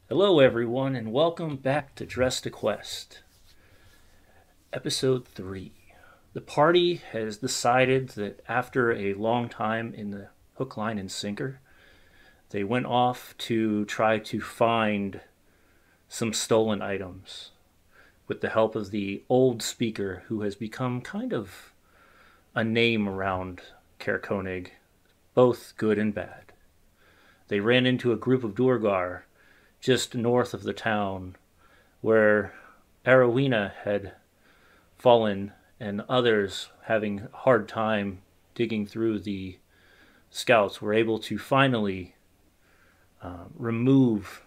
Hello, everyone, and welcome back to Dress to Quest, Episode 3. The party has decided that after a long time in the hook, line, and sinker, they went off to try to find some stolen items with the help of the old speaker who has become kind of a name around Caer Konig, both good and bad. They ran into a group of Duergar just north of the town where Arowena had fallen and others having a hard time digging through the scouts were able to finally remove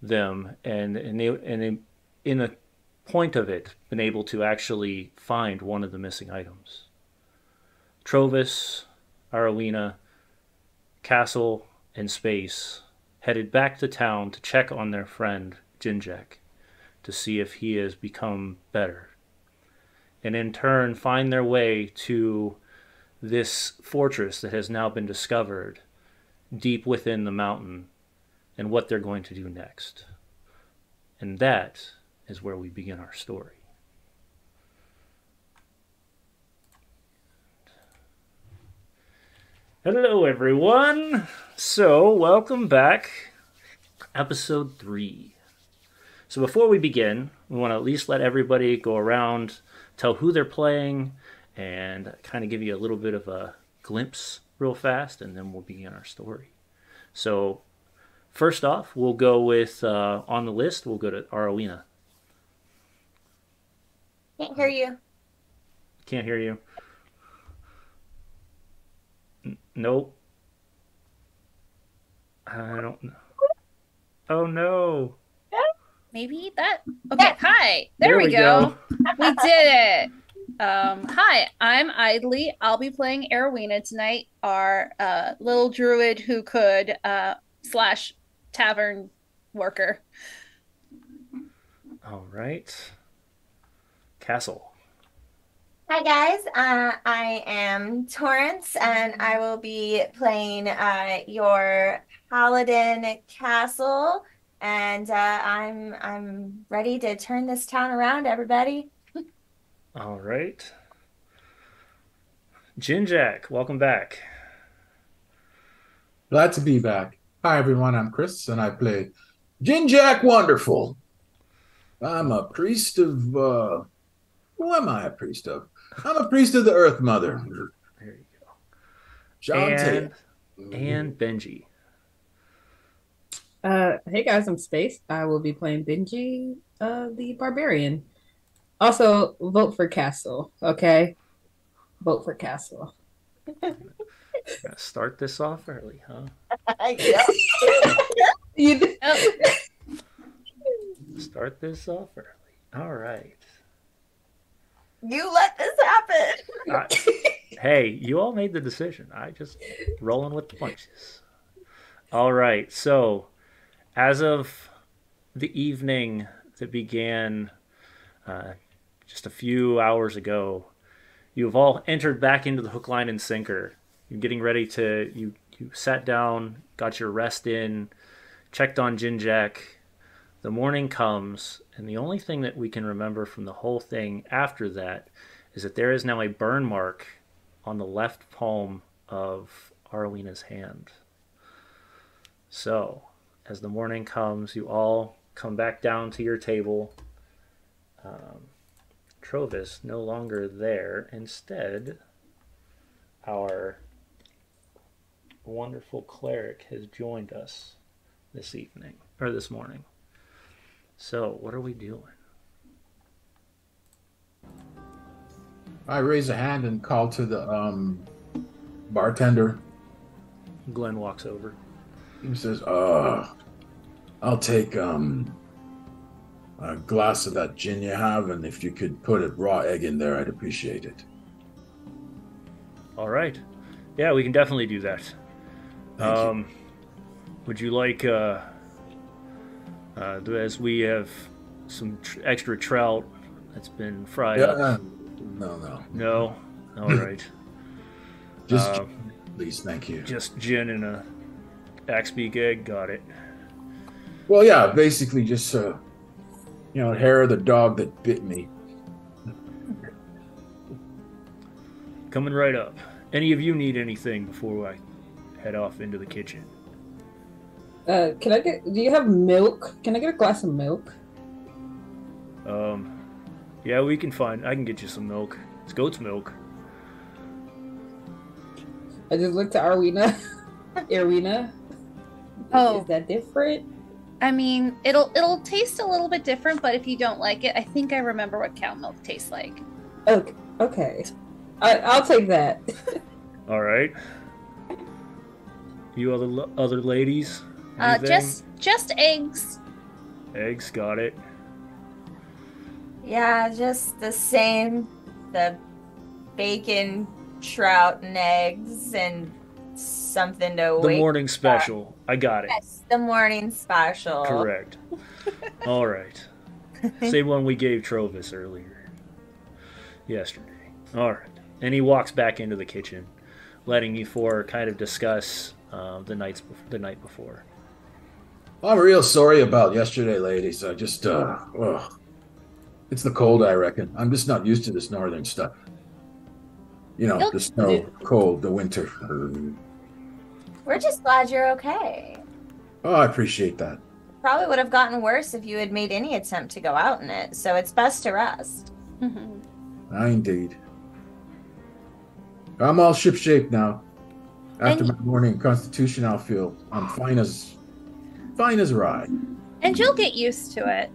them and in a point of it been able to actually find one of the missing items. Trovis, Arowena, Castle, and Space headed back to town to check on their friend Jinjek to see if he has become better, and in turn find their way to this fortress that has now been discovered deep within the mountain and what they're going to do next. And that is where we begin our story. Hello, everyone. So, welcome back. Episode 3. So, before we begin, we want to at least let everybody go around, tell who they're playing, and kind of give you a little bit of a glimpse real fast, and then we'll begin our story. So, first off, we'll go with, on the list, we'll go to Arowena. Can't hear you. Can't hear you. Nope. I don't know. Oh no. Maybe that. Okay, Yeah. hi. There we go. We did it. Hi, I'm Idly. I'll be playing Arowena tonight, our little druid who could slash tavern worker. All right. Castle. Hi guys, I am Torrance, and I will be playing your Paladin Castle, and I'm ready to turn this town around, everybody. All right. Jinjak, welcome back. Glad to be back. Hi, everyone. I'm Chris, and I play Jin Jack Wonderful. I'm a priest of. Who am I a priest of? I'm a priest of the Earth Mother. There you go. John And Benji. Hey guys, I'm Space. I will be playing Benji, the Barbarian. Also, vote for Castle, okay? Vote for Castle. Gonna start this off early, huh? Yep. You Oh, Start this off early. All right. You let this happen. Hey, you all made the decision. I just rolling with the punches. All right. So, as of the evening that began just a few hours ago, you have all entered back into the hook, line, and sinker. You're getting ready to you sat down, got your rest in, checked on Jinjak. The morning comes, and the only thing that we can remember from the whole thing after that is that there is now a burn mark on the left palm of Arowena's hand. So, as the morning comes, you all come back down to your table. Trovis no longer there. Instead, our wonderful cleric has joined us this evening, or this morning. So, what are we doing? I raise a hand and call to the bartender. Glenn walks over. He says, I'll take a glass of that gin you have, and if you could put a raw egg in there, I'd appreciate it. All right. Yeah, we can definitely do that. Thank you. Would you like, as we have some extra trout that's been fried up? No. No? All right. Just please, thank you. Just gin and a axe beak egg. Got it. Well, yeah, basically just hair of the dog that bit me. Coming right up. Any of you need anything before I head off into the kitchen? Do you have milk? Can I get a glass of milk? Yeah, I can get you some milk. It's goat's milk. I just looked to Arwina. Arwina. Oh, Is that different? I mean, it'll taste a little bit different, but if you don't like it, I think I remember what cow milk tastes like. Okay. I'll take that. All right. You other ladies? Anything? Just eggs. Eggs, got it. Yeah, just the same. The bacon, trout, and eggs, and something to The wait. morning special. I got it. Yes, the morning special. Correct. All right. Same one we gave Trovis yesterday. All right. And he walks back into the kitchen, letting you four kind of discuss the night before. I'm real sorry about yesterday, ladies. I just, it's the cold, I reckon. I'm just not used to this northern stuff. The snow, cold, the winter. We're just glad you're okay. Oh, I appreciate that. Probably would have gotten worse if you had made any attempt to go out in it, so it's best to rest. Indeed. I'm all shipshape now. After my morning constitution, I'll feel I'm fine as a rye. And you'll get used to it.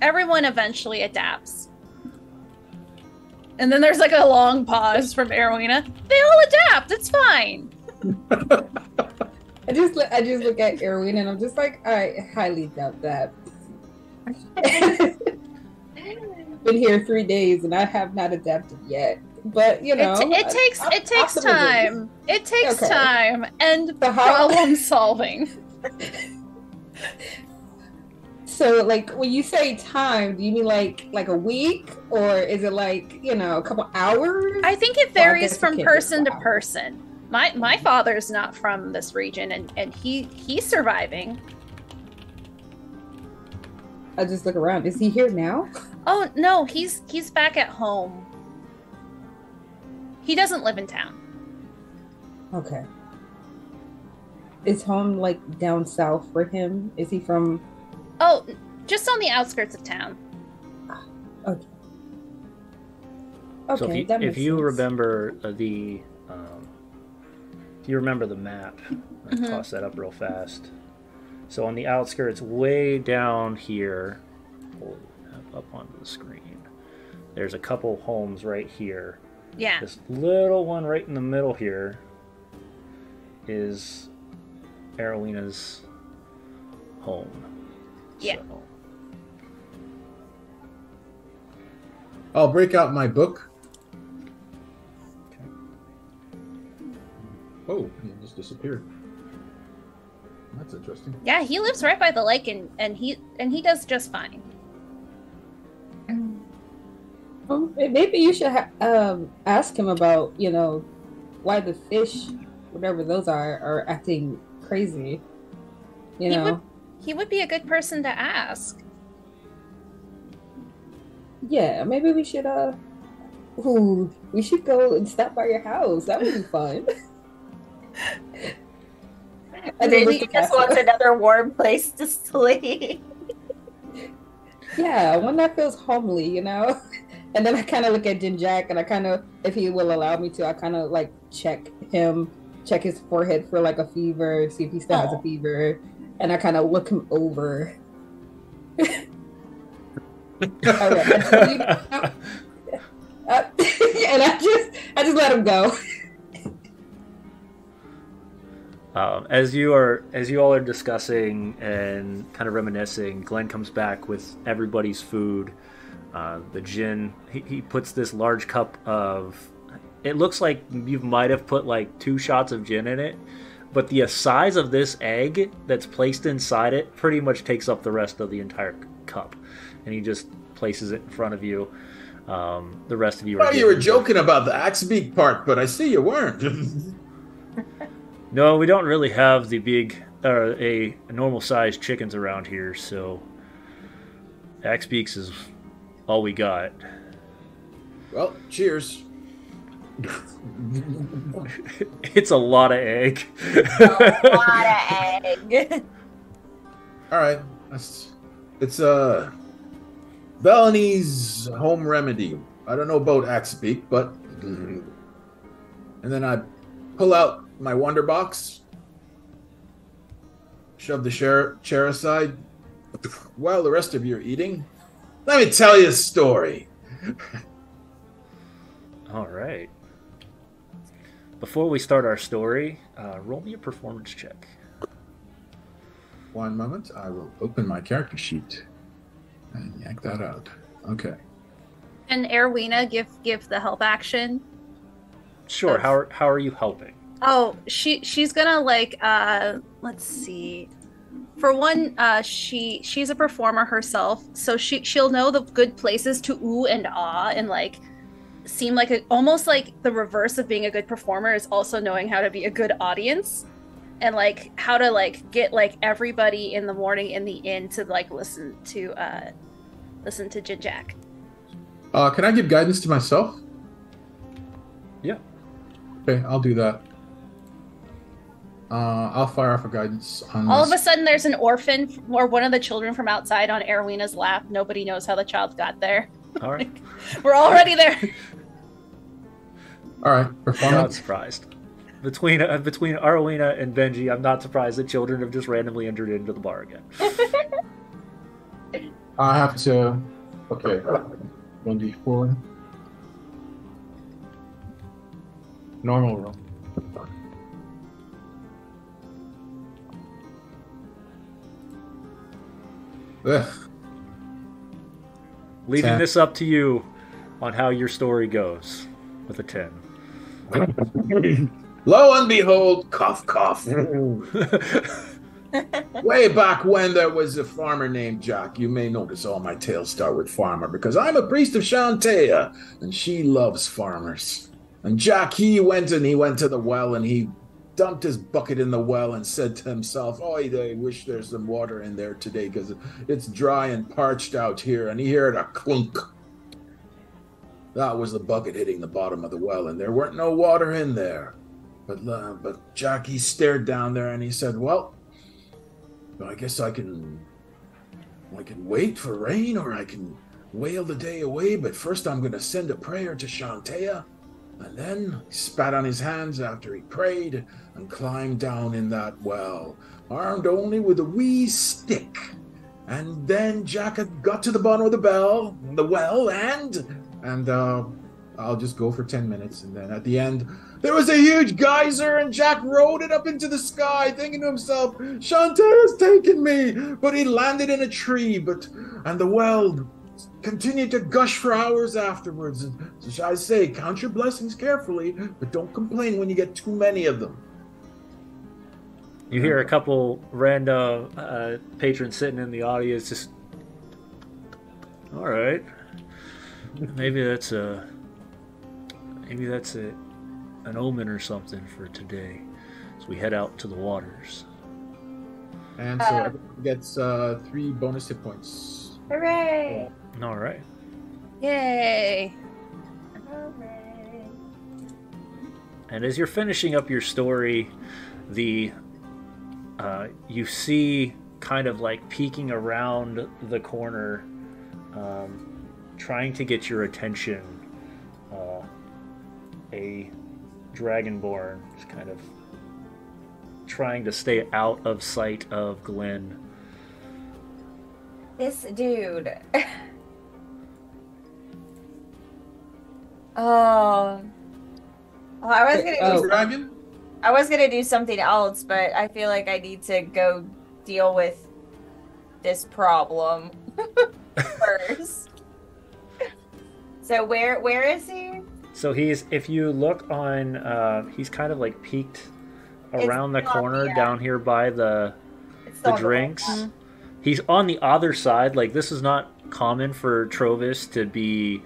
Everyone eventually adapts. And then there's like a long pause from Erwina. They all adapt. It's fine. I just look at Erwin and I'm just like, I highly doubt that. Been here 3 days and I have not adapted yet. But it takes time. It takes time and problem solving. So, like, when you say time, do you mean like a week, or is it like a couple hours? I think it varies from person to person. My father's not from this region, and he's surviving. I just look around. Is he here now? Oh no, he's back at home. He doesn't live in town. Okay. Is home like down south for him? Is he from? Oh, just on the outskirts of town. Okay. So if you remember if you remember the map, I'll toss that up real fast. So on the outskirts, way down here, pull it up onto the screen. There's a couple homes right here. Yeah. This little one right in the middle here is Arowina's home. Yeah. So. I'll break out my book. Okay. Oh, it just disappeared. That's interesting. Yeah, he lives right by the lake, and he does just fine. Maybe you should ask him about why the fish, whatever those are acting crazy. He would be a good person to ask. Yeah, maybe we should we should go and stop by your house. That would be fun. Maybe he just wants another warm place to sleep. Yeah, one that feels homely, And then I kind of look at Jinjack, and I kind of, if he will allow me to, I kind of like check his forehead for like a fever, see if he still has a fever, and I kind of look him over. All right, and I just let him go. As you all are discussing and kind of reminiscing, Glenn comes back with everybody's food. The gin, he puts this large cup of, it looks like you might have put like 2 shots of gin in it, but the size of this egg that's placed inside it pretty much takes up the rest of the entire cup. And he just places it in front of you. The rest of you Well, you were joking about the Axebeak part, but I see you weren't. No, we don't really have the big a normal sized chickens around here, so axe beaks is all we got. Well, cheers. It's a lot of egg. A lot of egg. All right, it's Balinese home remedy. I don't know about axe beak, but and then I pull out my wonder box, shove the chair aside. While the rest of you are eating, let me tell you a story. All right. Before we start our story, roll me a performance check. One moment, I will open my character sheet and yank that out. Okay. And Erwina give the help action. Sure. Of- How are you helping? Oh, she's gonna like let's see. For one, she's a performer herself, so she'll know the good places to ooh and ah and like seem like almost like the reverse of being a good performer is also knowing how to be a good audience and like how to like get like everybody in the morning in the inn to like listen to Jinjak. Can I give guidance to myself? Yeah. Okay, I'll do that. I'll fire off a guidance on All this. of a sudden, there's an orphan or one of the children from outside on Erwina's lap. Nobody knows how the child got there. All right. We're already there. All right, I'm not performance. surprised. Between Arwina and Benji, I'm not surprised that children have just randomly entered into the bar again. I have to. Okay, 1d4. Normal roll. Ugh. Leaving 10. this up to you on how your story goes with a 10. Lo and behold, cough, cough. Way back when there was a farmer named Jack. You may notice all my tales start with farmer because I'm a priest of Shantea and she loves farmers. And Jack, he went to the well and he dumped his bucket in the well and said to himself, "Oh, I wish there's some water in there today because it's dry and parched out here." And he heard a clunk. That was the bucket hitting the bottom of the well, and there weren't no water in there. But Jack, he stared down there and he said, "Well, I guess I can wait for rain, or I can wail the day away. But first, I'm going to send a prayer to Shantea." And then he spat on his hands after he prayed and climbed down in that well, armed only with a wee stick. And then Jack had got to the bottom of the well, and I'll just go for 10 minutes. And then at the end, there was a huge geyser, and Jack rode it up into the sky, thinking to himself, "Shantae's taken me." But he landed in a tree, and the well continued to gush for hours afterwards. And so I say, count your blessings carefully, but don't complain when you get too many of them. You hear a couple random patrons sitting in the audience just, all right, maybe that's an omen or something for today. So we head out to the waters. And so everyone gets 3 bonus hit points. Hooray! All right. Yay. Hooray. And as you're finishing up your story, you see kind of like peeking around the corner, trying to get your attention, a dragonborn, just kind of trying to stay out of sight of Glenn. This dude. Oh, Dragon? I was gonna do something else, but I feel like I need to go deal with this problem first. So where is he? So if you look on, he's kind of like peeked around the It's corner on down here by the It's still on drinks. wall. He's on the other side. Like, this is not common for Trovis to be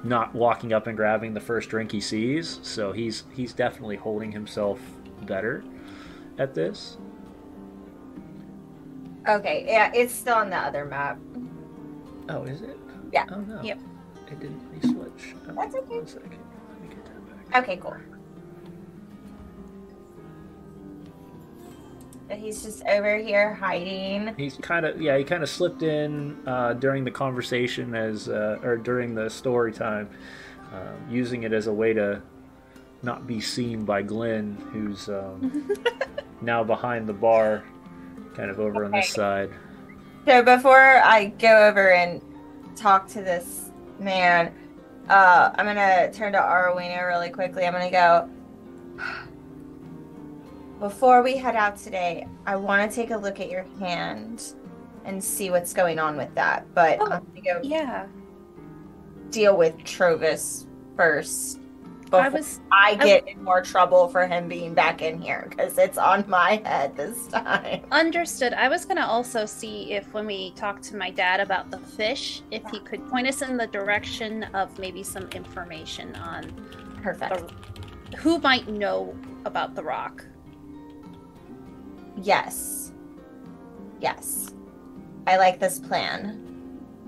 not walking up and grabbing the first drink he sees. So he's definitely holding himself better. at this. Okay, yeah, it's still on the other map. Oh, is it? Yeah. Oh no. Yep. It didn't re-switch. That's okay. 1 second. Let me get that back. Okay, cool. But he's just over here hiding. He's kind of he kind of slipped in during the conversation or during the story time, using it as a way to not be seen by Glenn, who's now behind the bar, kind of over on this side. So before I go over and talk to this man, I'm gonna turn to Arwina really quickly. I'm gonna go. Before we head out today, I want to take a look at your hand and see what's going on with that. But I'm gonna go Yeah. deal with Trovis first before I get in more trouble for him being back in here, because it's on my head this time. Understood. I was going to also see if when we talked to my dad about the fish, if he could point us in the direction of maybe some information on Perfect. who might know about the rock. Yes. Yes. I like this plan.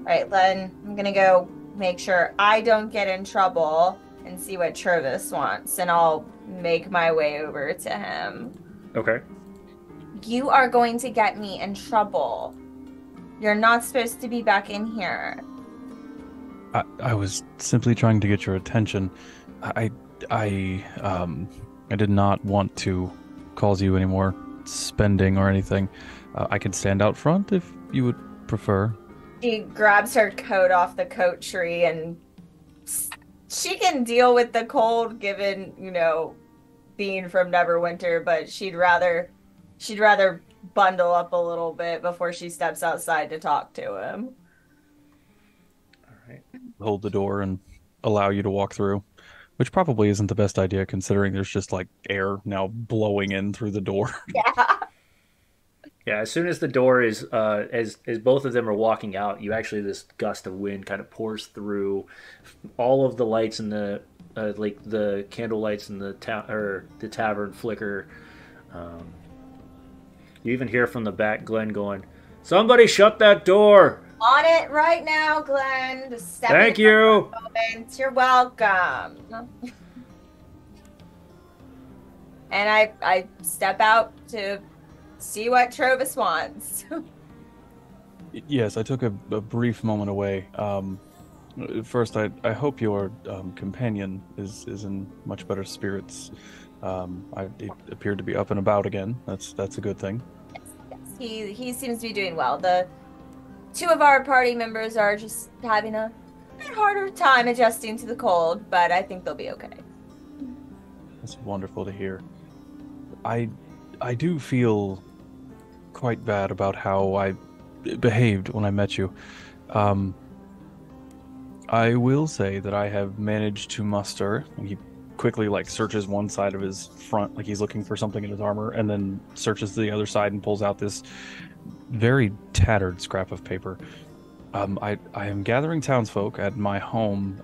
All right, Len, I'm going to go make sure I don't get in trouble and see what Trovis wants, and I'll make my way over to him. Okay. You are going to get me in trouble. You're not supposed to be back in here. I was simply trying to get your attention. I did not want to cause you any more spending or anything. I could stand out front if you would prefer. She grabs her coat off the coat tree, and she can deal with the cold given, being from Neverwinter, but she'd rather bundle up a little bit before she steps outside to talk to him. All right. Hold the door and allow you to walk through, which probably isn't the best idea considering there's just like air now blowing in through the door. Yeah. Yeah, as soon as the door is, as both of them are walking out, this gust of wind kind of pours through. All of the lights in the, the candle lights in the tavern flicker. You even hear from the back Glenn going, "Somebody shut that door!" On it right now, Glenn. Just step Thank in you. for a moment. You're welcome. And I step out to see what Trovis wants. Yes, I took a brief moment away. First, I hope your companion is in much better spirits. He appeared to be up and about again. That's a good thing. Yes. He seems to be doing well. The two of our party members are just having a bit harder time adjusting to the cold, but I think they'll be okay. That's wonderful to hear. I do feel quite bad about how I behaved when I met you. I will say that I have managed to muster, and he quickly searches one side of his front, like he's looking for something in his armor, and then searches the other side and pulls out this very tattered scrap of paper. I am gathering townsfolk at my home.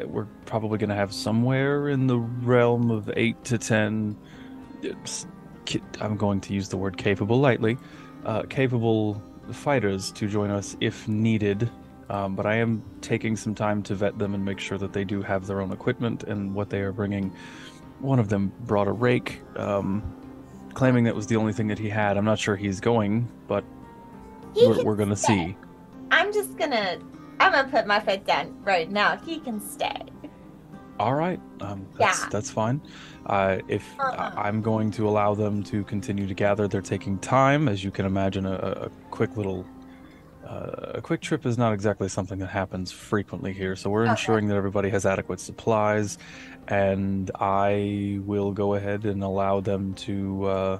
We're probably going to have somewhere in the realm of 8 to 10, I'm going to use the word capable lightly, capable fighters to join us if needed. But I am taking some time to vet them and make sure that they do have their own equipment and what they are bringing. One of them brought a rake, claiming that was the only thing that he had. I'm not sure he's going, but we're going to see. I'm gonna put my foot down right now. He can stay. All right. That's fine. I'm going to allow them to continue to gather. They're taking time. As you can imagine, a quick trip is not exactly something that happens frequently here. So we're ensuring that everybody has adequate supplies, and I will go ahead and allow them to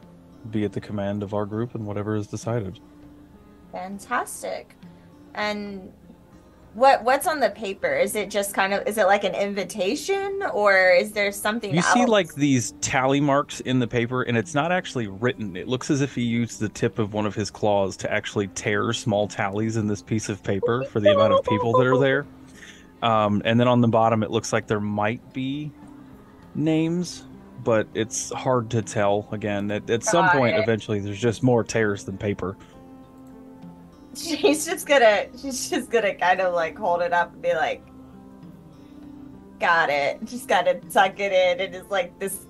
be at the command of our group and whatever is decided. Fantastic. And what's on the paper? Is it just is it like an invitation, or is there something else? You see these tally marks in the paper, and it's not actually written. It looks as if he used the tip of one of his claws to actually tear small tallies in this piece of paper for the amount of people that are there. And then on the bottom, it looks like there might be names, but it's hard to tell. Again, at some point, eventually, there's just more tears than paper. She's just gonna kind of like hold it up and be like, got it. Just gotta tuck it in, and it's like this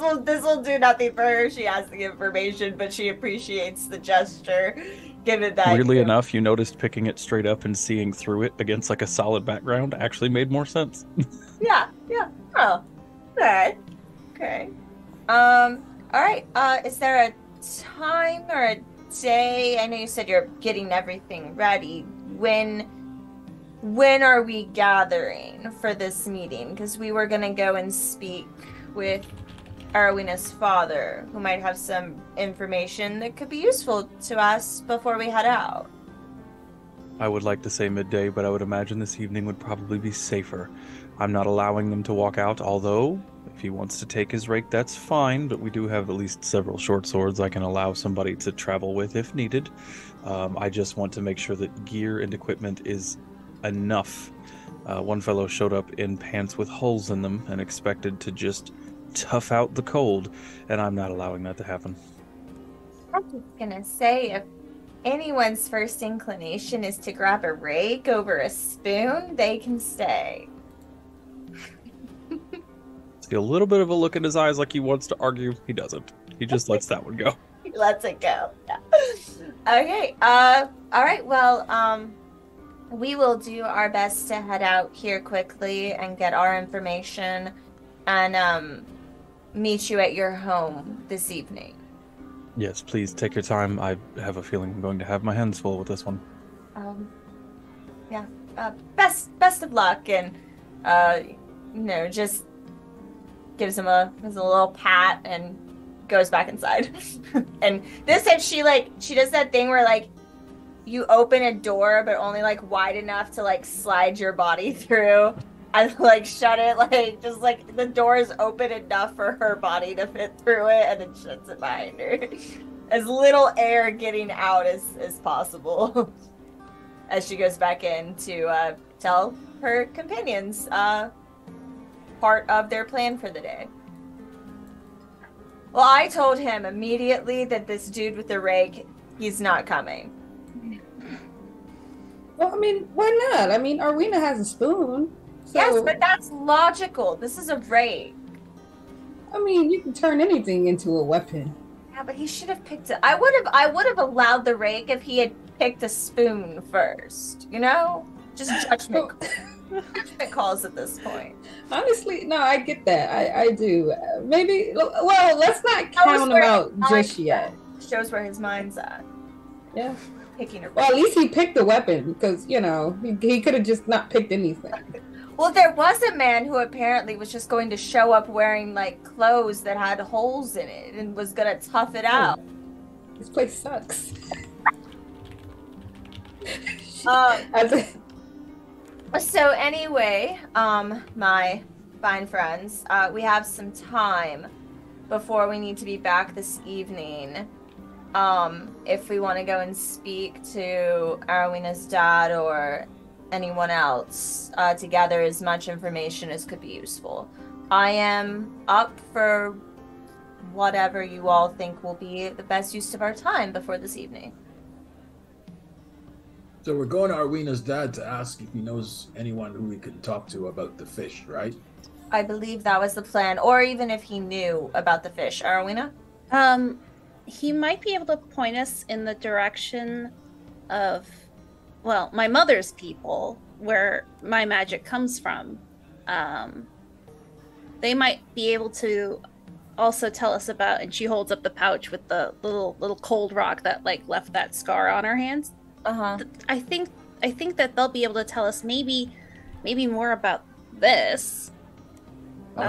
will do nothing for her. She has the information, but she appreciates the gesture. Given that, weirdly enough, you noticed picking it straight up and seeing through it against like a solid background actually made more sense. Yeah. Oh, okay. All right. Is there a time or a day? I know you said you're getting everything ready. When are we gathering for this meeting? Because we were gonna go and speak with Arwena's father, who might have some information that could be useful to us before we head out. I would like to say midday, but I would imagine this evening would probably be safer. I'm not allowing them to walk out, although if he wants to take his rake, that's fine, but we do have at least several short swords I can allow somebody to travel with if needed. I just want to make sure that gear and equipment is enough. One fellow showed up in pants with holes in them and expected to just tough out the cold, and I'm not allowing that to happen. I'm just gonna say, if anyone's first inclination is to grab a rake over a spoon, they can stay. See a little bit of a look in his eyes like he wants to argue. He doesn't. He just lets that one go. He lets it go. Yeah. Okay. All right. Well, we will do our best to head out here quickly and get our information and meet you at your home this evening. Yes, please take your time. I have a feeling I'm going to have my hands full with this one. Yeah. Best of luck, and just gives him a little pat and goes back inside. And this time she does that thing where like you open a door but only like wide enough to like slide your body through. And like shut it, like just like the door is open enough for her body to fit through it, and then shuts it behind her. As little air getting out as possible. As she goes back in to tell her companions part of their plan for the day. Well, I told him immediately that this dude with the rake, he's not coming. Well, I mean, why not? I mean, Arwena has a spoon. So, yes, but that's logical. This is a rake. I mean, you can turn anything into a weapon. Yeah, but he should have picked it. I would have allowed the rake if he had picked a spoon first. You know, just judgment calls at this point. Honestly, no, I get that. I do. Maybe. Well, let's not count him out just yet. Shows where his mind's at. Yeah. Picking a rake. Well, at least he picked a weapon because he could have just not picked anything. Well, there was a man who apparently was just going to show up wearing, like, clothes that had holes in it and was going to tough it out. This place sucks. So anyway, my fine friends, we have some time before we need to be back this evening. If we want to go and speak to Arwena's dad or anyone else to gather as much information as could be useful. I am up for whatever you all think will be the best use of our time before this evening. So we're going to Arwena's dad to ask if he knows anyone who we can talk to about the fish, right? I believe that was the plan, or even if he knew about the fish. Arwena? He might be able to point us in the direction of, well, my mother's people, where my magic comes from. They might be able to also tell us about, and she holds up the pouch with the little cold rock that like left that scar on her hands. I think that they'll be able to tell us maybe more about this. Okay.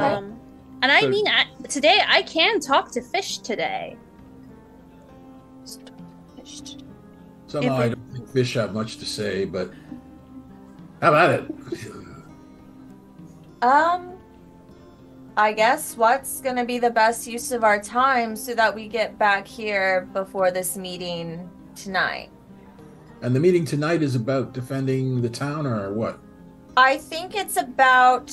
And I mean, today I can talk to fish today. Somehow I don't think fish have much to say, but have at it. I guess what's gonna be the best use of our time so that we get back here before this meeting tonight? And the meeting tonight is about defending the town, or what? I think it's about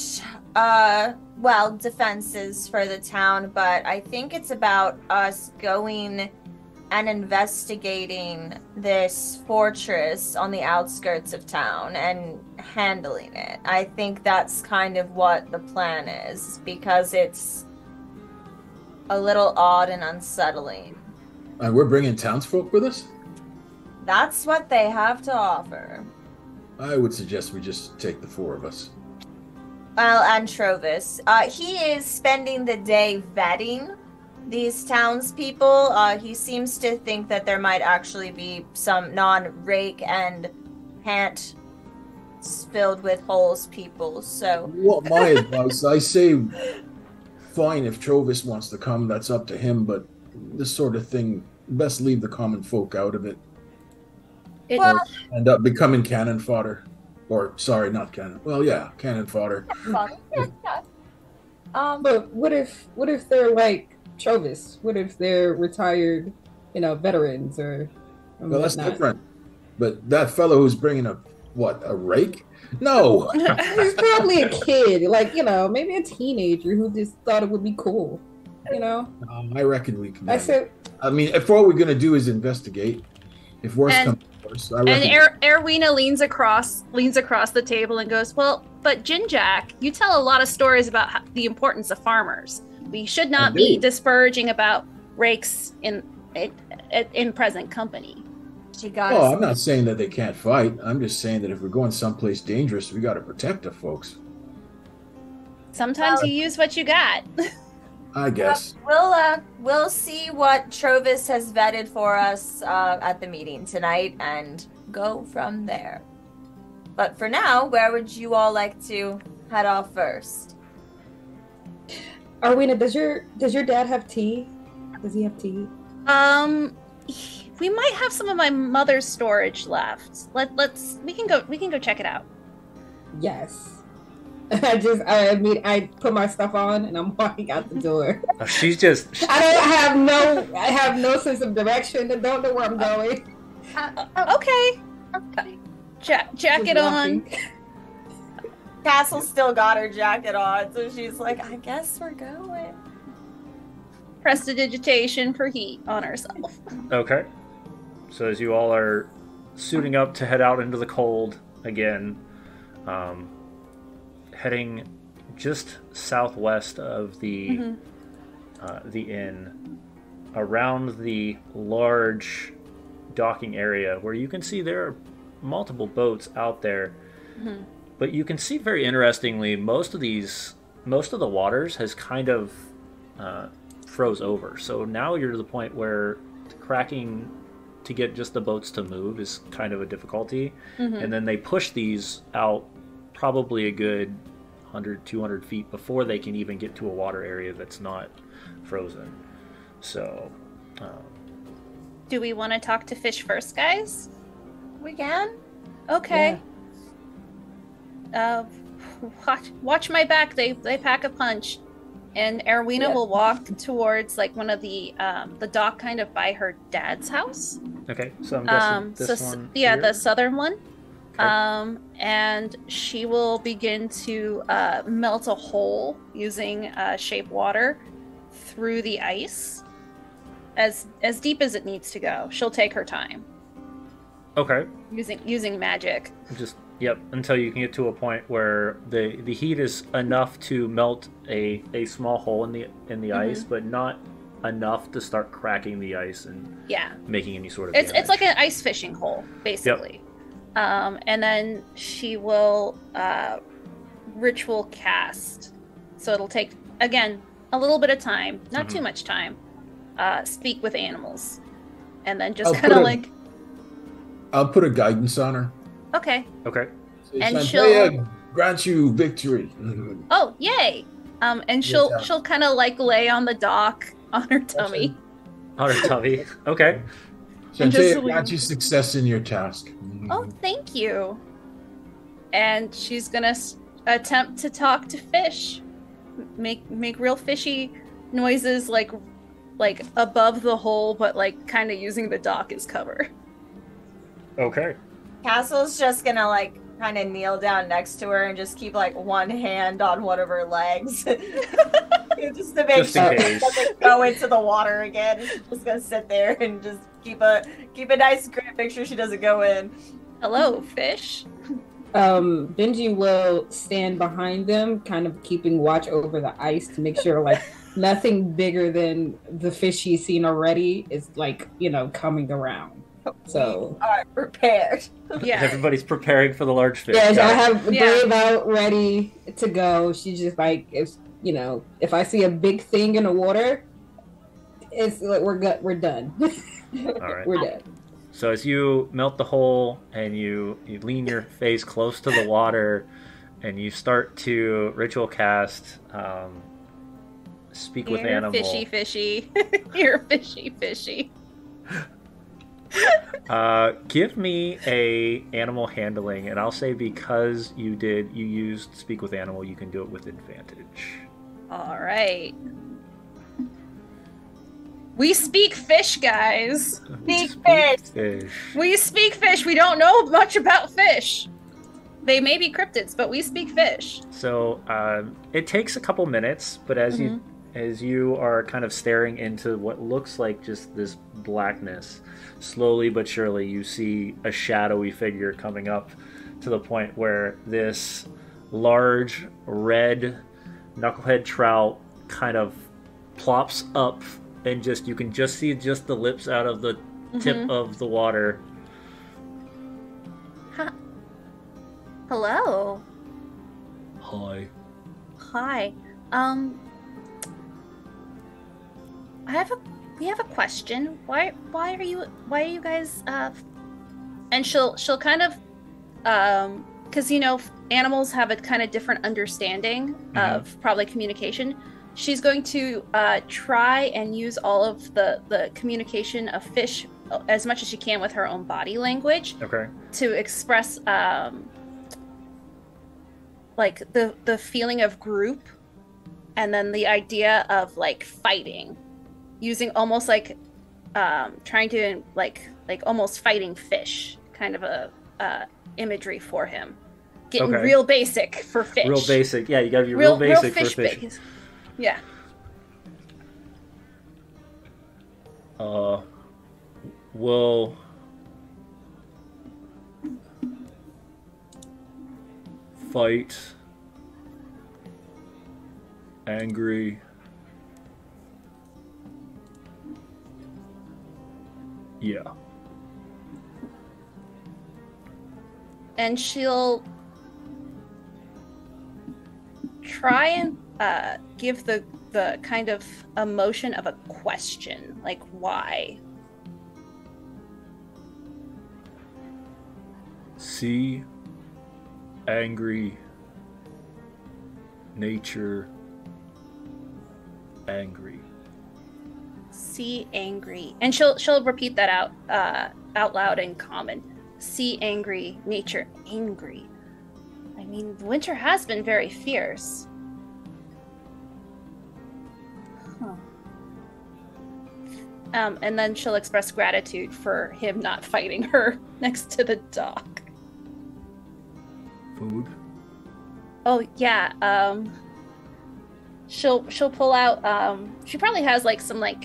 well, defenses for the town, but I think it's about us going and investigating this fortress on the outskirts of town and handling it. I think that's kind of what the plan is, because it's a little odd and unsettling. And we're bringing townsfolk with us? That's what they have to offer. I would suggest we just take the 4 of us. Well, and Trovis. He is spending the day vetting these townspeople. He seems to think that there might actually be some non-rake and pant filled with holes people, so... Well, my advice, I say, fine, if Trovis wants to come, that's up to him, but this sort of thing, best leave the common folk out of it. Well, End up becoming cannon fodder. Or, sorry, not cannon. Well, yeah, cannon fodder. but what if they're like Trovis? What if they're retired, veterans or Well, that's whatnot? different. But that fellow who's bringing a rake? No! He's probably a kid, maybe a teenager who just thought it would be cool. I reckon we can. I said, I mean, if all we're going to do is investigate, if worse And- comes to worse, I reckon. And Erwina leans across the table and goes, "Well, but Jinjak, you tell a lot of stories about the importance of farmers. We should not be Indeed. disparaging about rakes in present company." she got Oh, us. I'm not saying that they can't fight. I'm just saying that if we're going someplace dangerous, we got to protect the folks. Sometimes Well- you use what you got. I guess. We'll see what Trovis has vetted for us at the meeting tonight and go from there. But for now, where would you all like to head off first? Arwina, does your dad have tea? Does he have tea? We might have some of my mother's storage left. We can go check it out. Yes. I put my stuff on and I'm walking out the door. She's just. I have no sense of direction and don't know where I'm going. Okay. Jacket on. Walking. Castle still got her jacket on, so she's like, I guess we're going. Prestidigitation for heat on herself. Okay. So as you all are suiting up to head out into the cold again, heading just southwest of the inn, around the large docking area where you can see there are multiple boats out there. Mm-hmm. But you can see very interestingly, most of the waters has kind of froze over. So now you're to the point where cracking to get just the boats to move is kind of a difficulty. Mm-hmm. And then they push these out probably a good 100, 200 feet before they can even get to a water area that's not frozen. So, Do we want to talk to fish first, guys? We can? Okay. Watch my back. They pack a punch, and Erwina will walk towards like one of the dock, kind of by her dad's house. okay. So I'm guessing this one. here? the southern one. Okay. And she will begin to melt a hole using shape water through the ice, as deep as it needs to go. She'll take her time Okay. using magic. Just yep, until you can get to a point where the heat is enough to melt a small hole in the ice, but not enough to start cracking the ice and Yeah. making any sort of It's damage. like an ice fishing hole, basically. And then she will ritual cast. So it'll take, again, a little bit of time, not too much time. Speak with animals. And then just I'll kind of put a- like, I'll put a guidance on her. okay. Okay. Say, And Santeia grant you victory. Oh, yay. And she'll kind of like lay on the dock on her tummy. On her tummy. Okay. And just Santeia grant you success in your task. Oh, thank you. And she's gonna attempt to talk to fish, make real fishy noises, like above the hole, but like kind of using the dock as cover. Okay. Castle's just gonna like kind of kneel down next to her and just keep like one hand on one of her legs. Just to make Just in sure she case. doesn't go into the water again. She's just gonna sit there and just keep a nice grip, make sure she doesn't go in. Hello, fish. Benji will stand behind them, kind of keeping watch over the ice to make sure like nothing bigger than the fish he's seen already is like, coming around. So We are prepared. Yeah. Everybody's preparing for the large fish. yeah, I Got it. have Yeah. Brave out ready to go. She's just like, if I see a big thing in the water, it's like we're done. All right. We're done. So as you melt the hole and you lean your face close to the water and you start to ritual cast speak with You're animal. fishy. You're fishy. Give me a animal handling, and I'll say because you used speak with animal, you can do it with advantage. All right. We speak fish, guys. Speak fish. Fish. We speak fish. We don't know much about fish. They may be cryptids, but we speak fish. So it takes a couple minutes, but as you are kind of staring into what looks like just this blackness, slowly but surely you see a shadowy figure coming up to the point where this large red knucklehead trout kind of plops up, and you can just see just the lips out of the tip of the water. Hello. Hi. Hi. We have a question. Why are you guys and she'll kind of because animals have a kind of different understanding of probably communication. She's going to try and use all of the communication of fish as much as she can with her own body language Okay. to express like the feeling of group, and then the idea of like fighting, using almost like trying to like almost fighting fish kind of a imagery for him. Getting Okay. real basic for fish. Real basic. Yeah, you gotta be real basic for fish. base. Yeah. Will fight, angry, yeah. And she'll try and give the kind of emotion of a question, like why. See, angry, nature, angry. See angry, and she'll repeat that out loud in common. See angry, nature angry. I mean, winter has been very fierce. And then she'll express gratitude for him not fighting her next to the dock. Food. Oh yeah. She'll pull out. She probably has like some like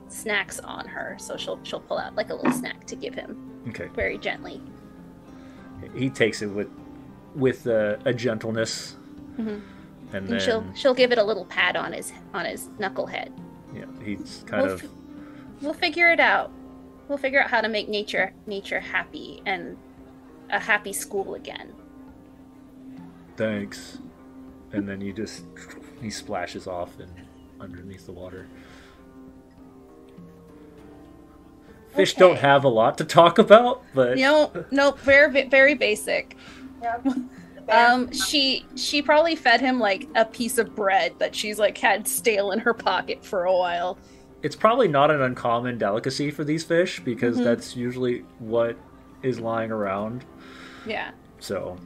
snacks on her, so she'll pull out like a little snack to give him Okay. very gently. He takes it with a gentleness, Mhm. and And then she'll give it a little pat on his knucklehead. yeah, he's kind We'll of We'll figure it out. We'll figure out how to make nature happy and a happy school again. thanks, and then he splashes off and underneath the water. Fish don't Okay. have a lot to talk about, but No, very very basic. Yep. She probably fed him like a piece of bread that she's like had stale in her pocket for a while. it's probably not an uncommon delicacy for these fish because Mhm. that's usually what is lying around. Yeah. So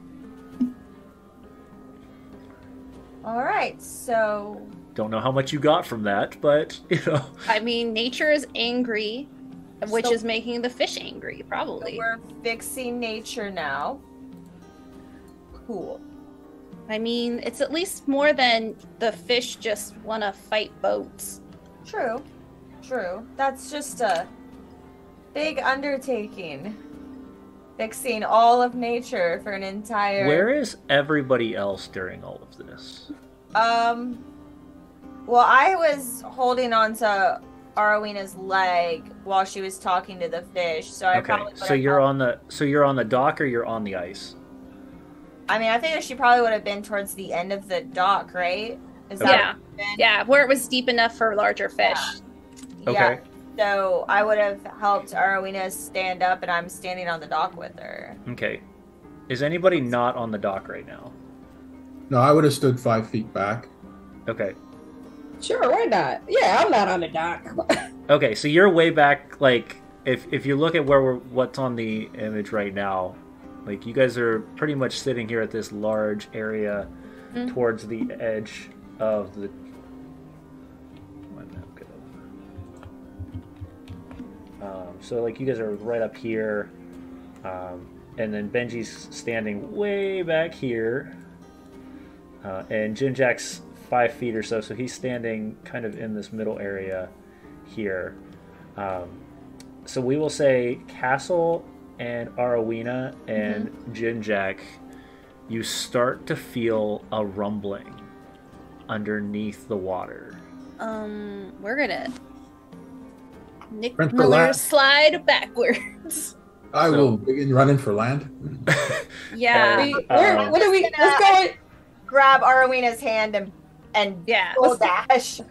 All right, so don't know how much you got from that, but I mean, nature is angry, which So- is making the fish angry, probably. we're fixing nature now. cool. I mean, it's at least more than the fish just want to fight boats. True. That's just a big undertaking. Fixing all of nature for an entire... Where is everybody else during all of this? Well, I was holding on to Arowina's leg while she was talking to the fish, so I probably so you're on the dock or you're on the ice? I mean, I think she probably would have been towards the end of the dock, right? Is that Yeah. what it been? Yeah, where it was deep enough for larger fish. Yeah. Okay. So I would have helped Arowina stand up, and I'm standing on the dock with her. Okay. Is anybody not on the dock right now? No, I would have stood 5 feet back. Okay. Sure, why not? Yeah, I'm not on the dock. Okay, so you're way back, like, if you look at what's on the image right now, like, you guys are pretty much sitting here at this large area towards the edge of the... So, like, you guys are right up here, and then Benji's standing way back here, and Jinjack's 5 feet or so he's standing kind of in this middle area here. So we will say Castle and Arowina and Jinjack, you start to feel a rumbling underneath the water. We're gonna Nick Run for Miller land. slide backwards. I So- will begin running for land. Yeah. And, What are we? Let's go. Grab Arowina's hand and Yeah. full dash.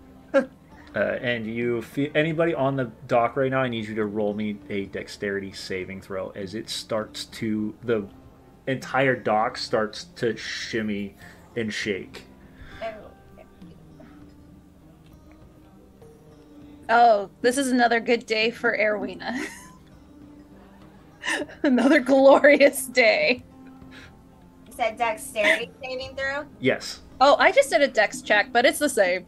and you feel anybody on the dock right now, I need you to roll me a dexterity saving throw as it starts to, the entire dock starts to shimmy and shake. Oh, this is another good day for Erwina. Another glorious day. You said dexterity saving throw? Yes. Oh, I just did a dex check, but it's the same.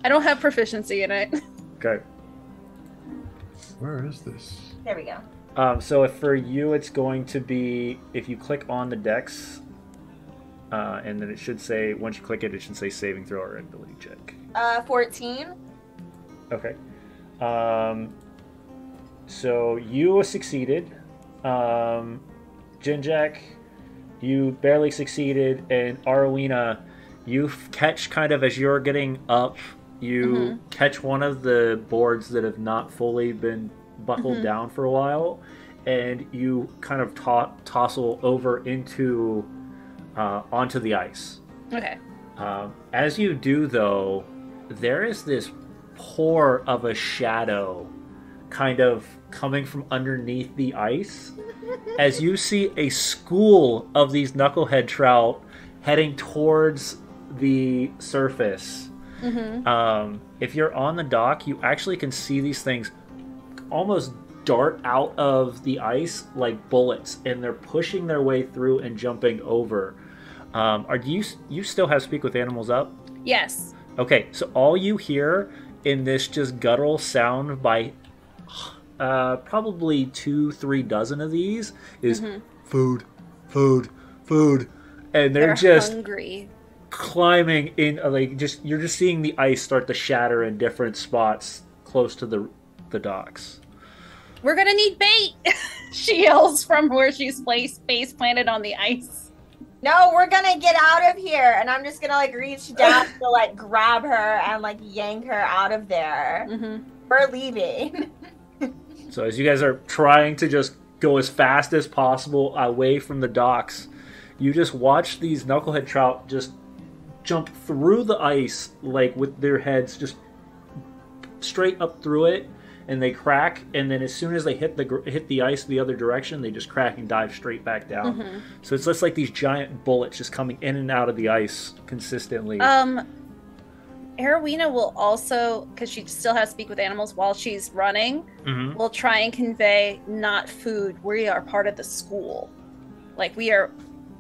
I don't have proficiency in it. Okay. Where is this? There we go. So if for you, it's going to be, if you click on the dex, and then it should say, once you click it, it should say saving throw or ability check. 14. Okay. So you succeeded. Jinjack, you barely succeeded. And Arowina, you catch kind of as you're getting up, you catch one of the boards that have not fully been buckled down for a while, and you kind of tossle over into onto the ice. Okay. As you do, though, there is this pour of a shadow kind of coming from underneath the ice as you see a school of these knucklehead trout heading towards the surface. If you're on the dock, you actually can see these things almost dart out of the ice like bullets, and they're pushing their way through and jumping over. You still have Speak with Animals up? Yes. Okay, so all you hear in this just guttural sound by probably 2-3 dozen of these is food, food, food, and they're just hungry. climbing in. You're just seeing the ice start to shatter in different spots close to the docks. We're gonna need bait. She yells from where she's face planted on the ice. No, we're gonna get out of here, and I'm just gonna like reach down to like grab her and like yank her out of there. We're leaving. So as you guys are trying to just go as fast as possible away from the docks, you just watch these knucklehead trout just jump through the ice, like with their heads just straight up through it, and they crack, and then as soon as they hit the ice the other direction, they just crack and dive straight back down. So it's just like these giant bullets just coming in and out of the ice consistently. Erowina will also, because she still has Speak with Animals while she's running, will try and convey not food. We are part of the school. Like we are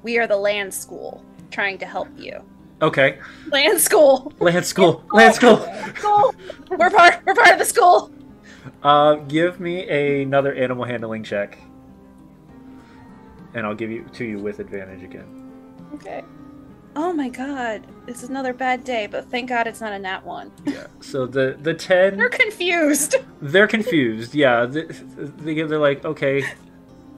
the land school trying to help you. Okay. Land school. Land school. Land school. School. We're part of the school. Give me another animal handling check. and I'll give it to you with advantage again. Okay. Oh my god, this is another bad day, but thank God it's not a nat one. Yeah. So the 10. They're confused. They're confused. Yeah. They're like, okay,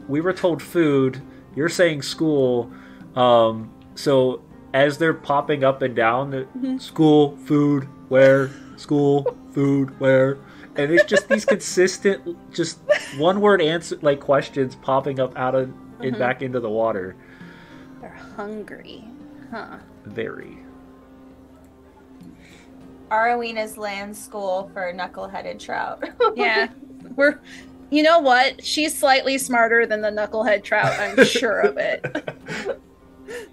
we were told food. You're saying school. So as they're popping up and down, school, food, where, school, food, where, and it's just these consistent, just one word answer like questions popping up out of and back into the water. They're hungry. Huh. Very. Arawena's land school for knuckle-headed trout. Yeah. You know what? She's slightly smarter than the knucklehead trout, I'm sure of it.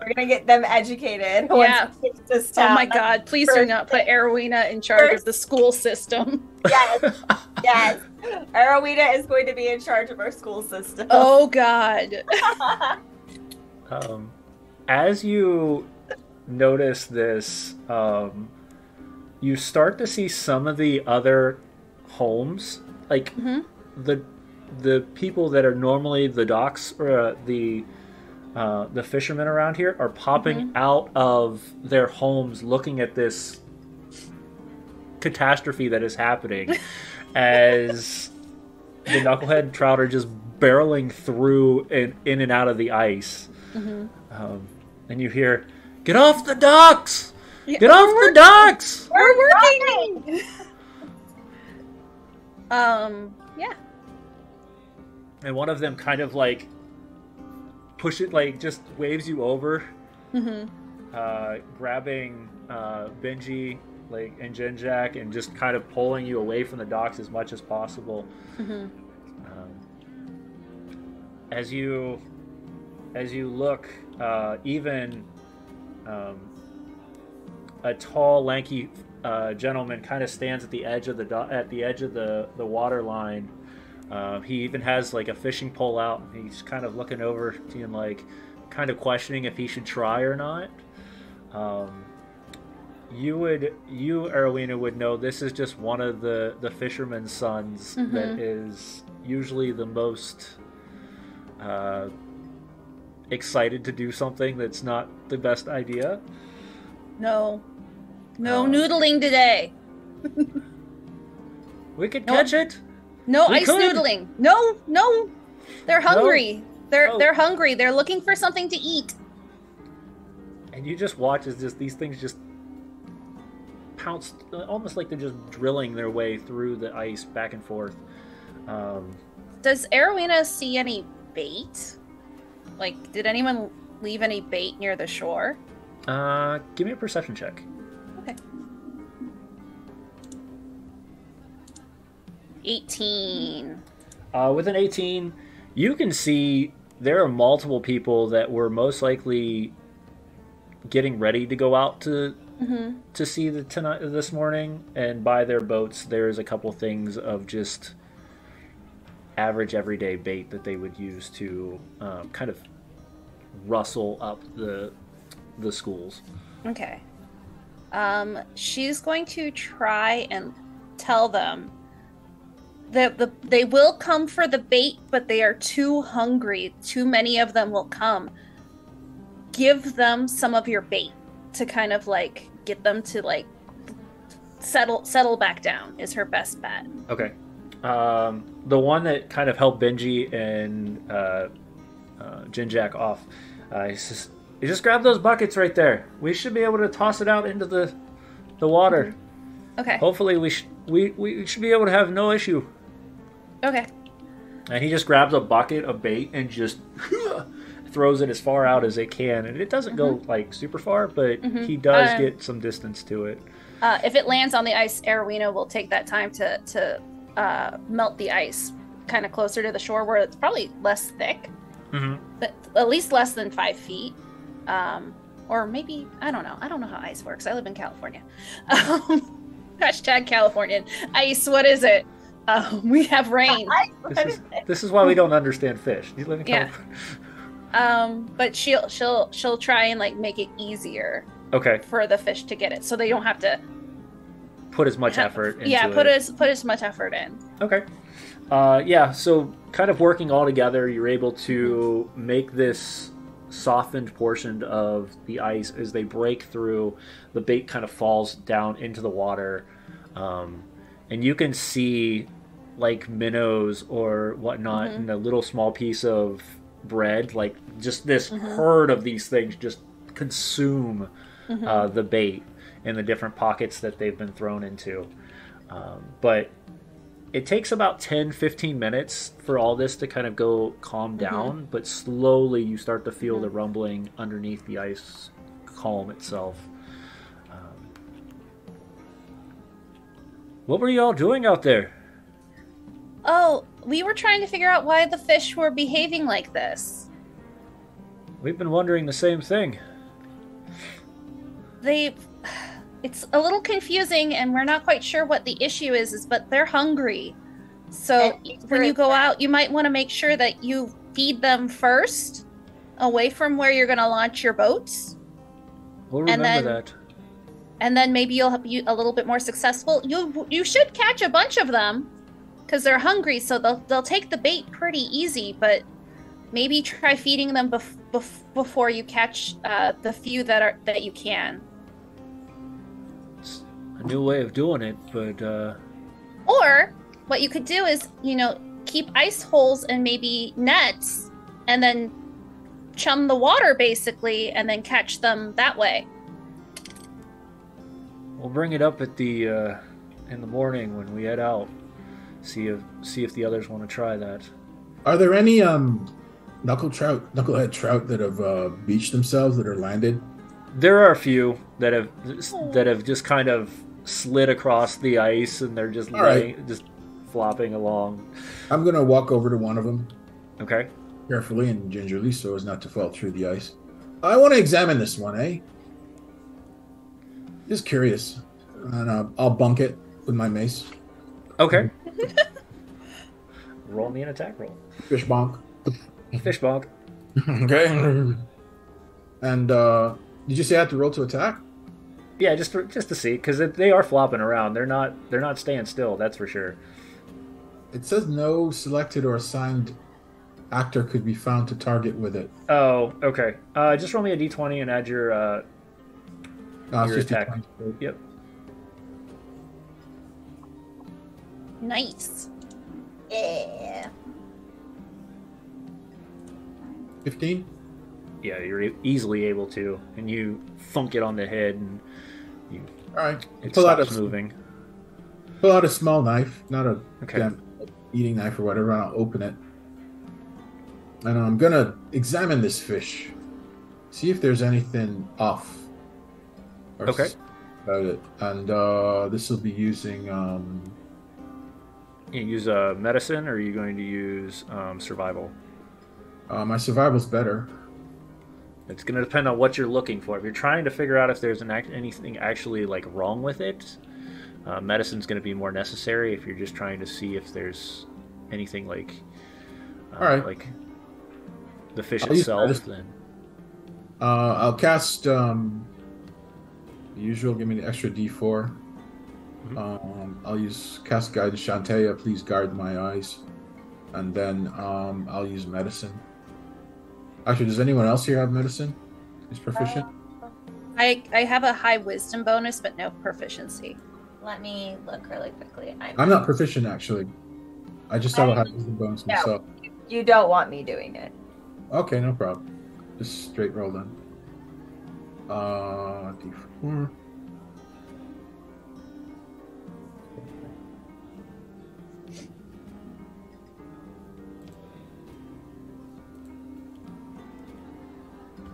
We're gonna get them educated. Yeah. This Oh town. my god, please do not put Arowena in charge of the school system. Yes, yes. Arowena is going to be in charge of our school system. Oh god. As you notice this, you start to see some of the other homes, like the people that are normally the docks or the fishermen around here are popping out of their homes, looking at this catastrophe that is happening, as the knucklehead trout are just barreling through and in and out of the ice. And you hear, "Get off the docks! Yeah, Get off the docks!" We're working! Yeah. And one of them kind of like just waves you over, grabbing Benji and Jinjak and just kind of pulling you away from the docks as much as possible. As you look, even a tall, lanky gentleman kind of stands at the edge of the water line. He even has like a fishing pole out. He's kind of looking over to him, like kind of questioning if he should try or not. You, Arowena, would know this is just one of the fisherman's sons that is usually the most excited to do something that's not the best idea. No noodling today. We could catch it. No We ice could. noodling. No. They're hungry. They're hungry. They're looking for something to eat. And you just watch as these things just pounce, almost like they're just drilling their way through the ice back and forth. Does Arowena see any bait? Like, did anyone leave any bait near the shore? Give me a perception check. Okay. 18. With an 18, you can see there are multiple people that were most likely getting ready to go out to see this morning, and by their boats there's a couple things of just average everyday bait that they would use to kind of rustle up the schools. Okay. She's going to try and tell them that they will come for the bait, but they are too hungry. Too many of them will come. Give them some of your bait to kind of like get them to like settle back down is her best bet. Okay. The one that kind of helped Benji and Jinjak off, he says, "You just grab those buckets right there. We should be able to toss it out into the water. Okay. Hopefully we should be able to have no issue." Okay. And he just grabs a bucket of bait and just throws it as far out as it can. And it doesn't go like super far, but he does get some distance to it. If it lands on the ice, Arowena will take that time to melt the ice kind of closer to the shore where it's probably less thick, but at least less than 5 feet. Or maybe, I don't know how ice works. I live in California. Hashtag Californian. Ice, what is it? We have rain. This is why we don't understand fish. You live in California. But she'll try and like make it easier Okay. for the fish to get it, so they don't have to Put as much effort into put it. as much effort in. Okay. Yeah, so kind of working all together, you're able to make this softened portion of the ice as they break through. The bait kind of falls down into the water. And you can see like minnows or whatnot in a little small piece of bread. Like just this herd of these things just consume the bait in the different pockets that they've been thrown into. But it takes about 10-15 minutes for all this to kind of go calm down, but slowly you start to feel the rumbling underneath the ice calm itself. What were you all doing out there? Oh, we were trying to figure out why the fish were behaving like this. We've been wondering the same thing. It's a little confusing, and we're not quite sure what the issue is, but they're hungry. So when you go out, you might want to make sure that you feed them first, away from where you're going to launch your boats. We'll remember that. And then maybe you'll be a little bit more successful. You should catch a bunch of them, because they're hungry, so they'll take the bait pretty easy. But maybe try feeding them before you catch the few that you can. A new way of doing it, but Or what you could do is, keep ice holes and maybe nets, and then chum the water basically, and then catch them that way. we'll bring it up at the in the morning when we head out. See if the others want to try that. Are there any knucklehead trout that have beached themselves that are landed? There are a few that have just kind of slid across the ice, and they're just just flopping along. I'm gonna walk over to one of them Okay. carefully and gingerly so as not to fall through the ice. I want to examine this one, eh? Just curious, and I'll bunk it with my mace. Okay. Roll me an attack roll. Fish bonk. Fish bonk. Okay. And did you say I have to roll to attack? Yeah, just to see, because they are flopping around. They're not staying still. That's for sure. It says no selected or assigned actor could be found to target with it. Oh, okay. Just roll me a d20 and add your It's just attack. D20. Yep. Nice. Yeah. 15? Yeah, you're easily able to, and you thunk it on the head, and All right. it Pull out stops moving. Pull out a small knife, not a Okay. damn eating knife or whatever, and I'll open it. And I'm gonna examine this fish, see if there's anything off. Or Okay. About it, and this will be using. You use medicine, or are you going to use survival? My survival's better. It's going to depend on what you're looking for. If you're trying to figure out if there's anything actually like wrong with it, medicine's going to be more necessary. If you're just trying to see if there's anything like, All right. like the fish I'll use itself, medicine. then I'll cast the usual. Give me the extra D4. I'll use cast guidance. Shantea, please guard my eyes, and then I'll use medicine. Actually, does anyone else here have medicine? Is proficient? I have a high wisdom bonus, but no proficiency. Let me look really quickly. I'm not proficient actually. I just have a high wisdom bonus No. myself. You don't want me doing it. Okay, no problem. Just straight roll then. D4.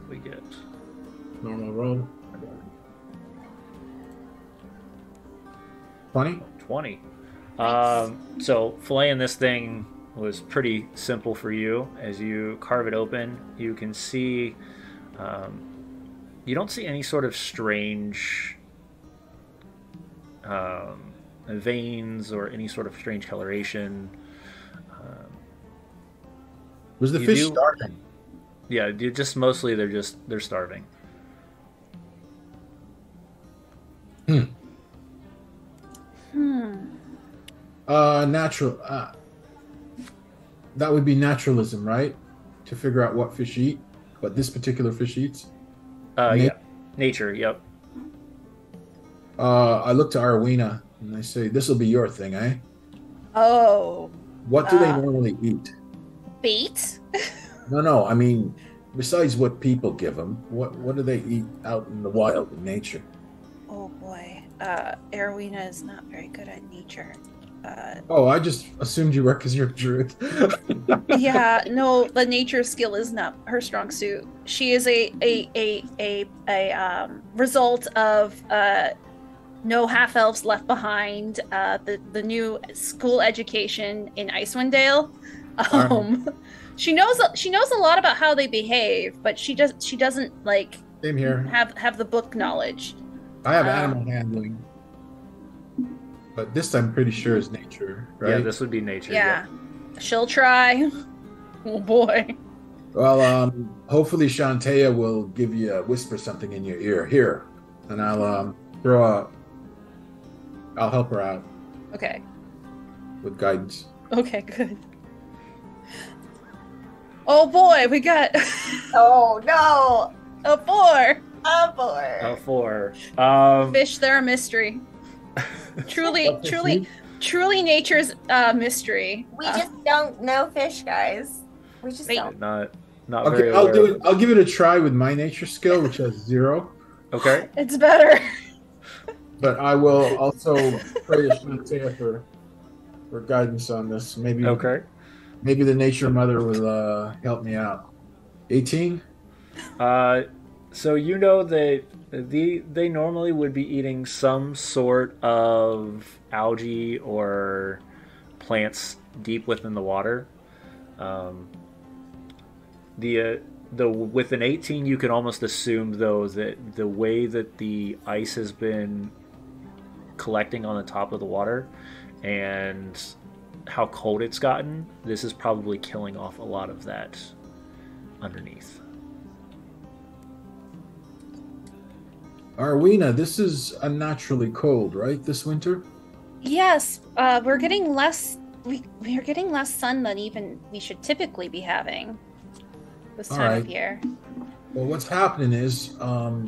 we get Normal roll. 20. 20. So filleting this thing was pretty simple for you. As you carve it open, you can see you don't see any sort of strange veins or any sort of strange coloration. Was the You fish do- starving? Yeah, just mostly they're starving. Natural. That would be naturalism, right? To figure out what fish eat, what this particular fish eats. Yeah. Nature, yep. I look to Arwina and I say, "This will be your thing, eh? Oh, What do they normally eat?" bait? No. I mean, besides what people give them, what do they eat out in the wild in nature? Oh boy. Erwina is not very good at nature. Oh, I just assumed you were because you're a druid. Yeah, no, the nature skill is not her strong suit. She is a result of no half elves left behind. The new school education in Icewind Dale. She knows a lot about how they behave, but she doesn't like Same here. have the book knowledge. I have animal handling, but this I'm pretty sure is nature, right? Yeah, this would be nature. Yeah, she'll try. Oh boy. Well, hopefully Shantea will whisper something in your ear here, and I'll help her out Okay. with guidance. Okay, good. Oh boy, we got Oh no! a 4. A 4. A 4. Fish, they're a mystery. Truly nature's mystery. We just don't know fish, guys. We just Wait. don't. Not Okay, very I'll aware. do it. I'll give it a try with my nature skill, which has 0. Okay. It's better. But I will also pray to Shantea for guidance on this. Maybe the nature mother will help me out. 18. So you know that they normally would be eating some sort of algae or plants deep within the water. With an 18, you can almost assume though that the way that the ice has been collecting on the top of the water and how cold it's gotten, this is probably killing off a lot of that underneath. Arwina, this is unnaturally cold, right? This winter? Yes, we're getting less. We are getting less sun than even we should typically be having this time of year. Well, what's happening is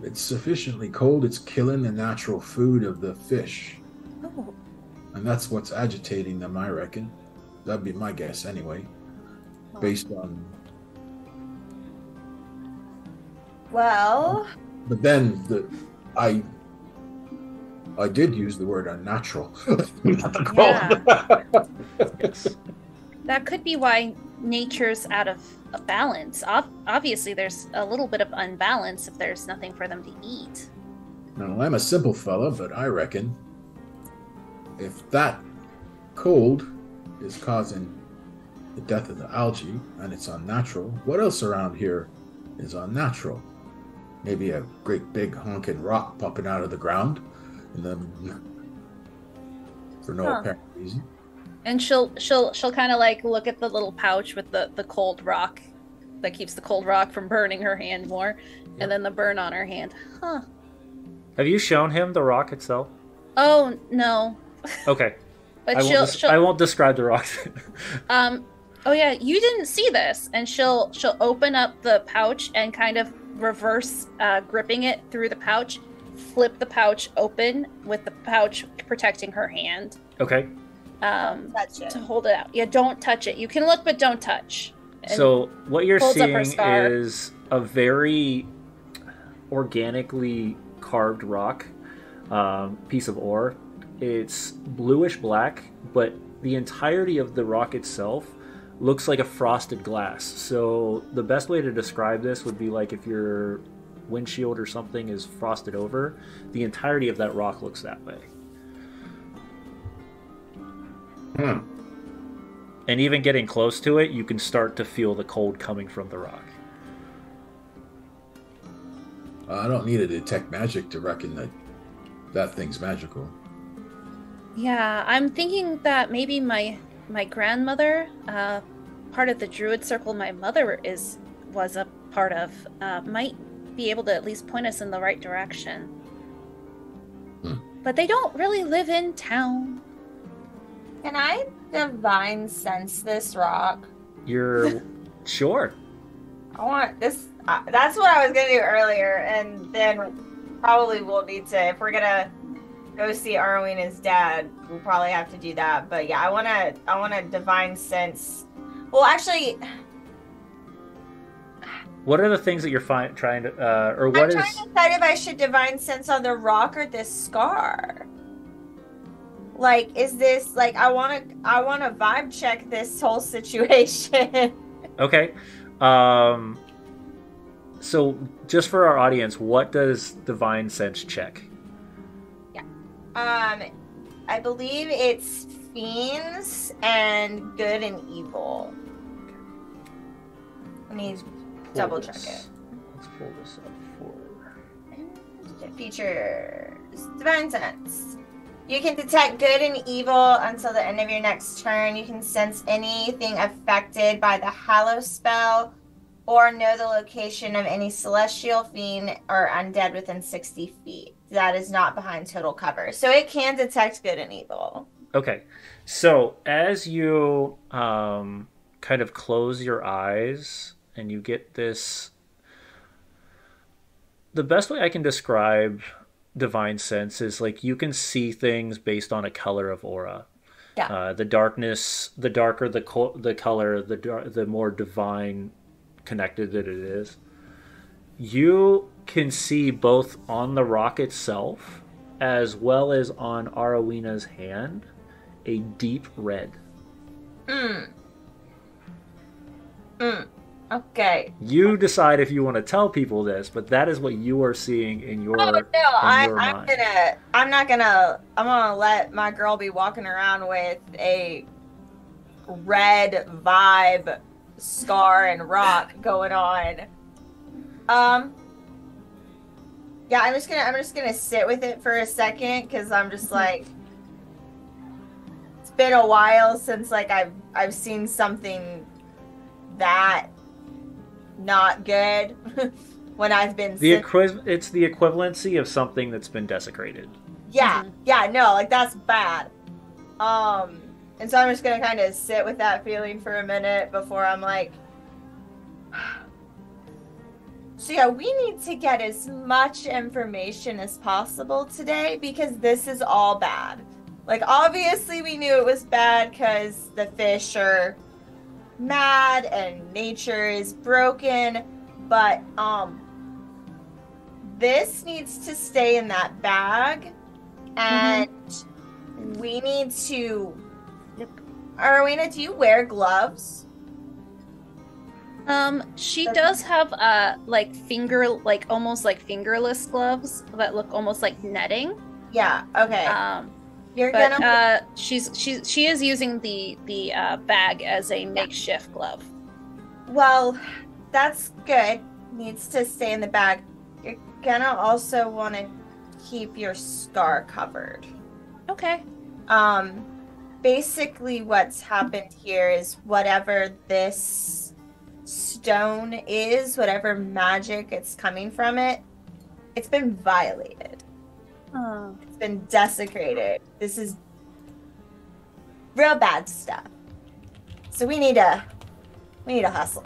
it's sufficiently cold. It's killing the natural food of the fish. Oh. And that's what's agitating them, I reckon. That'd be my guess anyway, based on... Well... But then I did use the word unnatural. Yeah. Yes. That could be why nature's out of balance. Obviously, there's a little bit of unbalance if there's nothing for them to eat. Now, I'm a simple fella, but I reckon if that cold is causing the death of the algae and it's unnatural, what else around here is unnatural? Maybe a great big honking rock popping out of the ground for no apparent reason. And she'll kind of like look at the little pouch with the cold rock that keeps the cold rock from burning her hand more, and then the burn on her hand. Huh. Have you shown him the rock itself? Oh no. Okay. But I won't describe the rock. Oh yeah, you didn't see this, and she'll open up the pouch and kind of reverse gripping it through the pouch, flip the pouch open with the pouch protecting her hand. Okay. Touch it. To hold it out. Yeah, don't touch it. You can look, but don't touch. And So what you're holds up her seeing scar. is a very organically carved rock, piece of ore. It's bluish black, but the entirety of the rock itself looks like a frosted glass. So the best way to describe this would be like if your windshield or something is frosted over, the entirety of that rock looks that way. And even getting close to it, you can start to feel the cold coming from the rock. I don't need to detect magic to reckon that thing's magical. Yeah, I'm thinking that maybe my grandmother, part of the druid circle my mother was a part of, might be able to at least point us in the right direction. But they don't really live in town. Can I divine sense this rock? You're sure. I want this. That's what I was gonna do earlier, and then probably we'll need to, if we're gonna go see Arwena's dad, we'll probably have to do that. But yeah, I wanna divine sense. Well, actually, What are the things that you're trying to, or I'm what trying is? to decide if I should divine sense on the rock or this scar. Like, is this like I wanna vibe check this whole situation. Okay. So just for our audience, what does divine sense check? I believe it's fiends and good and evil. Let me double check it. Let's pull this up for. Features divine sense. You can detect good and evil until the end of your next turn. You can sense anything affected by the Hallow spell or know the location of any celestial fiend or undead within 60 feet. That is not behind total cover. So it can detect good and evil. Okay, so as you kind of close your eyes and you get this, the best way I can describe divine sense is like you can see things based on a color of aura. Yeah. The darkness, the darker the color, the more divine connected that it is. You can see both on the rock itself as well as on Arawena's hand a deep red. Okay. You decide if you want to tell people this, but that is what you are seeing in your Oh no, in your I'm mind. gonna let my girl be walking around with a red vibe scar and rock going on. Yeah, I'm just gonna sit with it for a second because I'm just like, it's been a while since like I've seen something that not good when I've been It's the equivalency of something that's been desecrated. yeah, no, like that's bad. And so I'm just gonna kind of sit with that feeling for a minute before I'm like, so yeah, we need to get as much information as possible today because this is all bad. Like obviously we knew it was bad because the fish are mad and nature is broken, but this needs to stay in that bag and we need to Arwena, do you wear gloves? She does have almost like fingerless gloves that look almost like netting. Yeah, okay. You're But gonna she is using the bag as a makeshift glove. well, that's good. Needs to stay in the bag. You're gonna also want to keep your scar covered. Okay. Basically what's happened here is whatever this stone is, whatever magic it's coming from it, it's been violated. Oh. It's been desecrated. This is real bad stuff. So we need to hustle.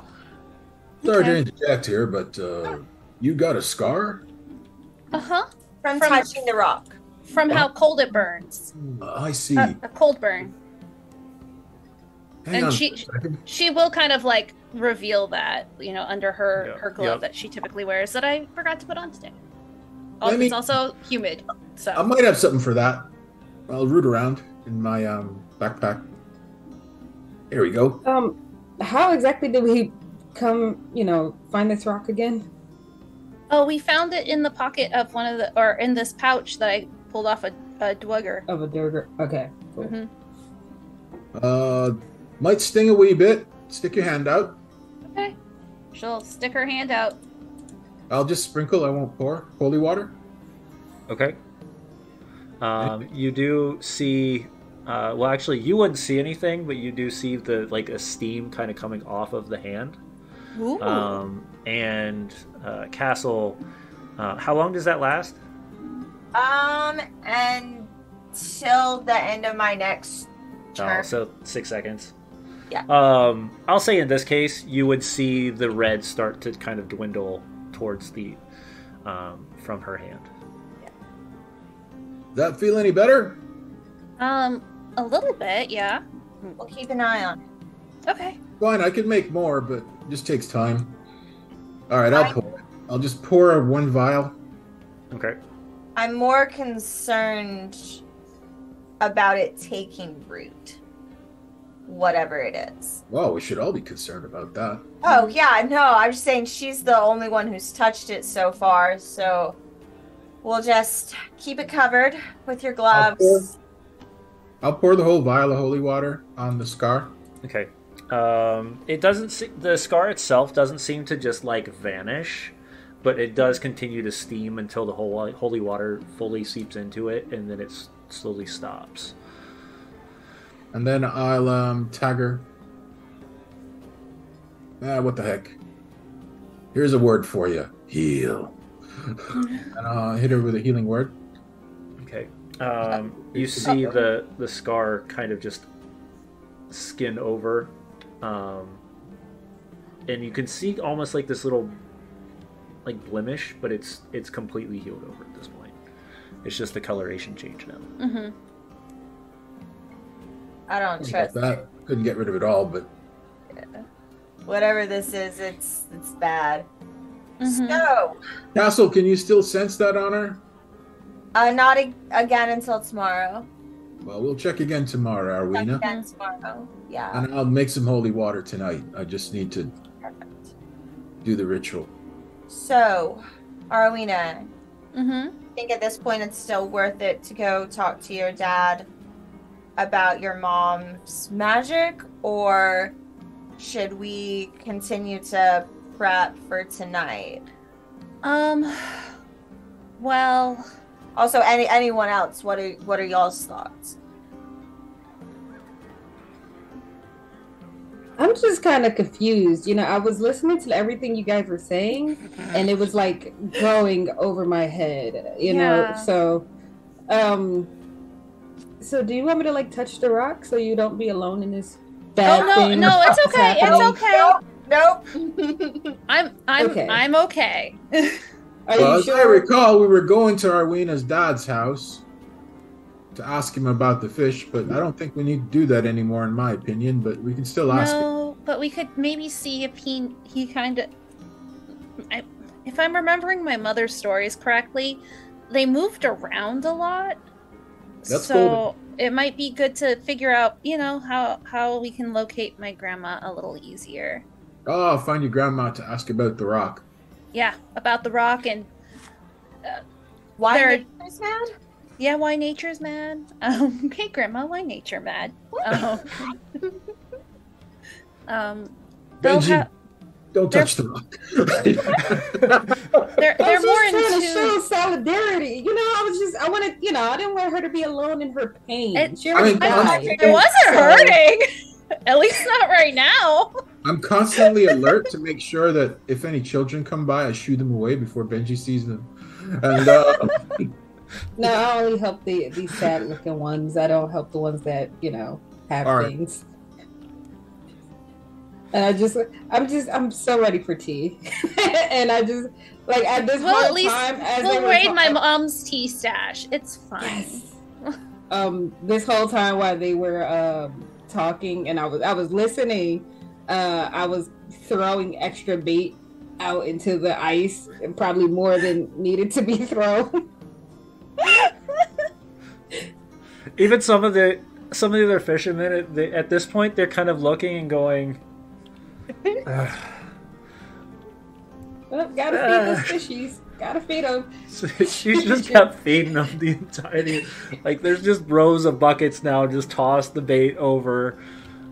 Sorry to interject here, but you got a scar? Uh-huh. From touching the rock. From how cold it burns. I see. A cold burn. Hang And on she- a second. She will kind of like reveal that, under her glove Yep. that she typically wears that I forgot to put on today. Let me- It's also humid, so. I might have something for that. I'll root around in my backpack. There we go. How exactly did we come, find this rock again? Oh, we found it in the pocket of or in this pouch that I pulled off a dwugger. Of a Durger. Okay, cool. Mhm. Might sting a wee bit. Stick your hand out. Okay. She'll stick her hand out. I'll just sprinkle. I won't pour. Holy water. Okay. You do see. Well, actually, you wouldn't see anything, but you do see a steam kind of coming off of the hand. Ooh. And Castle. How long does that last? Until the end of my next turn. So 6 seconds. Yeah. I'll say in this case, you would see the red start to kind of dwindle towards the from her hand. Does that feel any better? A little bit, yeah. We'll keep an eye on it. Okay. Fine, I can make more, but it just takes time. All right, I'll pour it. I'll just pour 1 vial. Okay. I'm more concerned about it taking root. Whatever it is. Well, we should all be concerned about that. Oh, yeah, no, I'm just saying she's the only one who's touched it so far, so we'll just keep it covered with your gloves. I'll pour the whole vial of holy water on the scar. Okay. It doesn't. The scar itself doesn't seem to just like vanish, but it does continue to steam until the whole holy water fully seeps into it, and then it slowly stops. And then I'll tag her. What the heck? Here's a word for you. Heal. And I'll hit her with a healing word. Okay. You see the scar kind of just skin over, and you can see almost like this little like blemish, but it's completely healed over at this point. It's just the coloration change now. Mm-hmm. I don't trust that. it. Couldn't get rid of it all, but Whatever this is, it's bad. Mm-hmm. So, Castle, can you still sense that on her? not again until tomorrow. Well, we'll check again tomorrow, Arwina. Again tomorrow. Yeah. And I'll make some holy water tonight. I just need to Perfect. do the ritual. So, Arwina, Mm-hmm. I think at this point it's still worth it to go talk to your dad about your mom's magic, or should we continue to prep for tonight? Well, Also, anyone else? What are y'all's thoughts? I'm just kind of confused. You know, I was listening to everything you guys were saying, and it was like going over my head. You know, Yeah. so do you want me to like touch the rock so you don't be alone in this bad thing? no, it's okay. It's okay. Nope. I'm okay. Are Well, you as I sure? recall, we were going to Arwina's dad's house to ask him about the fish, but I don't think we need to do that anymore, in my opinion. But we can still ask him. No, but we could maybe see if he kind of. If I'm remembering my mother's stories correctly, they moved around a lot. That's so cool. it might be good to figure out, how we can locate my grandma a little easier. Oh, I'll find your grandma to ask about the rock. Yeah, about the rock and Why There- nature's mad? yeah, why nature's mad. Hey, Grandma, why nature mad? They'll Benji, have don't touch the rock. they're I was more just trying to into. show solidarity. You know, I wanted, I didn't want her to be alone in her pain. It- She I already mean, died. It wasn't hurting. At least not right now. I'm constantly alert to make sure that if any children come by, I shoo them away before Benji sees them. And No, I only help these sad looking ones. I don't help the ones that, have All right. things. And I'm so ready for tea. And I just, like, at this Well, whole at least time, as they we'll were raid my talking- mom's tea stash. It's fine. Yes. This whole time while they were talking and I was listening, I was throwing extra bait out into the ice, and probably more than needed to be thrown. Even some of the other fishermen at this point, they're kind of looking and going, Well, gotta feed those fishies. Gotta feed them. She's just kept feeding them the entirety. Like, there's just rows of buckets now. Just toss the bait over.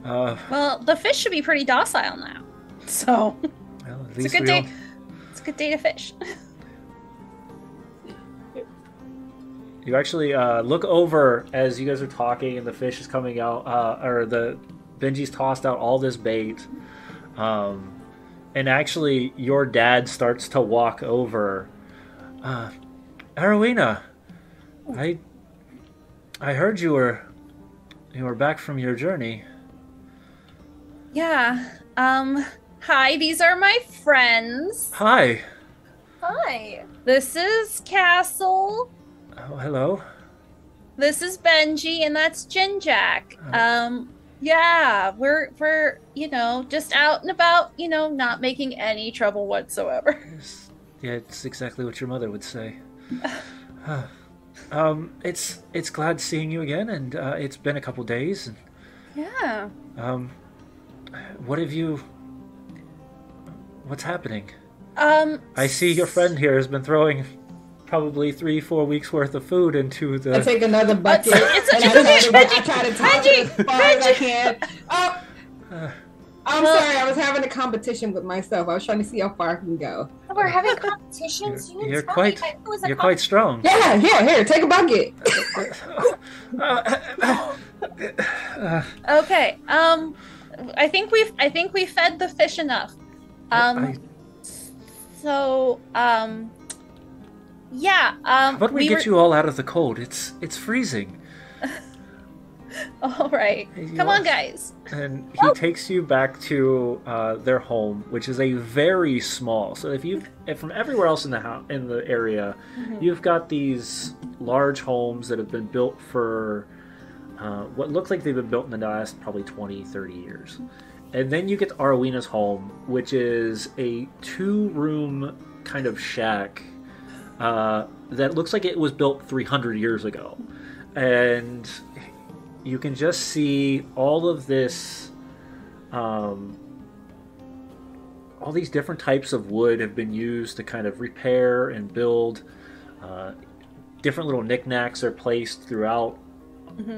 Well, the fish should be pretty docile now. So Well, at it's a least good we day. don't- It's a good day to fish. You actually look over as you guys are talking, and the fish is coming out, or the Benji's tossed out all this bait, and actually your dad starts to walk over. Arowina, I heard you were you are back from your journey. Yeah. Hi, these are my friends. Hi. Hi. This is Castle. Oh, hello. This is Benji, and that's Jinjack. Yeah, we're just out and about, not making any trouble whatsoever. Yeah, it's exactly what your mother would say. It's glad seeing you again, and it's been a couple days. And, Yeah. What's happening? I see your friend here has been throwing probably 3-4 weeks worth of food into the. I take another bucket. I try to toss it as far as I can. I'm sorry, I was having a competition with myself. I was trying to see how far I can go. Oh, we're having competitions. You're quite strong. Yeah, here, take a bucket. Okay. I think we fed the fish enough. Yeah. How about we get you all out of the cold? It's freezing. All right. Come on, guys. And he takes you back to their home, which is a very small. So if from everywhere else in the area, you've got these large homes that have been built for what looks like they've been built in the last probably 20, 30 years. And then you get to Arwena's home, which is a 2-room kind of shack that looks like it was built 300 years ago. And you can just see all of this, all these different types of wood have been used to kind of repair and build. Different little knickknacks are placed throughout,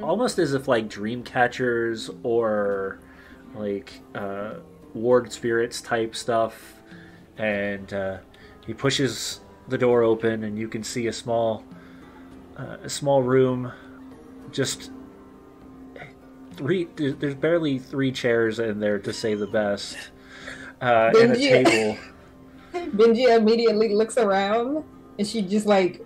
almost as if like dream catchers or like ward spirits type stuff. And he pushes the door open, and you can see a small room. Just there's barely 3 chairs in there, to say the best, and a table. Benji immediately looks around, and she's like,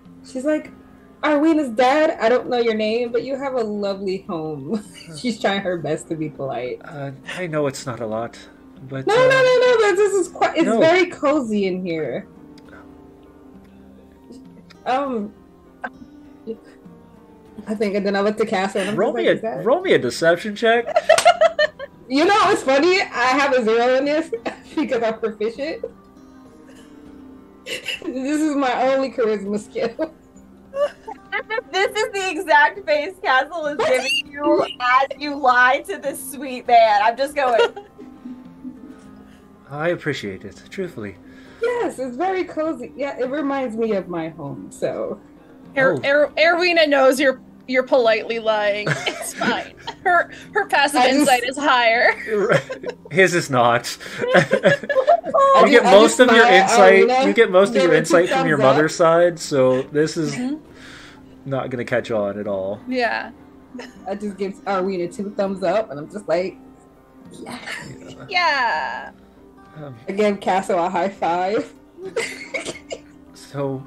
Arwena's dad, I don't know your name, but you have a lovely home. She's trying her best to be polite. I know it's not a lot, but no. This is it's very cozy in here. I think, and then I looked at Castle and I'm roll me a deception check. You know, it's funny. I have a 0 in this because I'm proficient. This is my only charisma skill. This is the exact face Castle is giving you as you lie to this sweet man. I'm just going. I appreciate it, truthfully. Yes, it's very cozy. Yeah, it reminds me of my home. So, Arwena knows you're politely lying. It's fine. Her passive insight is higher. His is not. You get most of your insight from your mother's side, so this is not going to catch on at all. Yeah. I just give Arwena 2 thumbs up, and I'm just like, yeah. I gave Castle a high five. So,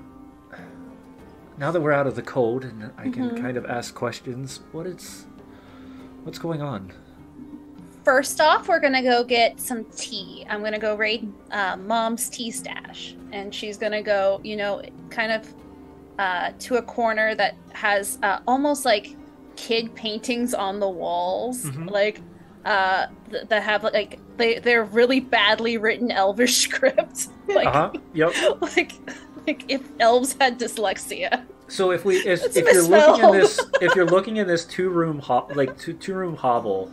now that we're out of the cold and I can kind of ask questions, what's going on? First off, we're gonna go get some tea. I'm gonna go raid Mom's tea stash, and she's gonna go, kind of to a corner that has almost like kid paintings on the walls, like that have like they're really badly written Elvish script. Like, yep. Like if elves had dyslexia. So if you're looking in this 2-room two-room hovel,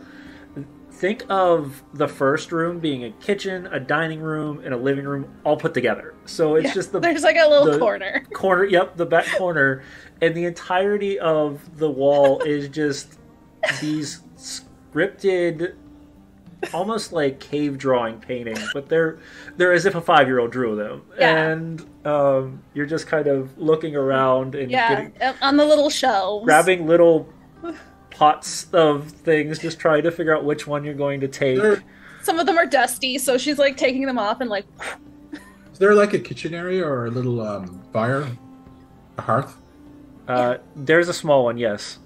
think of the first room being a kitchen, a dining room, and a living room all put together. So it's just there's like a little corner. Yep, the back corner, and the entirety of the wall is just these scripted, almost like cave drawing paintings, but they're as if a 5-year-old drew them. Yeah. And you're just kind of looking around and on the little shelves, grabbing little pots of things, just trying to figure out which one you're going to take. Some of them are dusty, so she's like taking them off and like. Is there like a kitchen area or a little fire, a hearth? There's a small one, yes.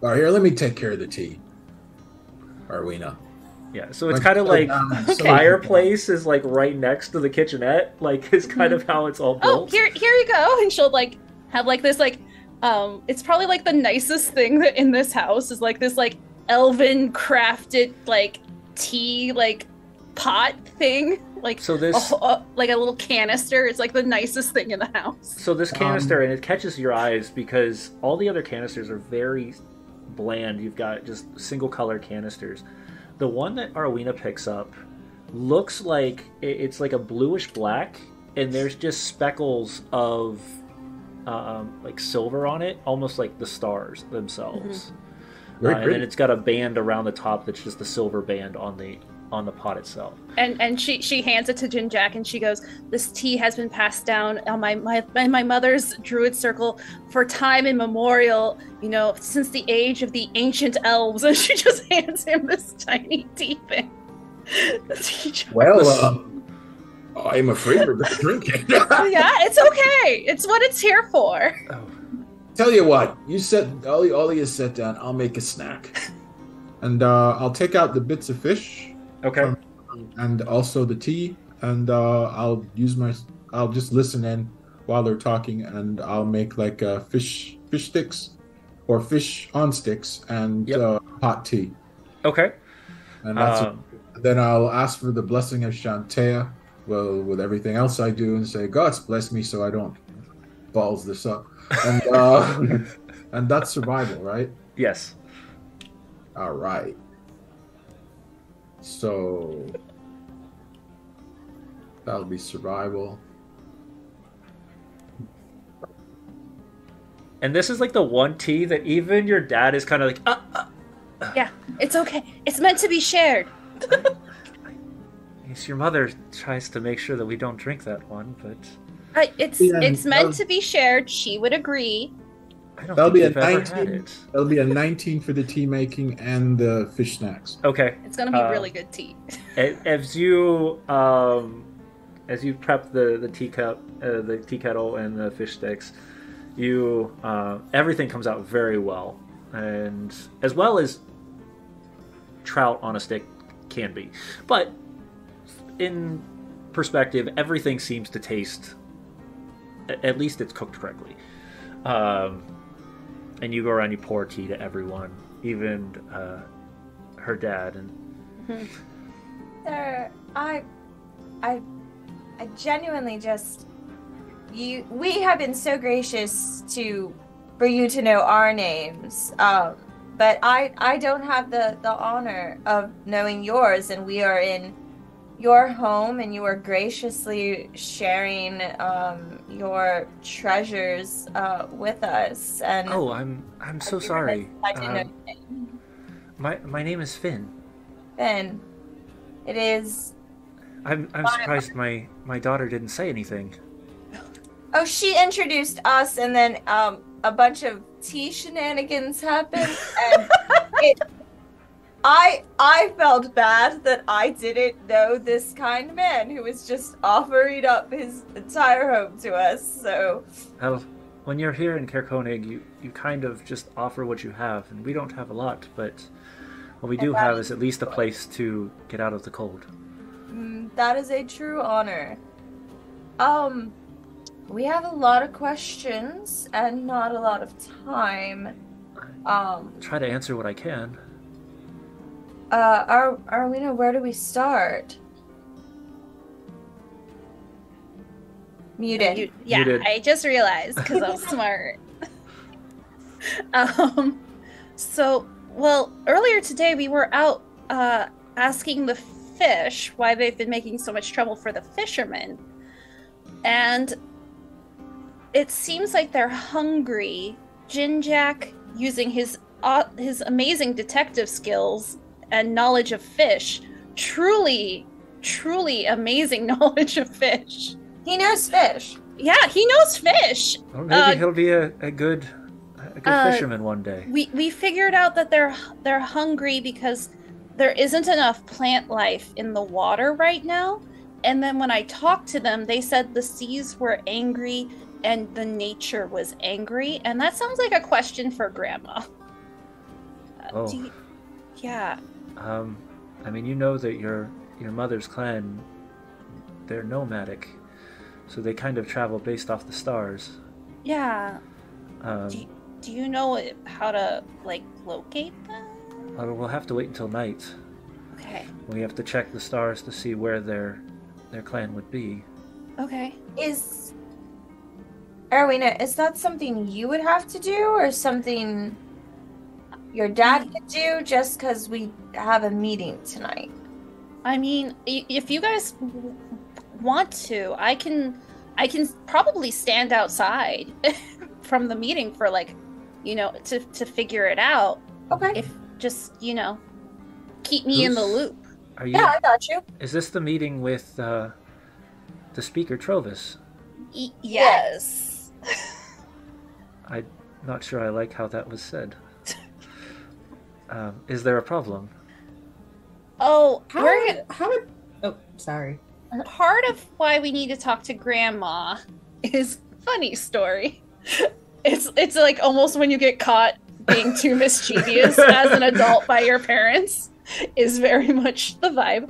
All right, here, let me take care of the tea. Arwina. Yeah, so it's kind of like fireplace is like right next to the kitchenette. Like it's kind of how it's all built. Oh, here you go. And she'll like have like this like it's probably like the nicest thing that in this house is like this like elven crafted like tea like pot thing. Like So this like a little canister. It's like the nicest thing in the house. So this canister, and it catches your eyes because all the other canisters are very bland. You've got just single color canisters. The one that Arwina picks up looks like it's like a bluish black, and there's just speckles of like silver on it, almost like the stars themselves. And then it's got a band around the top that's just a silver band on the pot itself. And she hands it to Jinjak and she goes, "This tea has been passed down on my mother's druid circle for time immemorial, you know, since the age of the ancient elves." And she just hands him this tiny tea thing. Well, I'm afraid we're going to drink it. Yeah, it's okay. It's what it's here for. Tell you what, you all of you sit down. I'll make a snack, and I'll take out the bits of fish. Okay. And also the tea, and I'll just listen in while they're talking, and I'll make like fish sticks or fish on sticks and hot tea. Okay. And that's then I'll ask for the blessing of Shantea. Well, with everything else I do, and say, "God's bless me so I don't balls this up." And and that's survival, right? Yes. All right. So that'll be survival. And this is like the one tea that even your dad is kind of like, Yeah, it's okay. It's meant to be shared. Yes, your mother tries to make sure that we don't drink that one, but It's meant to be shared. She would agree. I don't That'll think be a we've ever 19. had it. That'll be a 19 for the tea making and the fish snacks. Okay. It's gonna be really good tea. As you prep the teacup, the tea kettle, and the fish sticks, everything comes out very well, and as well as trout on a stick can be. But in perspective, everything seems to taste. At least it's cooked correctly. And you go around, you pour tea to everyone, even her dad. And Sir, I genuinely just we have been so gracious for you to know our names. But I don't have the honor of knowing yours, and we are in your home, and you are graciously sharing your treasures with us. And oh, I'm so sorry. I didn't know your name. My name is Finn. Finn, it is. I'm surprised my daughter didn't say anything. Oh, she introduced us, and then a bunch of tea shenanigans happened, and I felt bad that I didn't know this kind man who was just offering up his entire home to us. So, Well, when you're here in Caer Konig, you kind of just offer what you have, and we don't have a lot, but what we do have is at least a place to get out of the cold. that is a true honor. We have a lot of questions and not a lot of time. Try to answer what I can. Arwina, where do we start? Muted. Yeah, Muted. I just realized because I'm smart. Well, earlier today we were out asking the fish why they've been making so much trouble for the fishermen, and it seems like they're hungry. Jinjak, using his amazing detective skills and knowledge of fish, truly amazing knowledge of fish. He knows fish. Yeah, he knows fish. Well, maybe he'll be a good fisherman one day. We figured out that they're hungry because there isn't enough plant life in the water right now. And then when I talked to them, they said the seas were angry and the nature was angry. And that sounds like a question for Grandma. Oh. Yeah. I mean, you know that your mother's clan, they're nomadic, so they kind of travel based off the stars. Yeah. Um, Do you know how to, like, locate them? we'll have to wait until night. Okay. We have to check the stars to see where their clan would be. Okay. Is Erwina, is that something you would have to do or something your dad could do just because we have a meeting tonight? I mean, if you guys want to, I can probably stand outside from the meeting for, like, you know, to figure it out. Okay. If just, you know, keep me in the loop. Are you? Yeah, I got you. Is this the meeting with the speaker Trovis? Yes. I'm not sure I like how that was said. Is there a problem? Oh, Oh, sorry. part of why we need to talk to Grandma is funny story. It's like almost when you get caught being too mischievous as an adult by your parents is very much the vibe.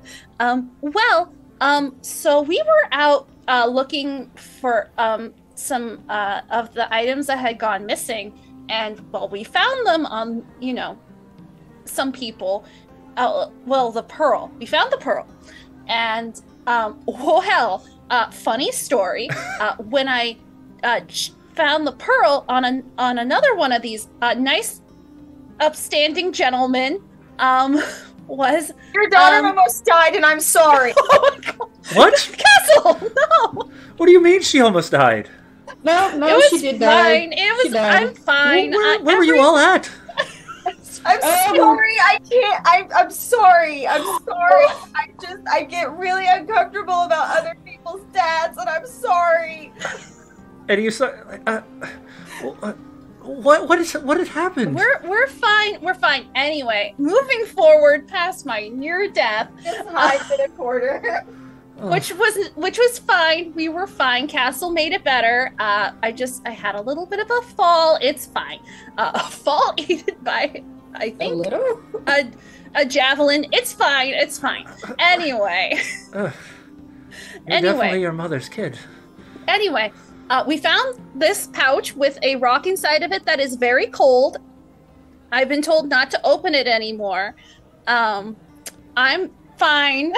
So we were out looking for some of the items that had gone missing, and well, we found them on, you know, some people. The pearl. We found the pearl, and funny story. When I found the pearl on another one of these nice, upstanding gentlemen, was Your daughter almost died, and I'm sorry. oh my God. What? Castle. No. What do you mean she almost died? No, It was she did die. fine. It was. She died. I'm fine. Where were you all at? I'm sorry. I can't. I'm sorry. I'm sorry. I get really uncomfortable about other people's dads, and I'm sorry. And you saw. What had happened? We're fine. We're fine. Anyway, moving forward past my near death, Just hide in a corner. Oh. which was fine. We were fine. Castle made it better. I had a little bit of a fall. It's fine. A fall aided by, I A think, little? a javelin. It's fine. It's fine. Anyway. You're Anyway. definitely your mother's kid. Anyway, we found this pouch with a rock inside of it that is very cold. I've been told not to open it anymore. I'm fine.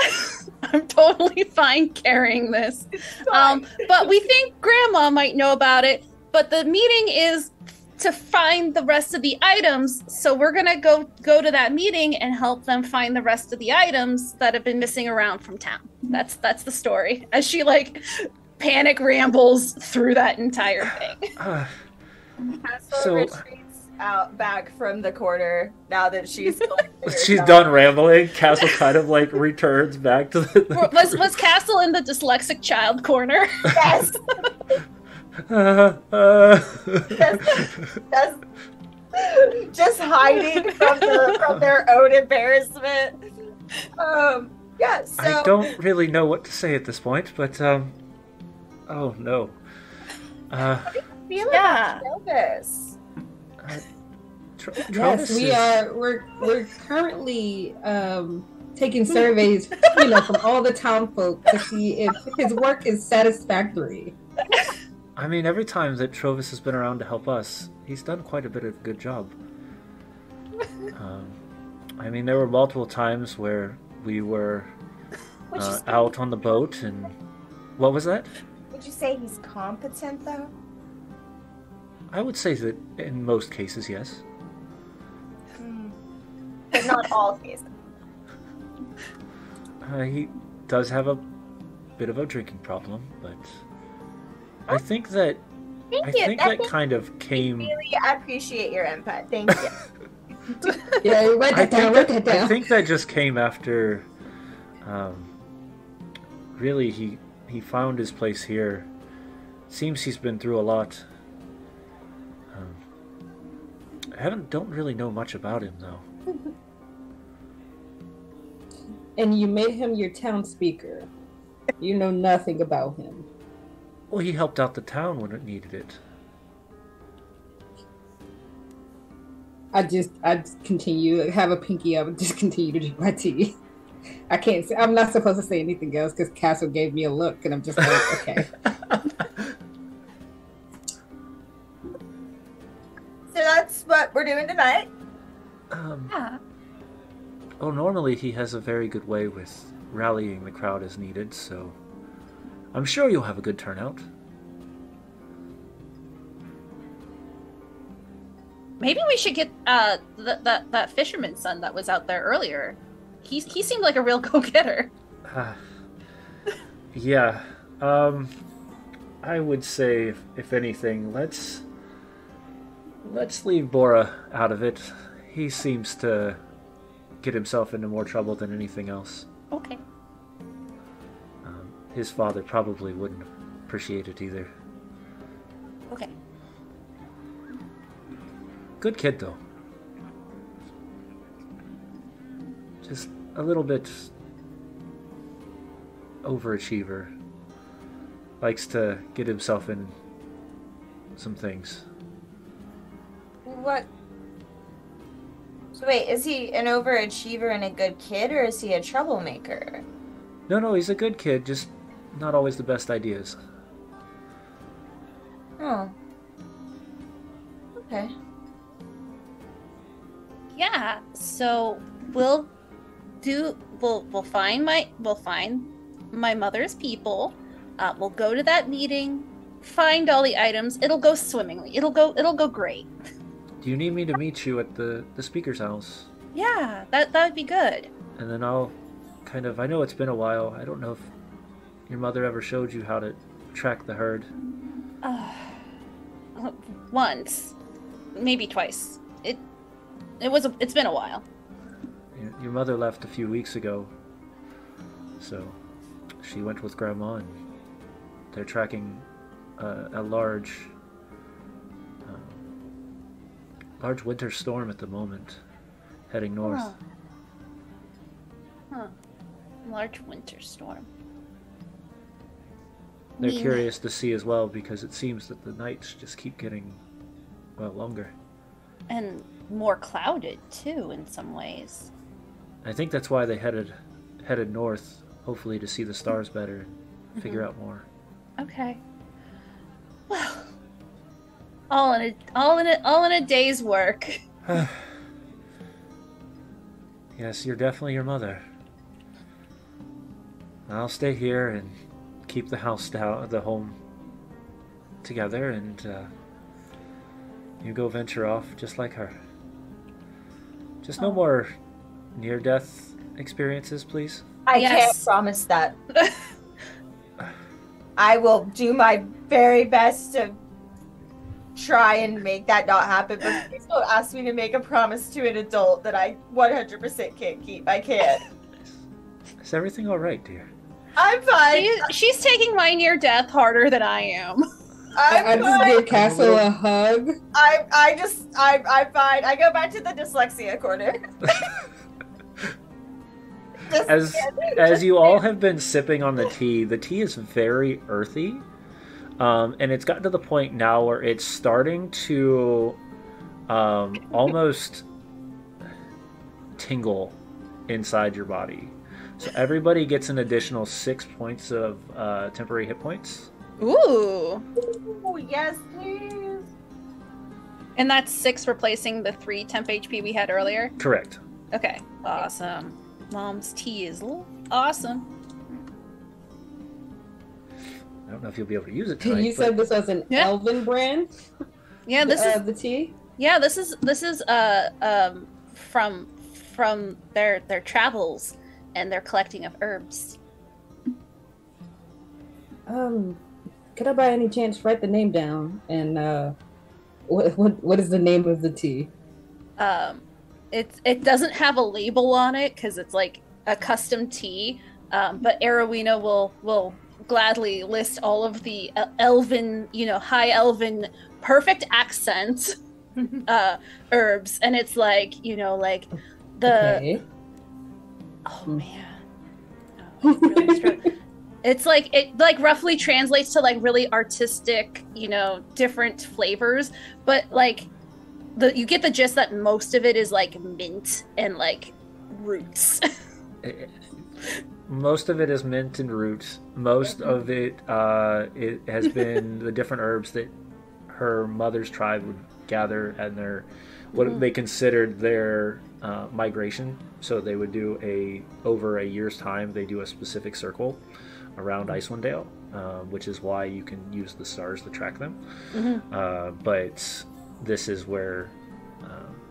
I'm totally fine carrying this. But we think Grandma might know about it. But the meeting is to find the rest of the items, so we're gonna go to that meeting and help them find the rest of the items that have been missing around from town. That's the story. As she like panic rambles through that entire thing. Castle retreats out back from the corner now that she's Done rambling. Castle kind of like returns back to the. Was Castle in the dyslexic child corner? Yes. Just hiding from their own embarrassment. Yeah. So I don't really know what to say at this point, but oh no. feel Yeah. about Elvis. Yes, we are. We're currently taking surveys, from all the town folk to see if his work is satisfactory. I mean, every time that Trovis has been around to help us, he's done quite a bit of a good job. I mean, there were multiple times where we were out on the boat, and what was that? Would you say he's competent though? I would say that in most cases, yes. But not all cases. He does have a bit of a drinking problem, but I think that that kind of came. Really appreciate your input. Thank you. Yeah, write that down. Write that down. I think that just came after. Really, he found his place here. Seems he's been through a lot. I don't really know much about him though. And you made him your town speaker. You know nothing about him. Well, he helped out the town when it needed it. I just continue, have a pinky up and just continue to drink my tea. I can't say, I'm not supposed to say anything else because Castle gave me a look and I'm just like, okay. So that's what we're doing tonight. Yeah. Oh, normally he has a very good way with rallying the crowd as needed, so I'm sure you'll have a good turnout. Maybe we should get that fisherman's son that was out there earlier. He seemed like a real go-getter. Yeah. I would say, if anything, let's leave Bora out of it. He seems to get himself into more trouble than anything else. Okay. His father probably wouldn't appreciate it either. Okay. Good kid, though. Just a little bit overachiever. Likes to get himself in some things. What? So wait, is he an overachiever and a good kid, or is he a troublemaker? No, he's a good kid, just not always the best ideas. Oh. Okay. Yeah. So we'll find my mother's people. We'll go to that meeting, find all the items. It'll go swimmingly. It'll go great. Do you need me to meet you at the speaker's house? Yeah, that would be good. And then I'll I know it's been a while. I don't know if your mother ever showed you how to track the herd. Once, maybe twice. It's been a while. Your mother left a few weeks ago, so she went with Grandma, and they're tracking a large winter storm at the moment, heading north. Huh. Large winter storm. They're curious to see as well, because it seems that the nights just keep getting, longer. And more clouded, too, in some ways. I think that's why they headed north, hopefully to see the stars better and figure out more. Okay. Well, all in a day's work. Yes, you're definitely your mother. I'll stay here and keep the home together, and you go venture off just like her. Just no more near-death experiences, please. I can't promise that. I will do my very best to try and make that not happen, but please don't ask me to make a promise to an adult that I 100% can't keep. I can't. Is everything all right, dear? I'm fine. She's taking my near death harder than I am. I just give Castle a hug. I'm fine. I go back to the dyslexia corner. As you all have been sipping on the tea is very earthy, and it's gotten to the point now where it's starting to almost tingle inside your body. So everybody gets an additional 6 points of temporary hit points. Ooh. Oh, yes, please. And that's 6 replacing the 3 temp HP we had earlier? Correct. Okay. Awesome. Mom's tea is awesome. I don't know if you'll be able to use it tonight. You said this was an Elven brand? Yeah, this is the tea? Yeah, this is from their travels and their collecting of herbs. Could I by any chance write the name down? And what is the name of the tea? It doesn't have a label on it because it's like a custom tea. But Arowina will gladly list all of the elven, high elven, perfect accent herbs, and it's like like the. Okay. Oh man. No, I'm really struggling. It's like it roughly translates to like really artistic, different flavors, but like you get the gist that most of it is like mint and like roots. Most of it is mint and roots. Most of it has been the different herbs that her mother's tribe would gather and their what they considered their migration. So they would do over a year's time. They do a specific circle around Icewind Dale, which is why you can use the stars to track them. But this is where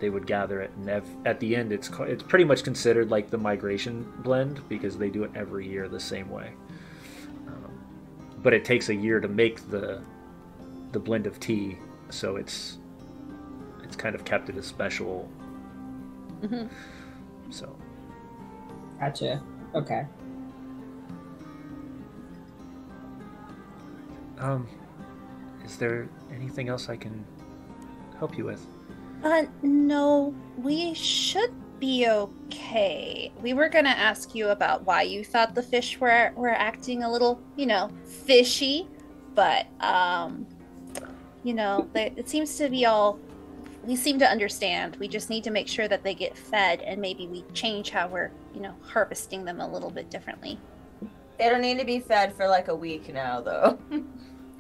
they would gather it, and at the end, it's pretty much considered like the migration blend because they do it every year the same way. But it takes a year to make the blend of tea, so it's kind of kept it as special. So. Gotcha. Okay. Is there anything else I can help you with? No, we should be okay. We were gonna ask you about why you thought the fish were acting a little, fishy, but it seems to be all. We seem to understand. We just need to make sure that they get fed, and maybe we change how we're, harvesting them a little bit differently. They don't need to be fed for like a week now, though.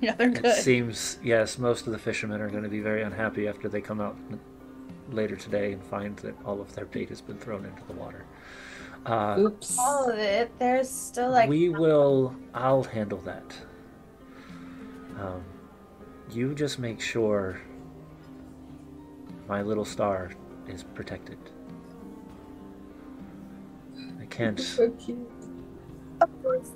Yeah, they're good. It seems, yes, most of the fishermen are going to be very unhappy after they come out later today and find that all of their bait has been thrown into the water. Oops. All of it. There's still like. I'll handle that. You just make sure my little star is protected. I can't. So cute. Of course.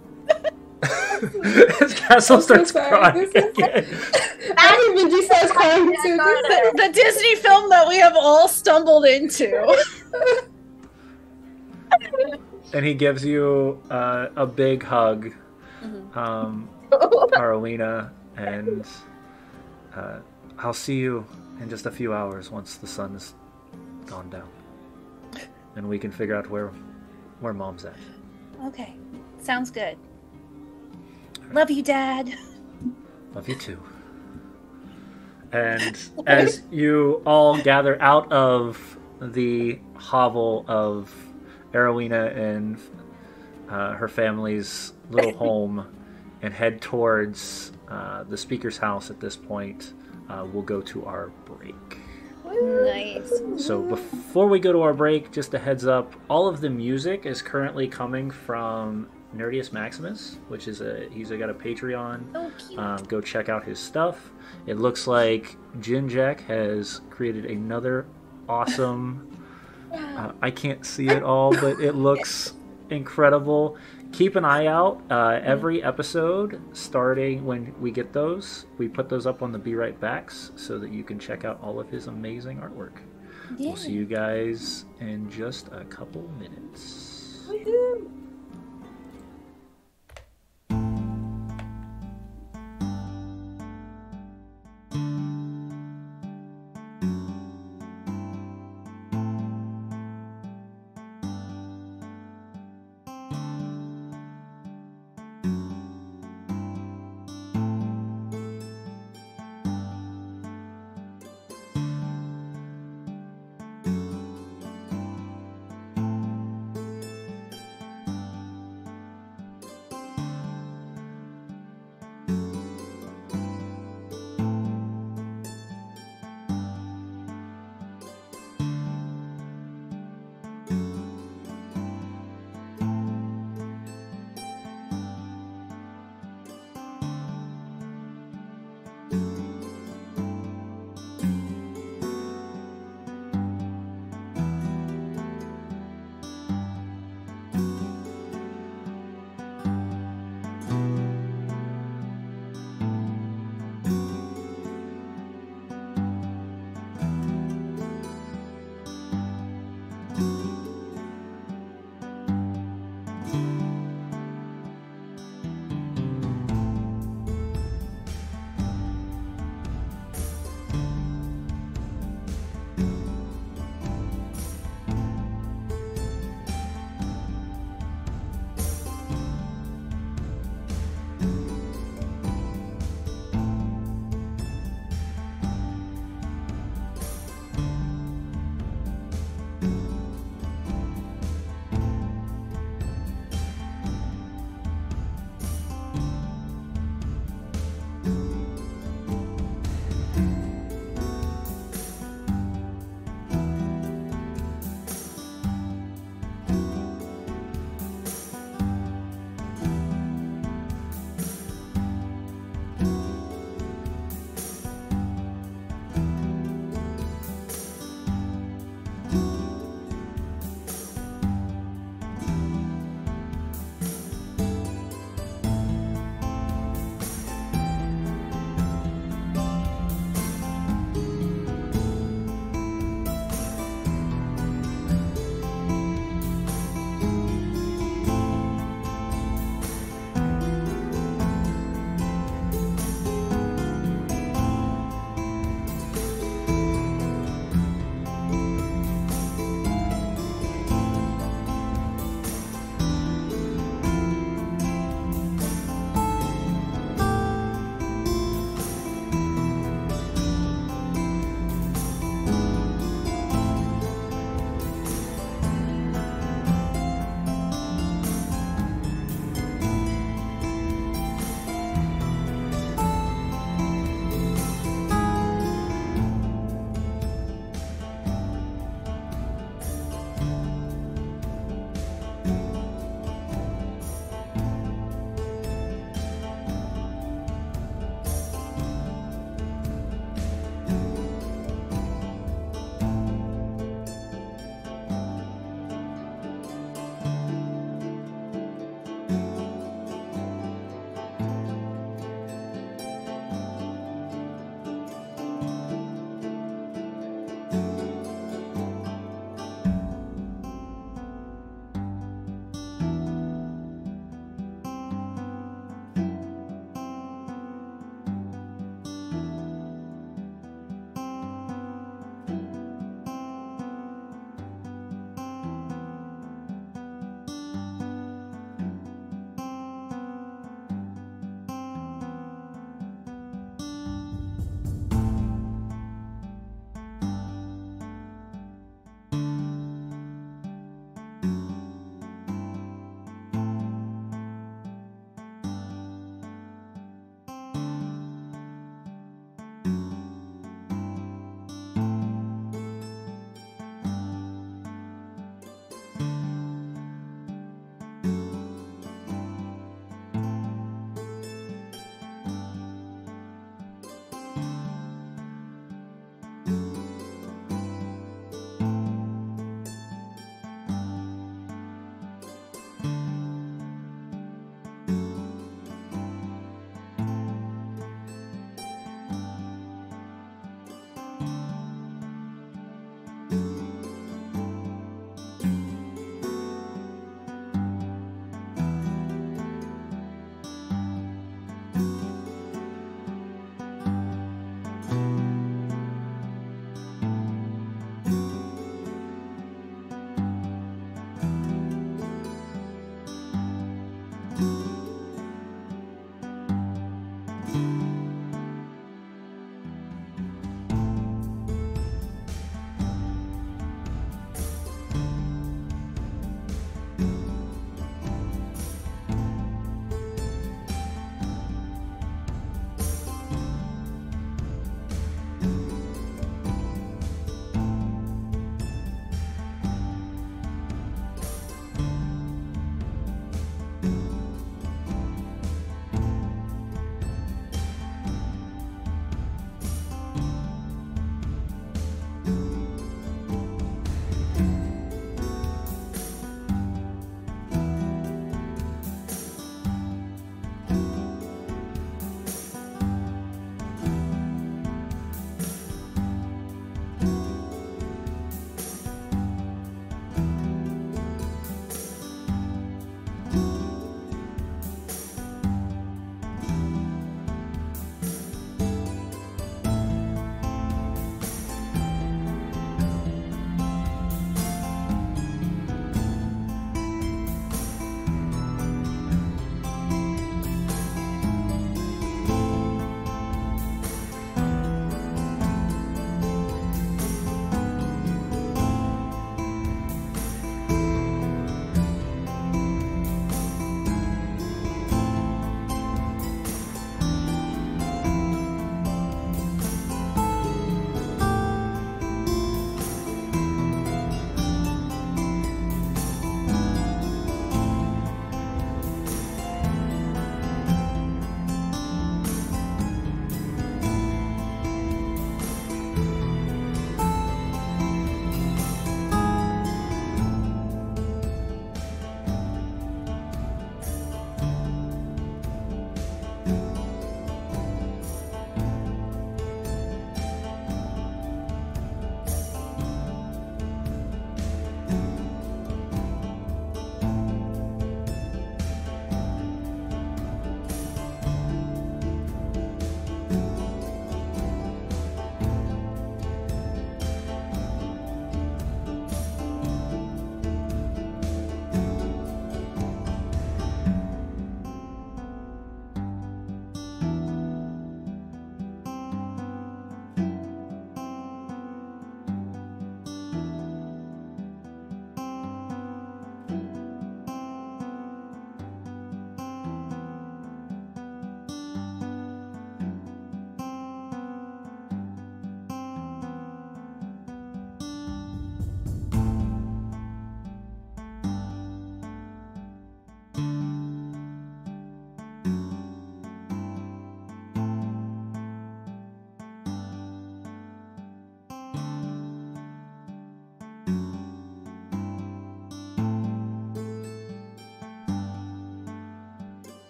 His castle starts crying again. I even just starts crying too. The Disney film that we have all stumbled into. And he gives you a big hug, Arowena, and I'll see you in just a few hours once the sun has gone down, and we can figure out where Mom's at. Okay, sounds good. Love you, Dad. Love you too. And as you all gather out of the hovel of Arowena and her family's little home and head towards the speaker's house at this point, we'll go to our break. Nice. So before we go to our break, just a heads up, all of the music is currently coming from Nerdius Maximus, which is he's got a Patreon. Oh, cute. Go check out his stuff. It looks like Jinjack has created another awesome. I can't see it all, but it looks incredible. Keep an eye out. Every episode, starting when we get those, we put those up on the Be Right Backs so that you can check out all of his amazing artwork. Yeah. We'll see you guys in just a couple minutes. Woohoo!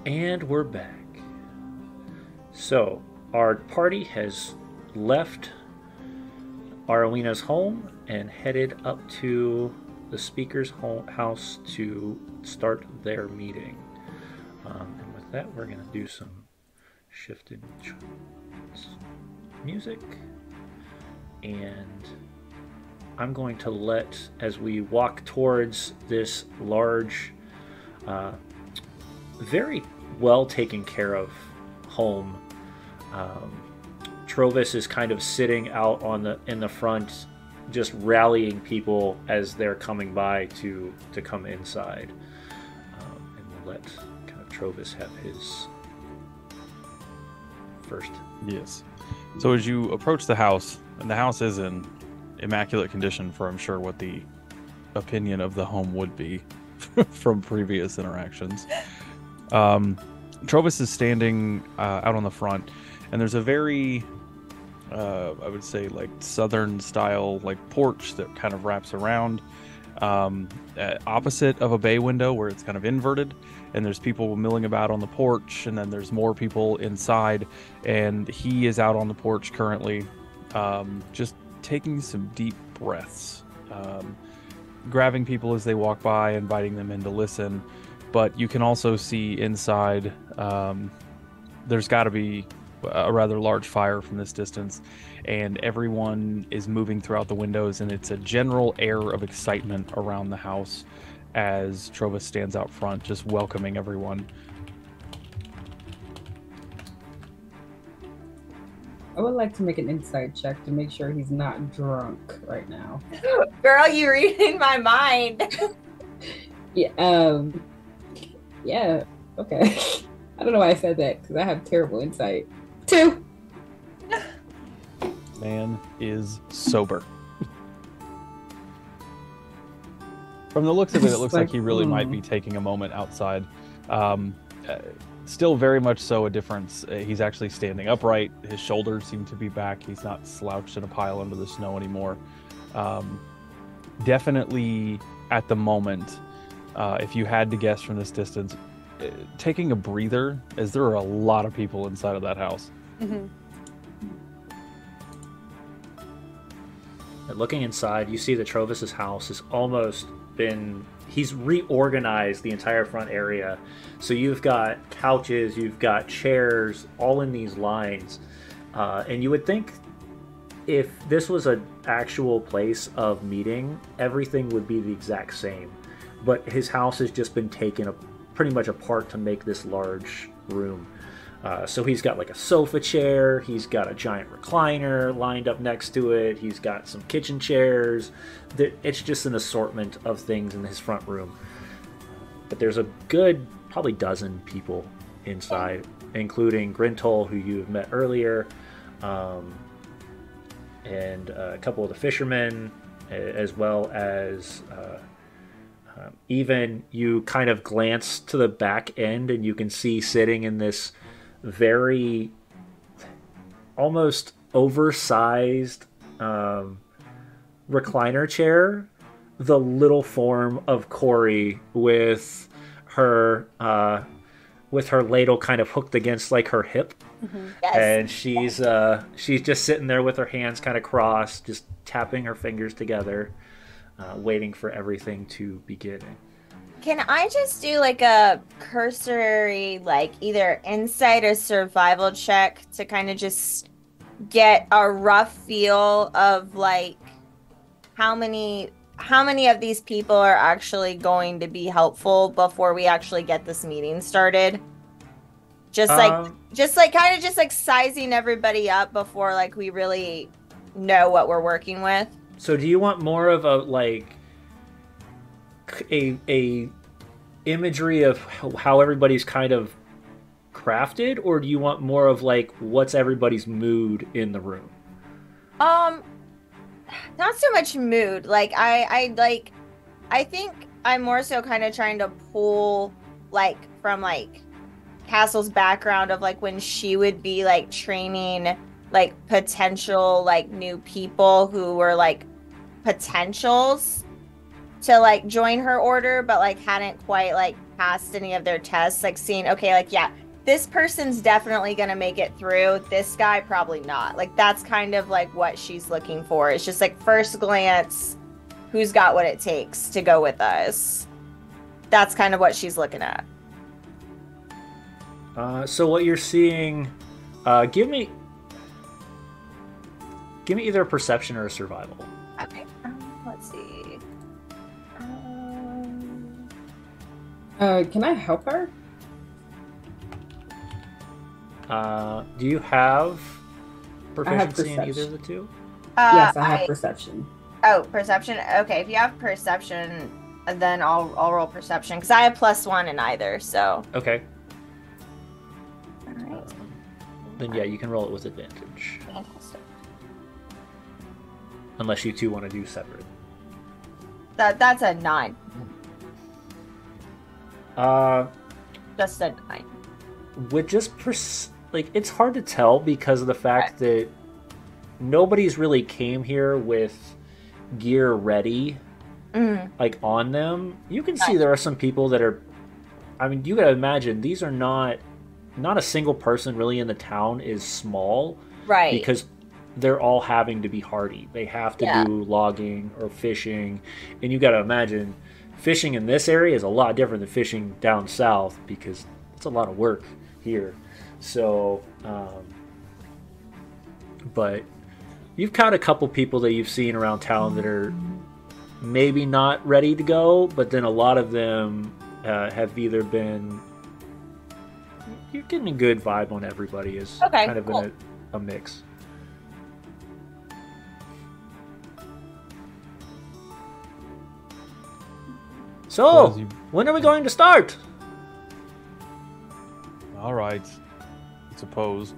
And we're back. So, our party has left Arowina's home and headed up to the speaker's house to start their meeting. And with that, we're going to do some shifted music. And I'm going to let, as we walk towards this large, very well taken care of home, Trovis is kind of sitting out in the front, just rallying people as they're coming by to come inside. And we'll let kind of Trovis have his first. Yes. So as you approach the house, and the house is in immaculate condition for, I'm sure, what the opinion of the home would be from previous interactions. Trovis is standing out on the front, and there's a very, I would say, like southern style, like porch that kind of wraps around, opposite of a bay window where it's kind of inverted, and there's people milling about on the porch, and then there's more people inside, and he is out on the porch currently, just taking some deep breaths, grabbing people as they walk by, inviting them in to listen. But you can also see inside, there's got to be a rather large fire from this distance, and everyone is moving throughout the windows, and it's a general air of excitement around the house as Trovis stands out front, just welcoming everyone. I would like to make an insight check to make sure he's not drunk right now. Girl, you reading my mind. Yeah. Yeah. Okay. I don't know why I said that because I have terrible insight. 2. Man is sober. From the looks of it, it looks like he really might be taking a moment outside. Still very much so a difference. He's actually standing upright. His shoulders seem to be back. He's not slouched in a pile under the snow anymore. Definitely at the moment, if you had to guess from this distance, taking a breather, as there are a lot of people inside of that house. Mm-hmm. Looking inside, you see that Trovis's house has almost been... He's reorganized the entire front area. So you've got couches, you've got chairs, all in these lines. And you would think if this was an actual place of meeting, everything would be the exact same. But his house has just been taken pretty much apart to make this large room. So he's got like a sofa chair, he's got a giant recliner lined up next to it, he's got some kitchen chairs. It's just an assortment of things in his front room. But there's a good probably dozen people inside, including Grintol, who you met earlier, and a couple of the fishermen, as well as even you kind of glance to the back end and you can see sitting in this very almost oversized recliner chair, the little form of Corey with her ladle kind of hooked against like her hip. Mm-hmm. Yes. And she's just sitting there with her hands kind of crossed, just tapping her fingers together, waiting for everything to begin. Can I just do like a cursory, like either insight or survival check to kind of just get a rough feel of like how many of these people are actually going to be helpful before we actually get this meeting started? Just kind of sizing everybody up before like we really know what we're working with. So do you want more of a like a imagery of how everybody's kind of crafted, or do you want more of like what's everybody's mood in the room? Not so much mood. Like I think I'm more so kind of trying to pull like from like Castle's background of like when she would be like training like potential like new people who were like potentials to like join her order, but like hadn't quite like passed any of their tests, like seeing, okay, like, yeah, this person's definitely gonna make it through. This guy probably not. Like that's kind of like what she's looking for. It's just like first glance, who's got what it takes to go with us. That's kind of what she's looking at. So what you're seeing, give me either a perception or a survival. Okay. Let's see. Can I help her? Do you have I have proficiency in either perception. of the two? Yes, I have perception. Oh, perception. Okay, if you have perception, then I'll roll perception because I have +1 in either. So. Okay. All right. Then yeah, you can roll it with advantage. Fantastic. Unless you two want to do separate. That's a 9. Just a 9. With just like it's hard to tell because of the fact that nobody's really came here with gear ready, like on them. You can see there are some people that are. I mean, you gotta imagine these are not a single person really in the town is small, Right. Because they're all having to be hardy. They have to do logging or fishing, and you gotta imagine fishing in this area is a lot different than fishing down south because it's a lot of work here. So, but you've caught a couple people that you've seen around town that are maybe not ready to go, but then a lot of them have either been. You're getting a good vibe on everybody is kind of in a mix. So, when are we going to start? All right, I suppose.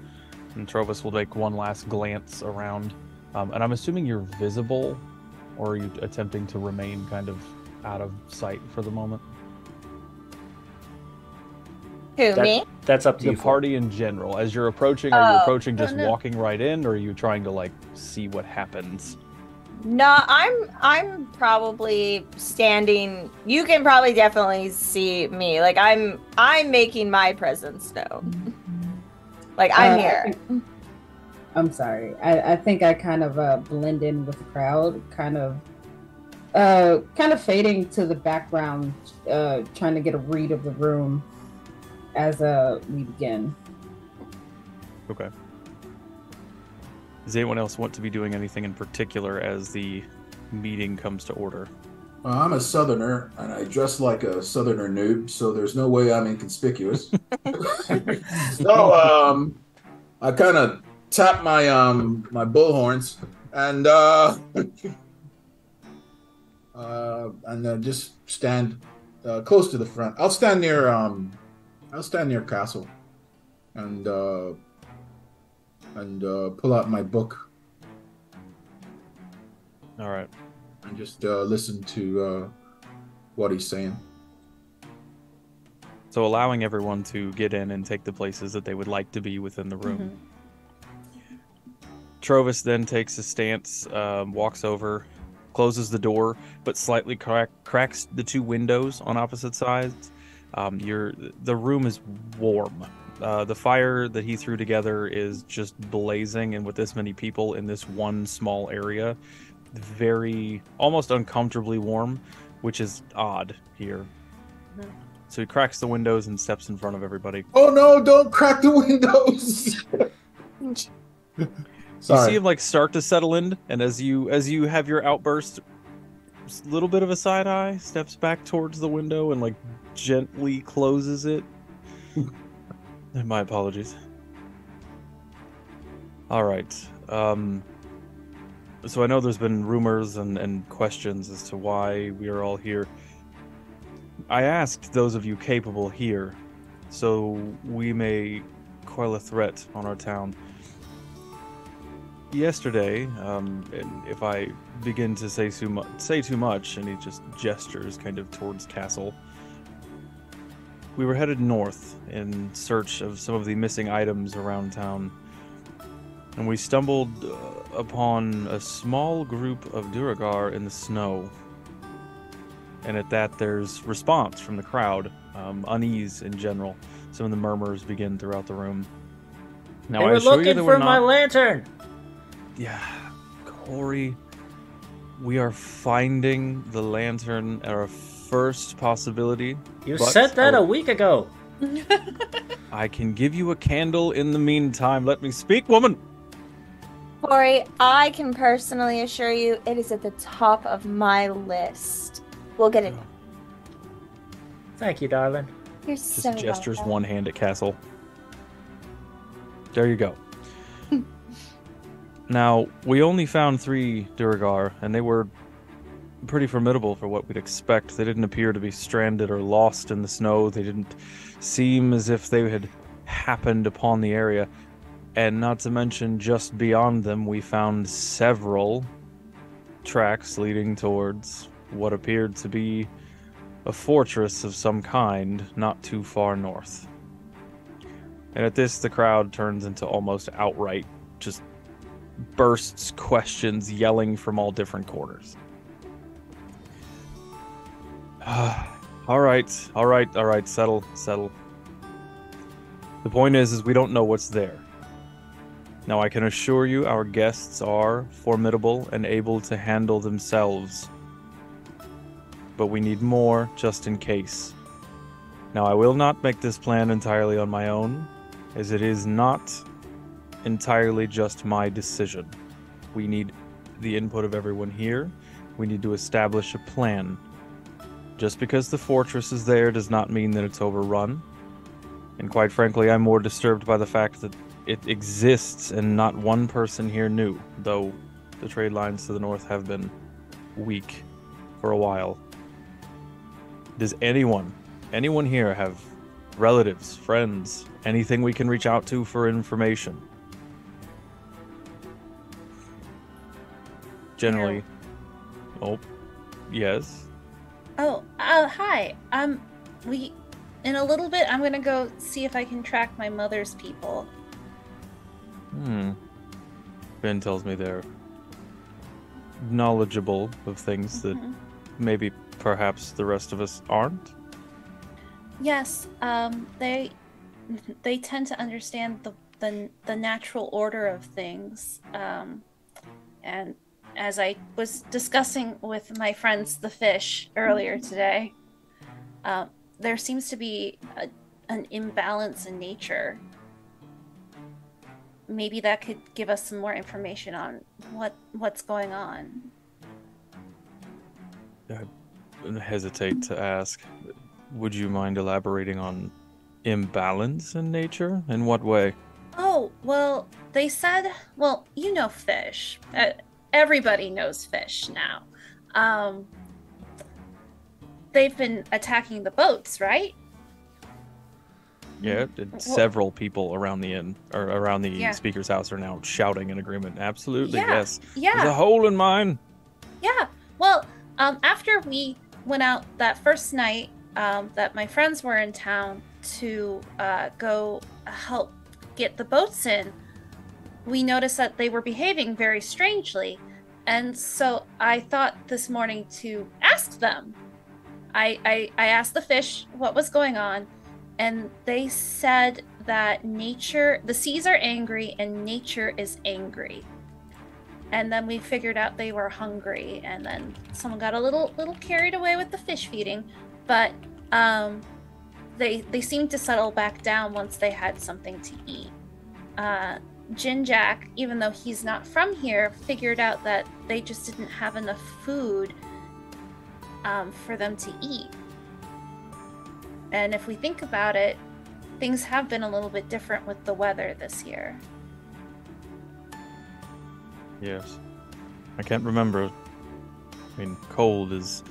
And Trovus will make one last glance around. And I'm assuming you're visible, or are you attempting to remain kind of out of sight for the moment? Who, me? That's up to The you. party in general. As you're approaching, are you approaching just walking right in, or are you trying to like see what happens? No, I'm probably standing. You can probably definitely see me. Like I'm making my presence known. Like I'm here. I'm sorry. I think I kind of blend in with the crowd, kind of fading to the background, trying to get a read of the room as we begin. Okay. Does anyone else want to be doing anything in particular as the meeting comes to order? I'm a southerner, and I dress like a southerner noob, so there's no way I'm inconspicuous. So, I kind of tap my my bullhorns and just stand close to the front. I'll stand near Castle and pull out my book. All right. And just listen to what he's saying. So allowing everyone to get in and take the places that they would like to be within the room. Trovus then takes a stance, walks over, closes the door, but slightly cracks the two windows on opposite sides. The room is warm. The fire that he threw together is just blazing, and with this many people in this one small area, very almost uncomfortably warm, which is odd here. So he cracks the windows and steps in front of everybody. Oh no, don't crack the windows. You see him like start to settle in, and as you have your outburst, a little bit of a side eye, steps back towards the window and like gently closes it. My apologies. All right. So I know there's been rumors and questions as to why we are all here. I asked those of you capable here, so we may quell a threat on our town. Yesterday, and if I begin to say too much, and he just gestures kind of towards Castle, we were headed north in search of some of the missing items around town, and we stumbled upon a small group of Duragar in the snow. And at that, there's response from the crowd, unease in general. Some of the murmurs begin throughout the room. Now, They I were assure you looking that for we're my not... lantern. Yeah, Corey, we are finding the lantern at our first possibility. You but said that I a would- week ago. I can give you a candle in the meantime. Let me speak, woman. Corey, I can personally assure you it is at the top of my list. We'll get it. Thank you, darling. You're Just so gestures welcome. one hand at Castle. There you go. Now, we only found 3 Duragar, and they were pretty formidable for what we'd expect. They didn't appear to be stranded or lost in the snow. They didn't seem as if they had happened upon the area. And not to mention, just beyond them, we found several tracks leading towards what appeared to be a fortress of some kind not too far north. And at this, the crowd turns into almost outright, just bursts questions, yelling from all different corners. All right, settle. The point is we don't know what's there. Now, I can assure you our guests are formidable and able to handle themselves. But we need more just in case. Now, I will not make this plan entirely on my own, as it is not entirely just my decision. We need the input of everyone here. We need to establish a plan. Just because the fortress is there does not mean that it's overrun. And quite frankly, I'm more disturbed by the fact that it exists and not one person here knew, though the trade lines to the north have been weak for a while. Does anyone here have relatives, friends, anything we can reach out to for information? Generally. Oh, yes. Oh, hi. In a little bit, I'm gonna go see if I can track my mother's people. Ben tells me they're knowledgeable of things that maybe perhaps the rest of us aren't. Yes, they tend to understand the natural order of things. And as I was discussing with my friends the fish earlier today, there seems to be an imbalance in nature. Maybe that could give us some more information on what's going on. I hesitate to ask. Would you mind elaborating on imbalance in nature? In what way? Oh, well, they said, well, you know fish. Everybody knows fish now. They've been attacking the boats, right? Yeah, several people around the inn or around the speaker's house are now shouting in agreement. Absolutely, yes. Yeah. There's a hole in mine. Yeah. Well, after we went out that first night, that my friends were in town to go help get the boats in, we noticed that they were behaving very strangely. And so I thought this morning to ask them. I asked the fish what was going on, and they said that the seas are angry and nature is angry. And then we figured out they were hungry, and then someone got a little carried away with the fish feeding, but they seemed to settle back down once they had something to eat. Jinjack, even though he's not from here, figured out that they just didn't have enough food for them to eat. And if we think about it, things have been a little bit different with the weather this year. Yes. I can't remember. I mean, cold is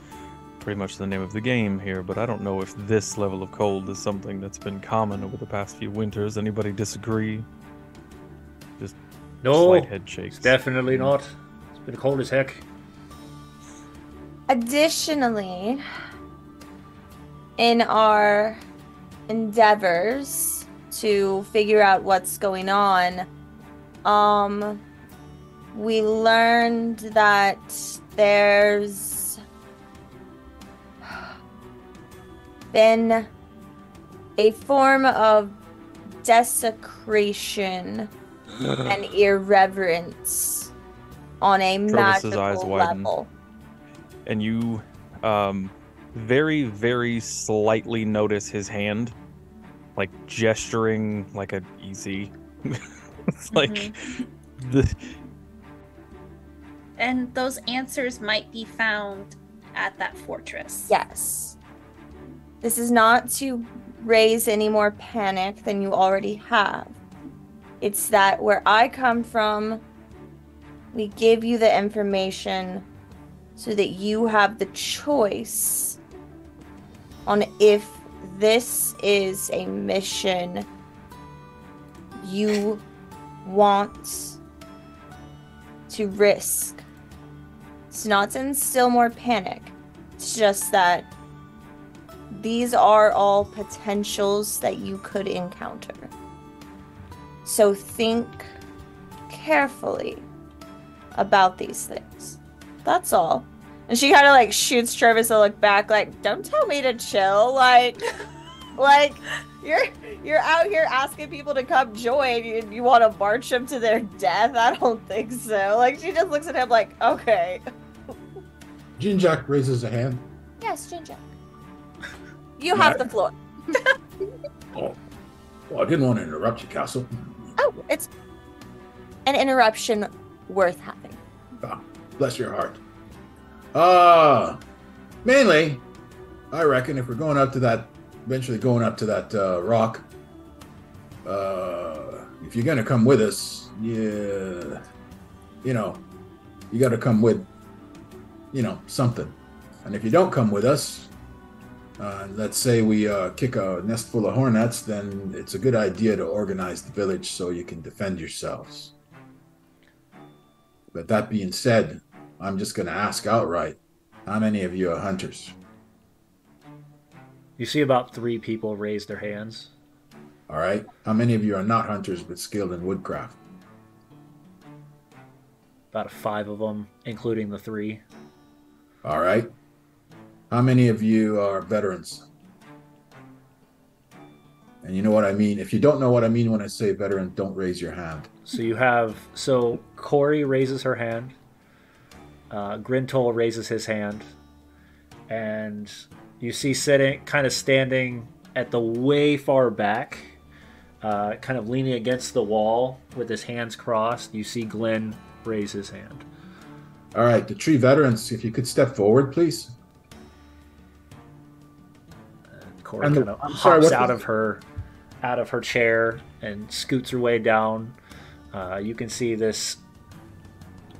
pretty much the name of the game here, but I don't know if this level of cold is something that's been common over the past few winters. Anybody disagree? Just slight head shakes. It's definitely not. It's been cold as heck. Additionally, in our endeavors to figure out what's going on, we learned that there's been a form of desecration and irreverence on a Trovis's eyes magical widen. level. And you very, very slightly notice his hand, like gesturing like a easy. It's like the And those answers might be found at that fortress. Yes. This is not to raise any more panic than you already have. It's that where I come from, we give you the information so that you have the choice on if this is a mission you want to risk. It's not to instill more panic. It's just that these are all potentials that you could encounter. So think carefully about these things. That's all. And she kind of like shoots Travis a look back, like, don't tell me to chill. Like you're out here asking people to come join. You want to march them to their death? I don't think so. Like, she just looks at him like, okay. Jinjak raises a hand. Yes, Jinjak. You have the floor. Oh, well, I didn't want to interrupt you, Castle. Oh, it's an interruption worth having. Ah, bless your heart. Mainly, I reckon if we're going up to that, eventually going up to that rock, if you're gonna come with us, you got to come with, something. And if you don't come with us, let's say we kick a nest full of hornets, then it's a good idea to organize the village so you can defend yourselves. But that being said, I'm just going to ask outright, how many of you are hunters? You see about 3 people raise their hands. All right. How many of you are not hunters but skilled in woodcraft? About 5 of them, including the 3. All right. How many of you are veterans? And you know what I mean? If you don't know what I mean when I say veteran, don't raise your hand. So Corey raises her hand. Grintol raises his hand. And you see standing at the way far back, kind of leaning against the wall with his hands crossed. You see Glenn raise his hand. All right, the 3 veterans, if you could step forward, please. Corey kind of hops out of her chair and scoots her way down. You can see this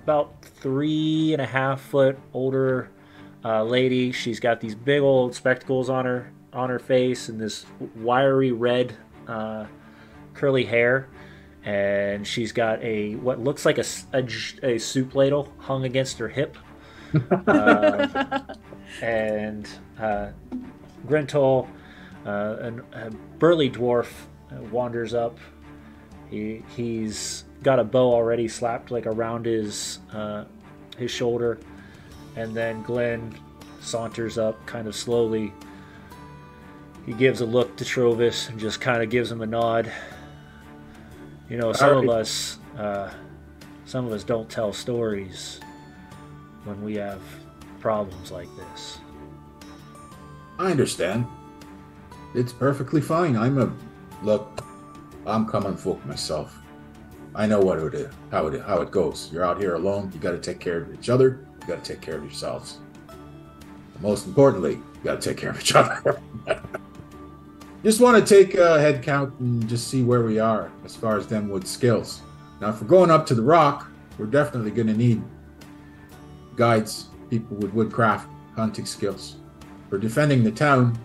about 3.5 foot older lady. She's got these big old spectacles on her face and this wiry red curly hair, and she's got what looks like a soup ladle hung against her hip. And Grintol, a burly dwarf, wanders up. He's got a bow already slapped like around his shoulder, and then Glenn saunters up kind of slowly. He gives a look to Trovis and just kind of gives him a nod. Some of us don't tell stories when we have problems like this. I understand. It's perfectly fine. I'm common folk myself. I know how it goes. You're out here alone. You got to take care of each other. You got to take care of yourselves. But most importantly, you got to take care of each other. Just want to take a head count and just see where we are as far as them with skills. Now, if we're going up to the rock, we're definitely going to need guides, people with woodcraft, hunting skills. For defending the town,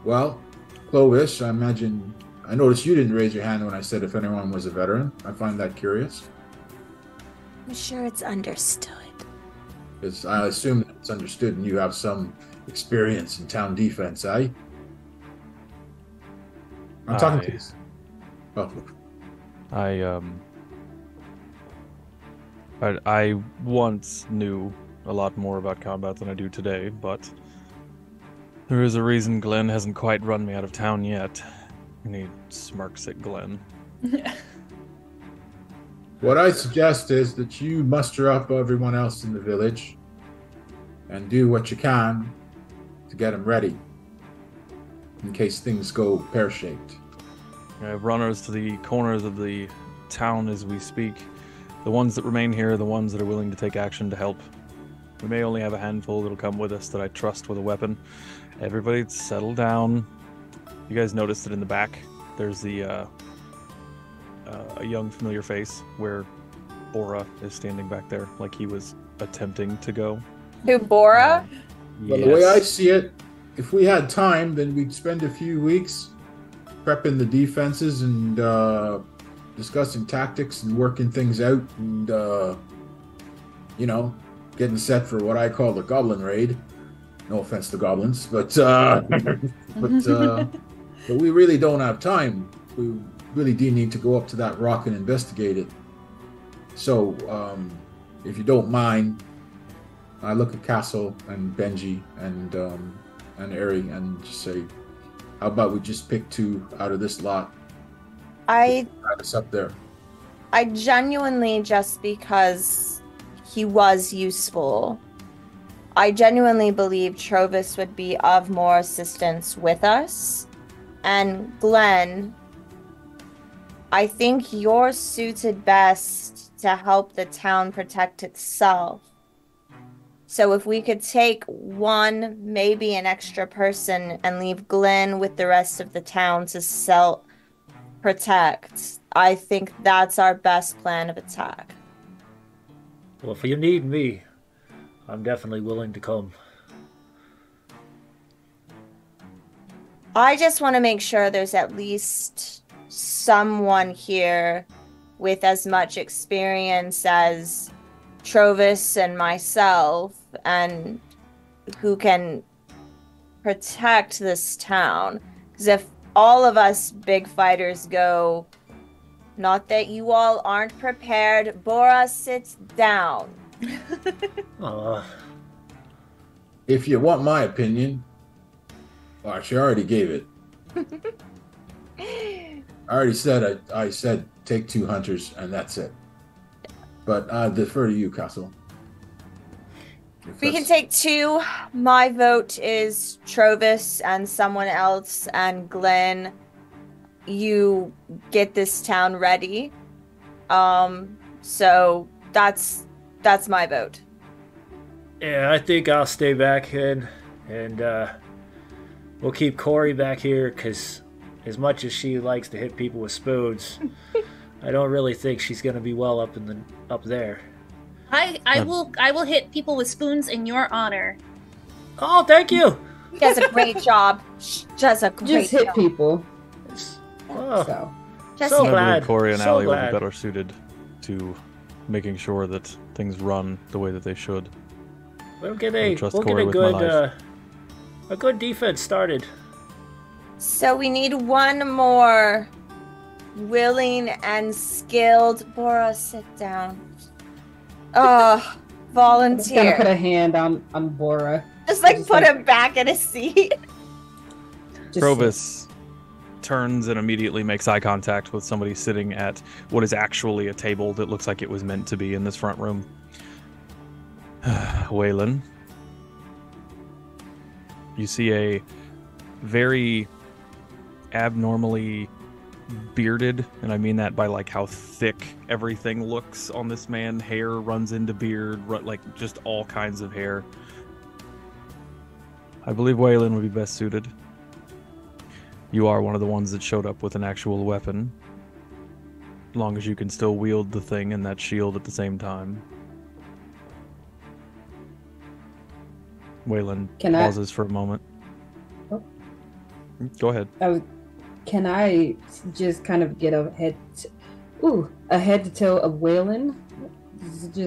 well, Clovis, I noticed you didn't raise your hand when I said if anyone was a veteran. I find that curious. I'm sure it's understood. Because I assume that it's understood and you have some experience in town defense, eh? I'm talking to you. Oh. I once knew a lot more about combat than I do today, but There is a reason Glenn hasn't quite run me out of town yet. And he smirks at Glenn. What I suggest is that you muster up everyone else in the village and do what you can to get them ready in case things go pear-shaped. I have runners to the corners of the town as we speak. The ones that remain here are the ones that are willing to take action to help. We may only have a handful that'll come with us that I trust with a weapon. Everybody settle down. You guys noticed that in the back there's a young familiar face where Bora is standing back there like he was attempting to go. Who, Bora? Well, the way I see it, if we had time, then we'd spend a few weeks prepping the defenses and discussing tactics and working things out and, getting set for what I call the Goblin Raid. No offense to goblins, but we really don't have time. We really do need to go up to that rock and investigate it. So, if you don't mind, I look at Castle and Benji and Eri and just say, how about we just pick 2 out of this lot? I Add us up there. genuinely, just because he was useful, I genuinely believe Trovis would be of more assistance with us. And Glenn, I think you're suited best to help the town protect itself. So if we could take one, maybe an extra person, and leave Glenn with the rest of the town to self-protect, I think that's our best plan of attack. Well, if you need me, I'm definitely willing to come. I just want to make sure there's at least someone here with as much experience as Trovis and myself, and who can protect this town. Because if all of us big fighters go, not that you all aren't prepared, Bora sits down. If you want my opinion, well, she already gave it. I already said I said take 2 hunters and that's it. But I defer to you, Castle. We can take 2. My vote is Trovis and someone else, and Glenn, you get this town ready. So that's my vote. Yeah, I think I'll stay back in, and we'll keep Corey back here, because as much as she likes to hit people with spoons, I don't really think she's gonna be well up there. I will hit people with spoons in your honor. Oh, thank you. She does a great job. She does a great Just hit job. people. Oh, So Just So I glad. believe Corey and So Allie will glad. be better suited to making sure that things run the way that they should. we'll get I a trust we'll get Corey a with my good life. a good defense started. So we need one more willing and skilled. Bora, sit down. I'm just gonna Volunteer. put a hand on Bora. Just like just put like- him back in his seat. Just Provis turns and immediately makes eye contact with somebody sitting at what is actually a table that looks like it was meant to be in this front room. Waylon, you see a very abnormally bearded, and I mean that by like how thick everything looks on this man. Hair runs into beard, like just all kinds of hair. I believe Waylon would be best suited. You are one of the ones that showed up with an actual weapon. As long as you can still wield the thing and that shield at the same time. Waylon Can I- pauses for a moment. Oh. Go ahead. Can I just kind of get a head to toe of Waylon?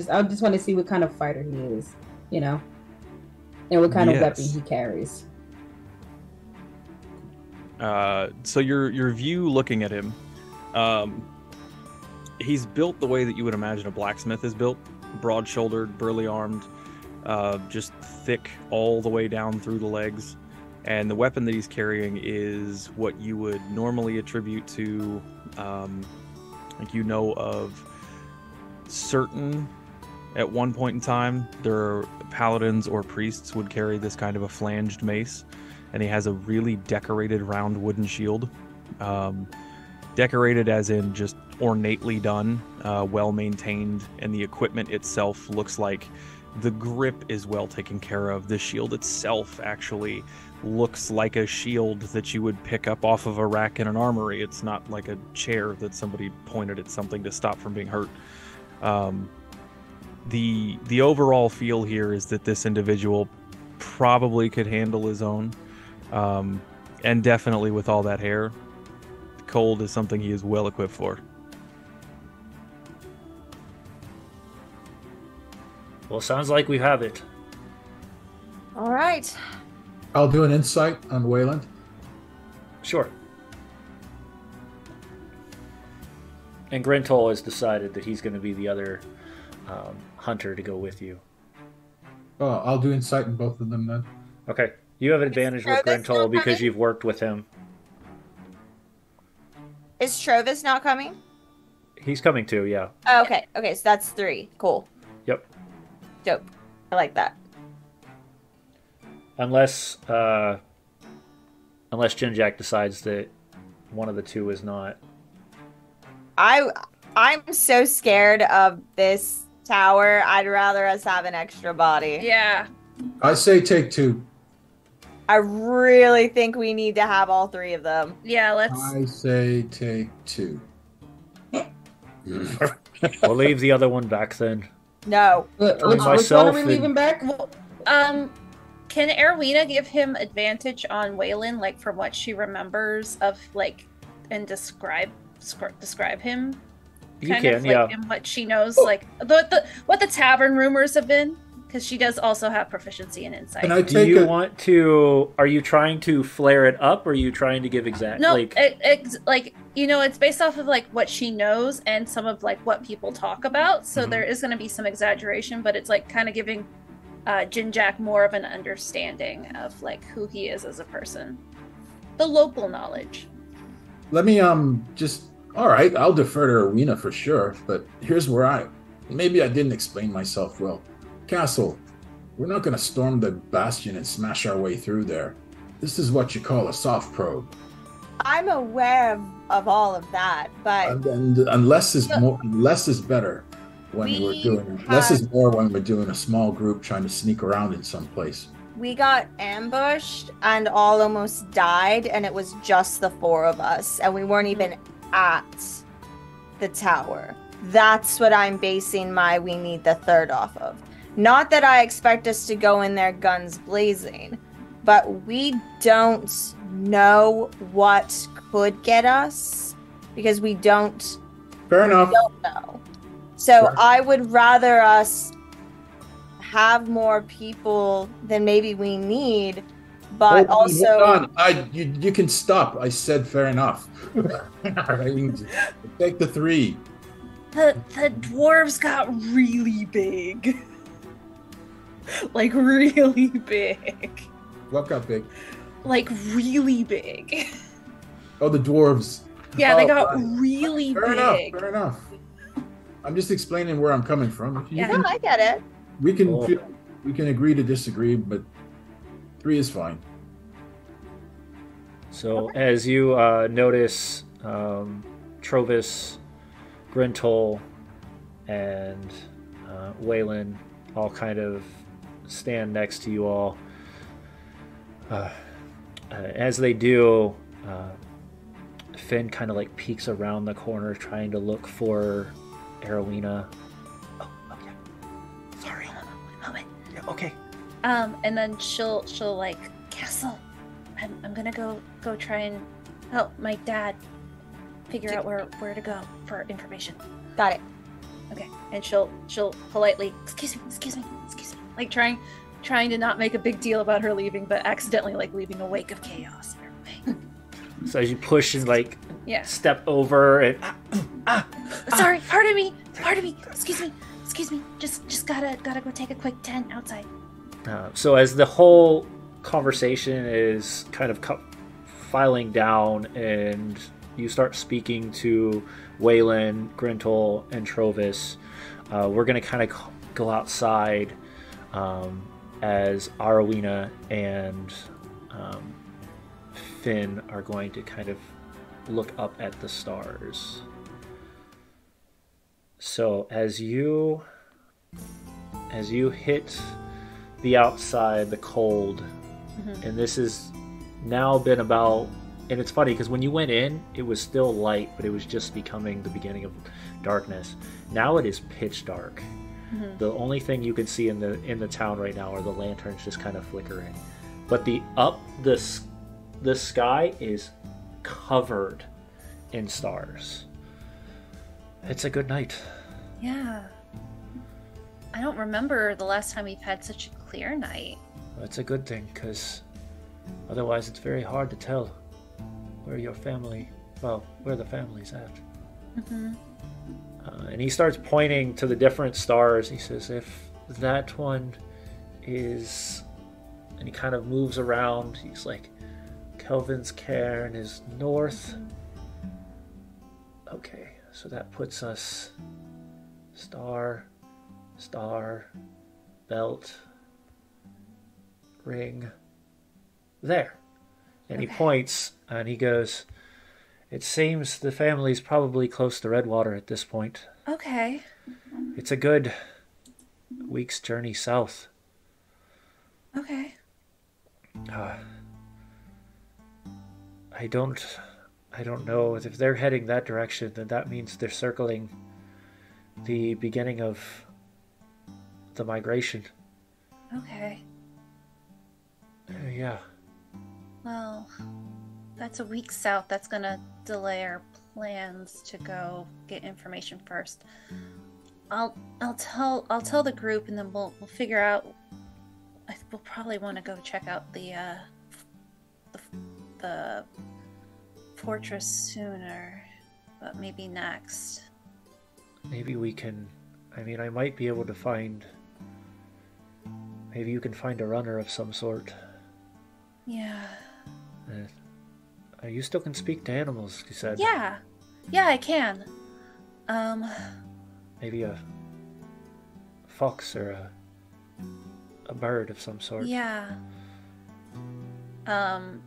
I just want to see what kind of fighter he is, and what kind of weapon Yes. he carries. So your view looking at him, he's built the way that you would imagine a blacksmith is built. Broad-shouldered, burly-armed, just thick all the way down through the legs. And the weapon that he's carrying is what you would normally attribute to, like you know of certain, at one point in time, there are paladins or priests would carry this kind of a flanged mace, and he has a really decorated round wooden shield. Decorated as in just ornately done, well maintained, and the equipment itself looks like the grip is well taken care of. The shield itself actually looks like a shield that you would pick up off of a rack in an armory. It's not like a chair that somebody pointed at something to stop from being hurt. The overall feel here is that this individual probably could handle his own, and definitely with all that hair, cold is something he is well equipped for. Well, sounds like we have it. All right. I'll do an insight on Wayland. Sure. And Grintol has decided that he's going to be the other hunter to go with you. Oh, I'll do insight in both of them then. Okay. You have an advantage with Trovis still Grintol because coming? you've worked with him. Is Trovis not coming? He's coming too, yeah. Oh, okay. Okay, so that's 3. Cool. Yep. Dope. I like that. Unless Jinjack decides that one of the two is not. I'm so scared of this tower. I'd rather us have an extra body. Yeah. I say take 2. I really think we need to have all 3 of them. Yeah, let's. I say take 2. We'll leave the other one back then. No. Which one myself are we and- leaving back? Can Erwina give him advantage on Waylon, like from what she remembers of like, and describe him? You Kind can, of, like, yeah. and what she knows, like what the tavern rumors have been, because she does also have proficiency in insight. Can I Do take you a... want to? Are you trying to flare it up, or are you trying to give exact? No, like, like it's based off of like what she knows and some of like what people talk about. So Mhm. there is going to be some exaggeration, but it's like kind of giving Jinjack more of an understanding of like who he is as a person, the local knowledge. Let me just... All right, I'll defer to Rowena for sure, but here's where maybe I didn't explain myself well. Castle, we're not going to storm the bastion and smash our way through there. This is what you call a soft probe. I'm aware of all of that, but And less is better when We we're doing less is more when we're doing a small group trying to sneak around in some place. we got ambushed and all almost died, and it was just the 4 of us, and we weren't even at the tower. That's what I'm basing my we need the 3rd off of. Not that I expect us to go in there guns blazing, but we don't know what could get us because we don't Fair enough. know. So Sure. I would rather us have more people than maybe we need, but also hold on. You can stop. I said fair enough. All right, take the 3. The dwarves got really big. Like really big. What got big? Like really big. Oh, the dwarves. Yeah, they Oh, got right. really Fair big. enough. Fair enough. I'm just explaining where I'm coming from. If you Yeah. no, I get it. we can Cool. we can agree to disagree, but 3 is fine. so as you notice, Trovis, Grintol, and Waylon all kind of stand next to you all. As they do, Finn kind of like peeks around the corner trying to look for Erowina. Oh yeah. Sorry. One moment. Yeah, okay. And then she'll like, Castle, I'm gonna go try and help my dad figure out where to go for information. Got it. Okay. And she'll politely, excuse me, like trying to not make a big deal about her leaving, but accidentally like leaving a wake of chaos in her way. So as you push and like Yeah. step over and Sorry, pardon me. Excuse me. Just gotta go take a quick 10 outside. so as the whole conversation is kind of filing down, and you start speaking to Waylon, Grintle, and Trovis. We're going to kind of go outside as Arowina and Finn are going to kind of look up at the stars. So as you hit the outside, the cold, and this has now been about, and it's funny because when you went in, it was still light, but it was just becoming the beginning of darkness. Now it is pitch dark. The only thing you can see in the town right now are the lanterns just kind of flickering. But the sky is covered in stars. It's a good night. Yeah. I don't remember the last time we've had such a clear night. Well, it's a good thing, because otherwise it's very hard to tell where the family's at. And he starts pointing to the different stars. He says, if that one is... And he kind of moves around. He's like, Kelvin's cairn is north. Okay, so that puts us star, belt, ring, there. And he points and he goes, it seems the family's probably close to Redwater at this point. Okay. It's a good week's journey south. Okay. I don't know if they're heading that direction, then that means they're circling the beginning of the migration. Okay. Yeah. Well, that's a week south. That's gonna delay our plans to go get information first. I'll tell the group, and then we'll figure out. We'll probably want to go check out the fortress sooner, but maybe next. Maybe we can. I mean, I might be able to find. Maybe you can find a runner of some sort. Yeah. You still can speak to animals, you said. Yeah, I can. Maybe a fox or a bird of some sort. Yeah. And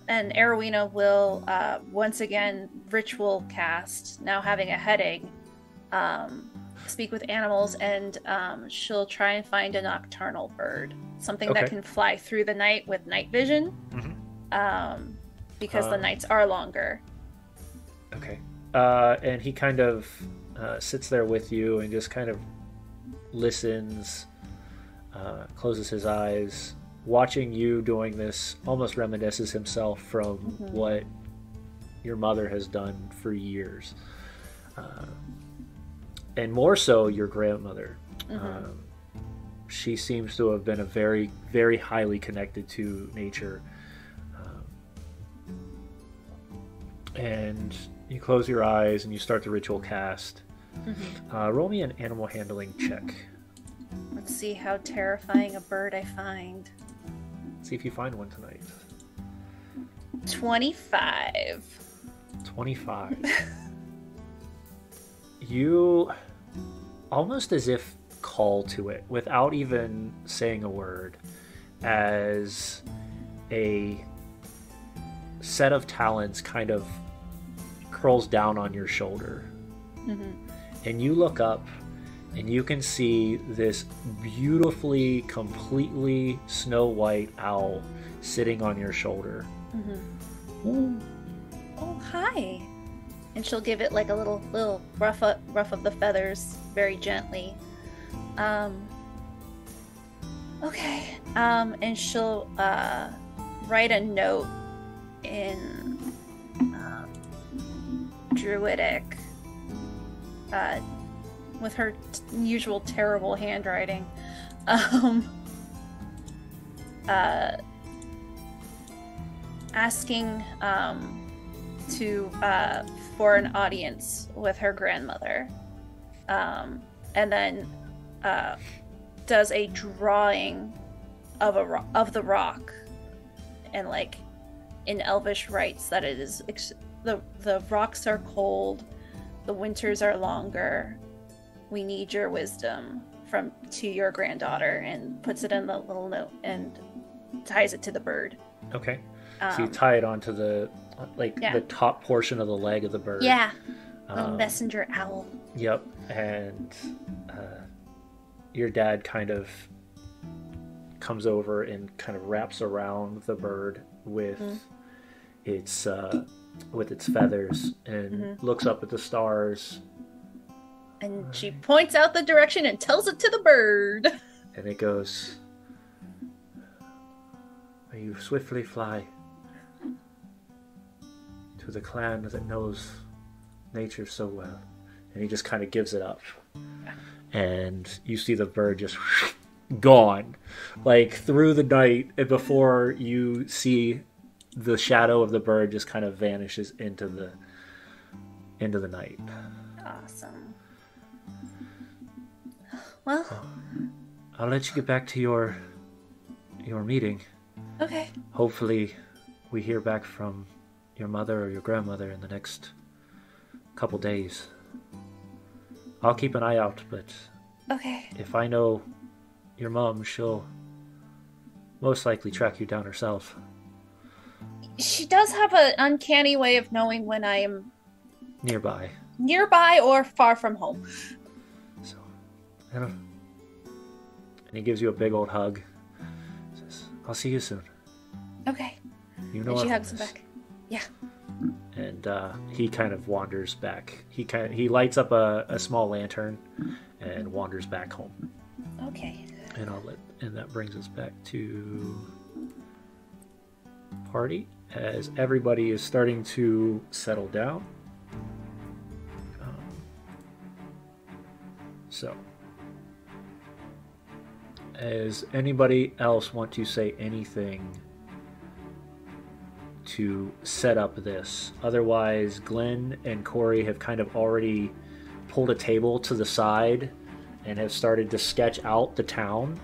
Arowina will once again ritual cast, now having a heading, speak with animals, and she'll try and find a nocturnal bird, something that can fly through the night with night vision, because the nights are longer. Okay. And he kind of sits there with you and just kind of listens, closes his eyes. Watching you doing this almost reminisces himself from what your mother has done for years. And more so your grandmother. She seems to have been a very, very highly connected to nature. And you close your eyes and you start the ritual cast. Roll me an animal handling check. Let's see how terrifying a bird I find. See if you find one tonight. 25. 25. You almost as if call to it without even saying a word, as a set of talons kind of curls down on your shoulder. And you look up and you can see this beautifully, completely snow white owl sitting on your shoulder. Oh, hi. And she'll give it like a little rough of the feathers very gently. Okay. And she'll write a note in Druidic, with her usual terrible handwriting, asking for an audience with her grandmother, and then does a drawing of the rock and like in Elvish writes that it is the rocks are cold, the winters are longer. We need your wisdom to your granddaughter, and puts it in the little note and ties it to the bird. Okay. So you tie it onto the the top portion of the leg of the bird. Yeah. The messenger owl. Yep. And your dad kind of comes over and kind of wraps around the bird with its feathers and looks up at the stars. And she points out the direction and tells it to the bird. And it goes, "May you swiftly fly to the clan that knows nature so well." And he just kind of gives it up. And you see the bird just gone, like through the night, and before you see the shadow of the bird just kind of vanishes into the night. Awesome. Well, I'll let you get back to your meeting. okay. Hopefully we hear back from your mother or your grandmother in the next couple days. I'll keep an eye out, but Okay. if I know your mom, she'll most likely track you down herself. She does have an uncanny way of knowing when I am Nearby. nearby or far from home. So, and he gives you a big old hug. Says, "I'll see you soon." Okay. You know And she our hugs him promise." back. Yeah. And he kind of wanders back. He lights up a small lantern and wanders back home. Okay. And that brings us back to party as everybody is starting to settle down. So, does anybody else want to say anything to set up this? Otherwise, Glenn and Corey have kind of already pulled a table to the side and have started to sketch out the town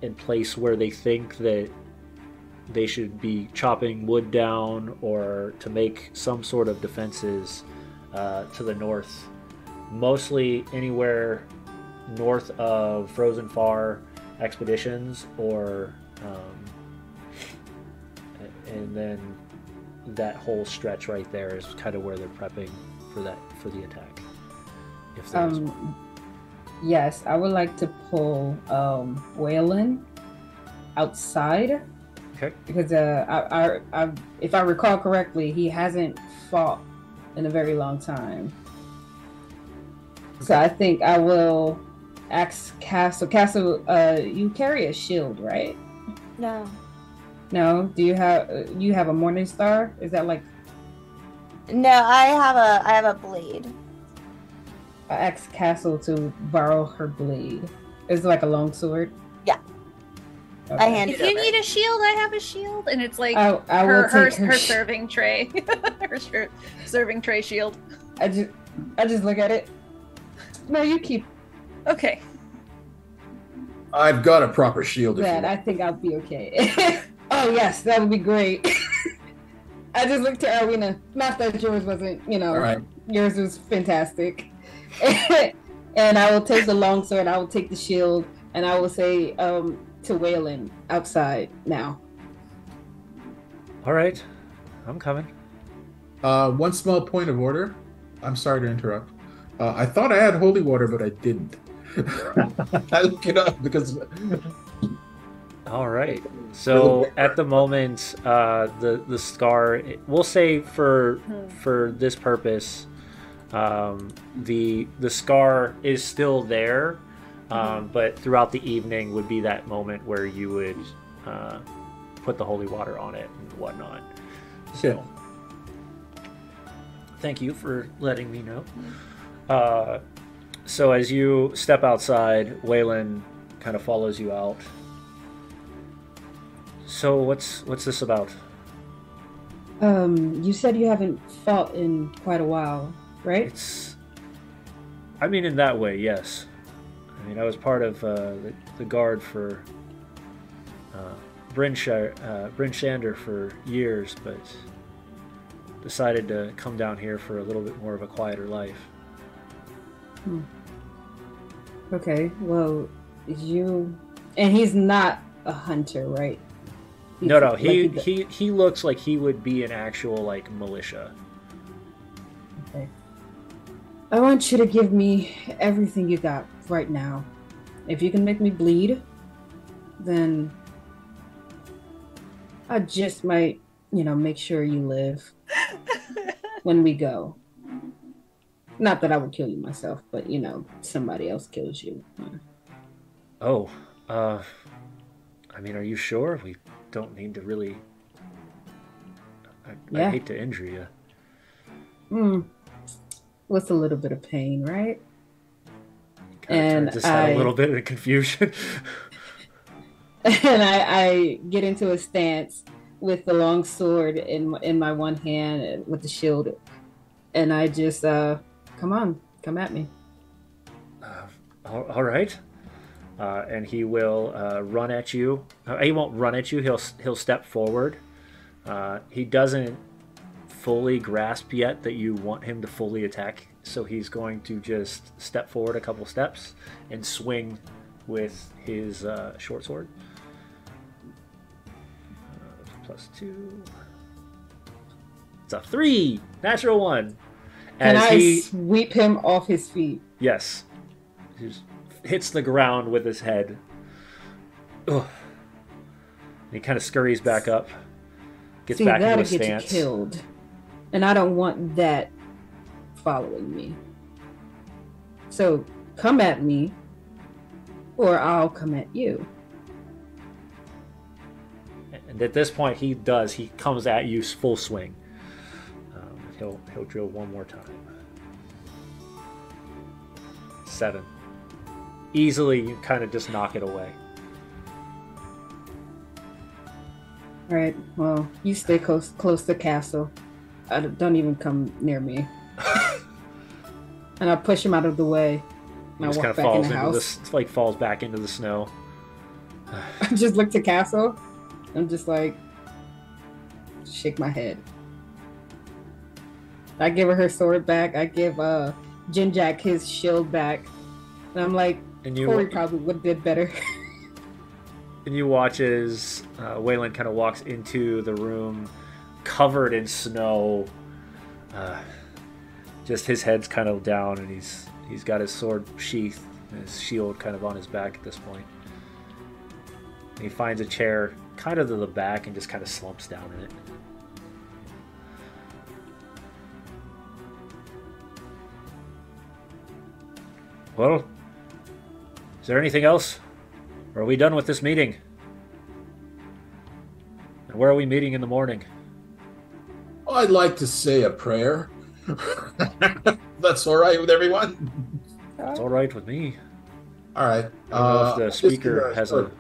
in place where they think that they should be chopping wood down or to make some sort of defenses to the north. Mostly anywhere north of Frozen Far expeditions or and then that whole stretch right there is kind of where they're prepping for the attack. If there's one. Yes, I would like to pull Waylon outside. Okay. Because I if I recall correctly, he hasn't fought in a very long time. So I think I will ask Castle. Castle, you carry a shield, right? No. No. Do you have a Morning Star? Is that like? No, I have a blade. I asked Castle to borrow her blade. It's like a long sword. Yeah. Okay. I hand If it you over. need a shield, I have a shield, and it's like I will her take her serving tray, her serving tray shield. I just look at it. No, you keep Okay. I've got a proper shield. If that. you I think I'll be okay. Oh yes, that would be great. I just looked at Arwina. Not that yours wasn't, All right. yours was fantastic. And I will take the longsword, I will take the shield, and I will say to Waylon outside now. All right, I'm coming. One small point of order. I'm sorry to interrupt. I thought I had holy water, but I didn't. I looked it up because. All right. So at the moment, the scar. We'll say for this purpose, the scar is still there, but throughout the evening would be that moment where you would put the holy water on it and whatnot. So, thank you for letting me know. So as you step outside, Waylon kind of follows you out. So what's this about? You said you haven't fought in quite a while, right? I mean, in that way, yes. I mean, I was part of the guard for Bryn Shander for years, but decided to come down here for a little bit more of a quieter life. Okay, well, and he's not a hunter, right? No, he looks like he would be an actual like militia. Okay. I want you to give me everything you got right now. If you can make me bleed, then I just might, make sure you live when we go. Not that I would kill you myself, but somebody else kills you. Oh, I mean, are you sure? We don't need to really. I hate to injure you. With a little bit of pain, right? And just had a little bit of confusion. And I get into a stance with the long sword in my one hand and with the shield, and I just come at me. All right. And he will run at you. He won't run at you. He'll step forward. He doesn't fully grasp yet that you want him to fully attack, so he's going to just step forward a couple steps and swing with his short sword. +2. It's a 3. Natural 1. Can I sweep him off his feet? Yes. He just hits the ground with his head. Ugh. And he kind of scurries back up. Gets back into a stance. That'll get you killed. And I don't want that following me. So come at me, or I'll come at you. And at this point, he comes at you full swing. He'll drill one more time. 7. Easily, you kind of just knock it away. All right. Well, you stay close to the castle. Don't even come near me. And I push him out of the way. And I walk back in the house. Falls back into the snow. I just look to castle. I'm just like, shake my head. I give her sword back. I give Jinjak his shield back. And I'm like, Corey probably would have did better. And you watch as Waylon kind of walks into the room covered in snow. Just his head's kind of down, and he's got his sword sheathed and his shield kind of on his back at this point. And he finds a chair kind of to the back and just kind of slumps down in it. Well, is there anything else? Or are we done with this meeting? And where are we meeting in the morning? I'd like to say a prayer. That's all right with everyone? It's all right with me. All right. I don't know if the speaker has an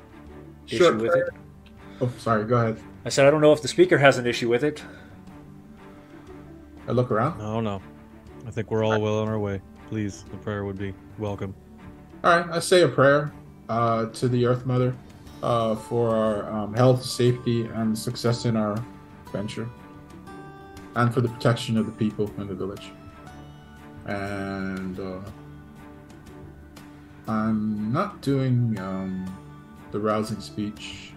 issue with it. Oh, sorry. Go ahead. I said I don't know if the speaker has an issue with it. I look around. No. I think we're all well on our way. Please, the prayer would be welcome. All right. I say a prayer to the Earth Mother for our health, safety, and success in our venture, and for the protection of the people in the village. And I'm not doing the rousing speech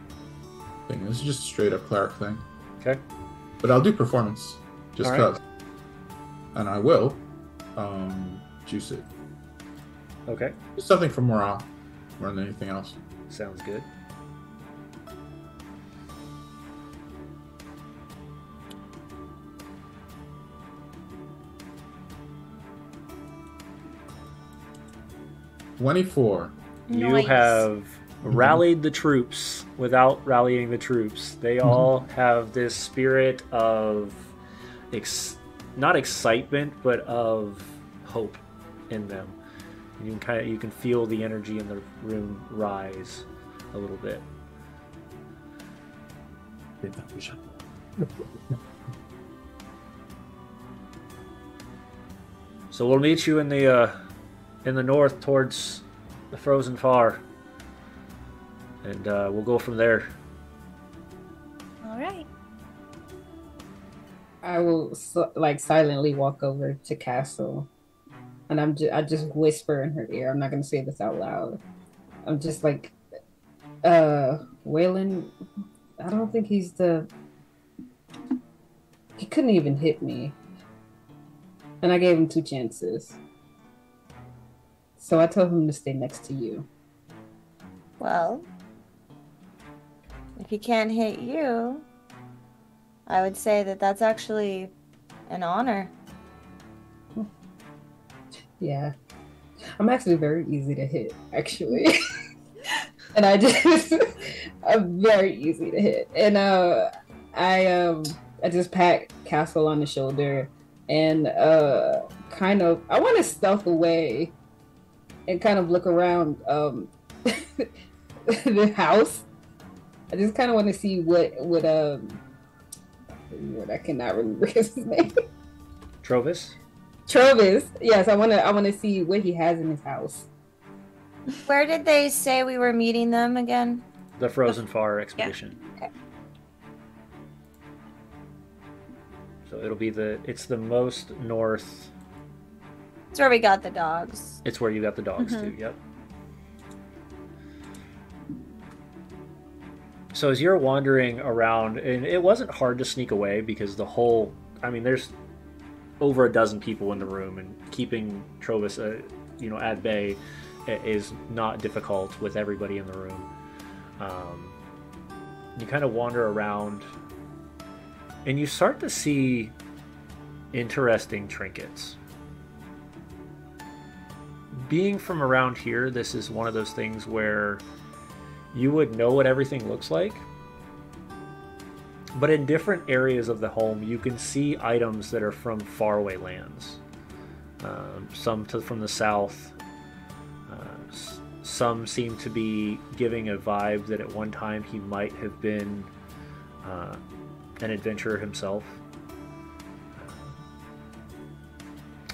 thing. This is just a straight up cleric thing. Okay. But I'll do performance just because. Right. And I will juice it. Okay. Just something for morale more than anything else. Sounds good. $24. You have rallied the troops without rallying the troops. They all have this spirit of not excitement, but of hope in them. You can feel the energy in the room rise a little bit. So we'll meet you in the north towards the Frozen Far, and we'll go from there. right. I will like silently walk over to Castle, and I just whisper in her ear. I'm not gonna say this out loud. I'm just like, Waylon. I don't think he's the. He couldn't even hit me, and I gave him 2 chances. So I told him to stay next to you. Well, if he can't hit you, I would say that that's actually an honor. Yeah, I'm actually very easy to hit, actually. And I'm very easy to hit. And I just pat Castle on the shoulder and kind of I want to stealth away and kind of look around the house. I just kind of want to see what I cannot remember his name. Trovis? Trovis. Yes, I want to see what he has in his house. Where did they say we were meeting them again? The Frozen Far expedition. Okay. So it'll be it's the most north. It's where we got the dogs. It's where you got the dogs too, yep. So as you're wandering around, and it wasn't hard to sneak away because there's over a dozen people in the room, and keeping Trovis, at bay is not difficult with everybody in the room. You kind of wander around, and you start to see interesting trinkets. Being from around here, this is one of those things where you would know what everything looks like, but in different areas of the home you can see items that are from faraway lands. Some from the south, some seem to be giving a vibe that at one time he might have been an adventurer himself.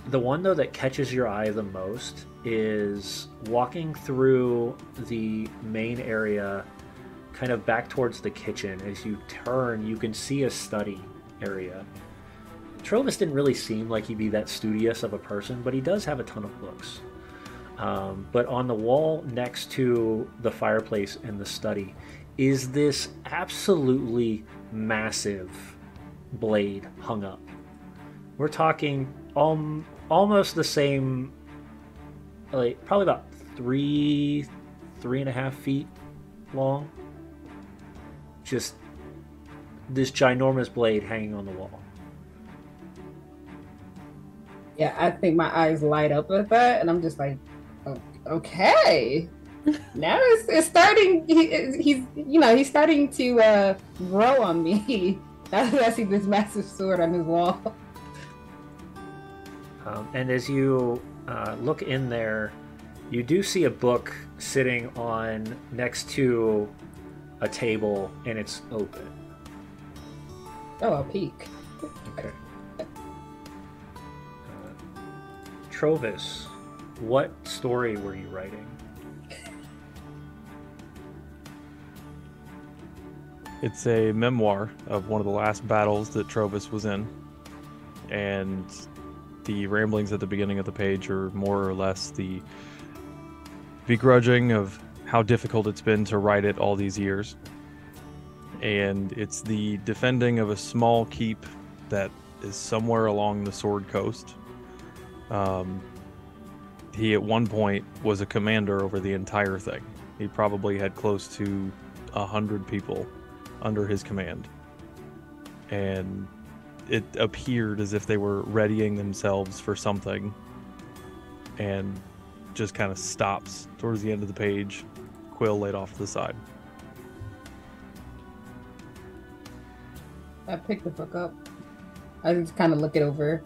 The one though that catches your eye the most is walking through the main area, kind of back towards the kitchen. As you turn, you can see a study area. Trovis didn't really seem like he'd be that studious of a person, but he does have a ton of books. But on the wall next to the fireplace in the study is this absolutely massive blade hung up. We're talking almost the same, like probably about 3.5 feet long. Just this ginormous blade hanging on the wall. Yeah, I think my eyes light up at that, and I'm just like, okay. Now it's starting. He's starting to grow on me. Now that I see this massive sword on his wall. And as you look in there, you do see a book sitting on next to a table, and it's open. Oh, I'll peek. Okay. Trovis, what story were you writing? It's a memoir of one of the last battles that Trovis was in, and the ramblings at the beginning of the page are more or less the begrudging of how difficult it's been to write it all these years. And it's the defending of a small keep that is somewhere along the Sword Coast. He at one point was a commander over the entire thing. He probably had close to 100 people under his command. And it appeared as if they were readying themselves for something, and just kind of stops towards the end of the page, quill laid off to the side. I picked the book up. I just kind of look it over.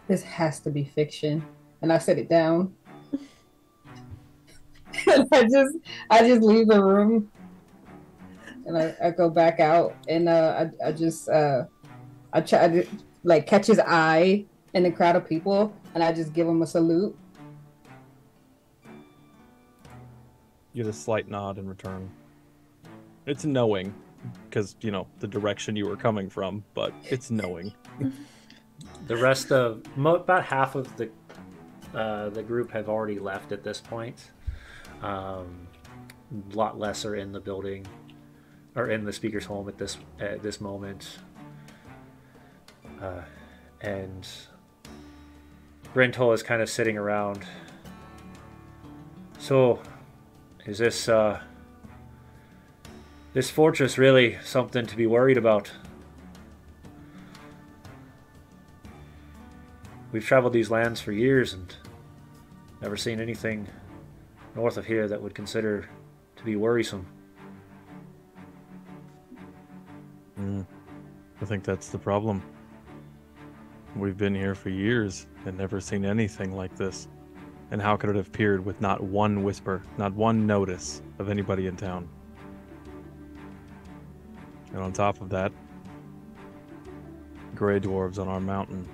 This has to be fiction, and I set it down. And I just leave the room, and I go back out, and I try to like catch his eye in the crowd of people, and I just give him a salute. You get a slight nod in return. It's knowing, because the direction you were coming from, but it's knowing. The rest of about half of the group have already left at this point. A lot less are in the building or in the speaker's home at this moment. And Brentol is kind of sitting around. So, is this fortress really something to be worried about? We've traveled these lands for years and never seen anything north of here that would consider to be worrisome. I think that's the problem. We've been here for years and never seen anything like this. And how could it have appeared with not one whisper, not one notice of anybody in town? And on top of that, gray dwarves on our mountain.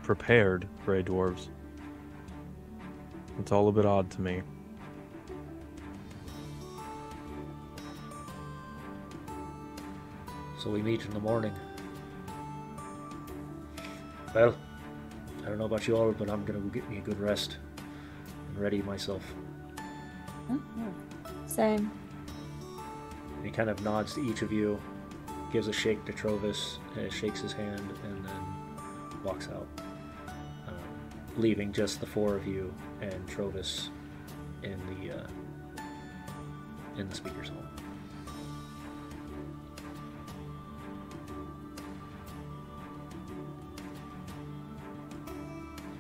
Prepared gray dwarves. It's all a bit odd to me. So we meet in the morning. Well, I don't know about you all, but I'm gonna go get me a good rest and ready myself. Same. He kind of nods to each of you, gives a shake to Trovis, shakes his hand, and then walks out, leaving just the four of you and Trovis in the speaker's home.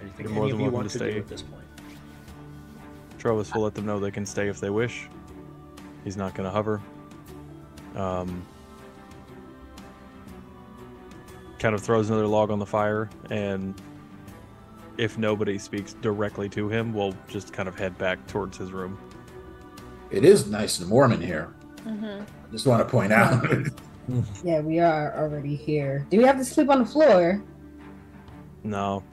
Anything You're more any than of you welcome want to to do stay. at this point? Trovis will let them know they can stay if they wish. He's not going to hover. Kind of throws another log on the fire, and if nobody speaks directly to him, we'll just kind of head back towards his room. It is nice and warm in here. Mm-hmm. I just want to point out. Yeah, we are already here. Do we have to sleep on the floor? No.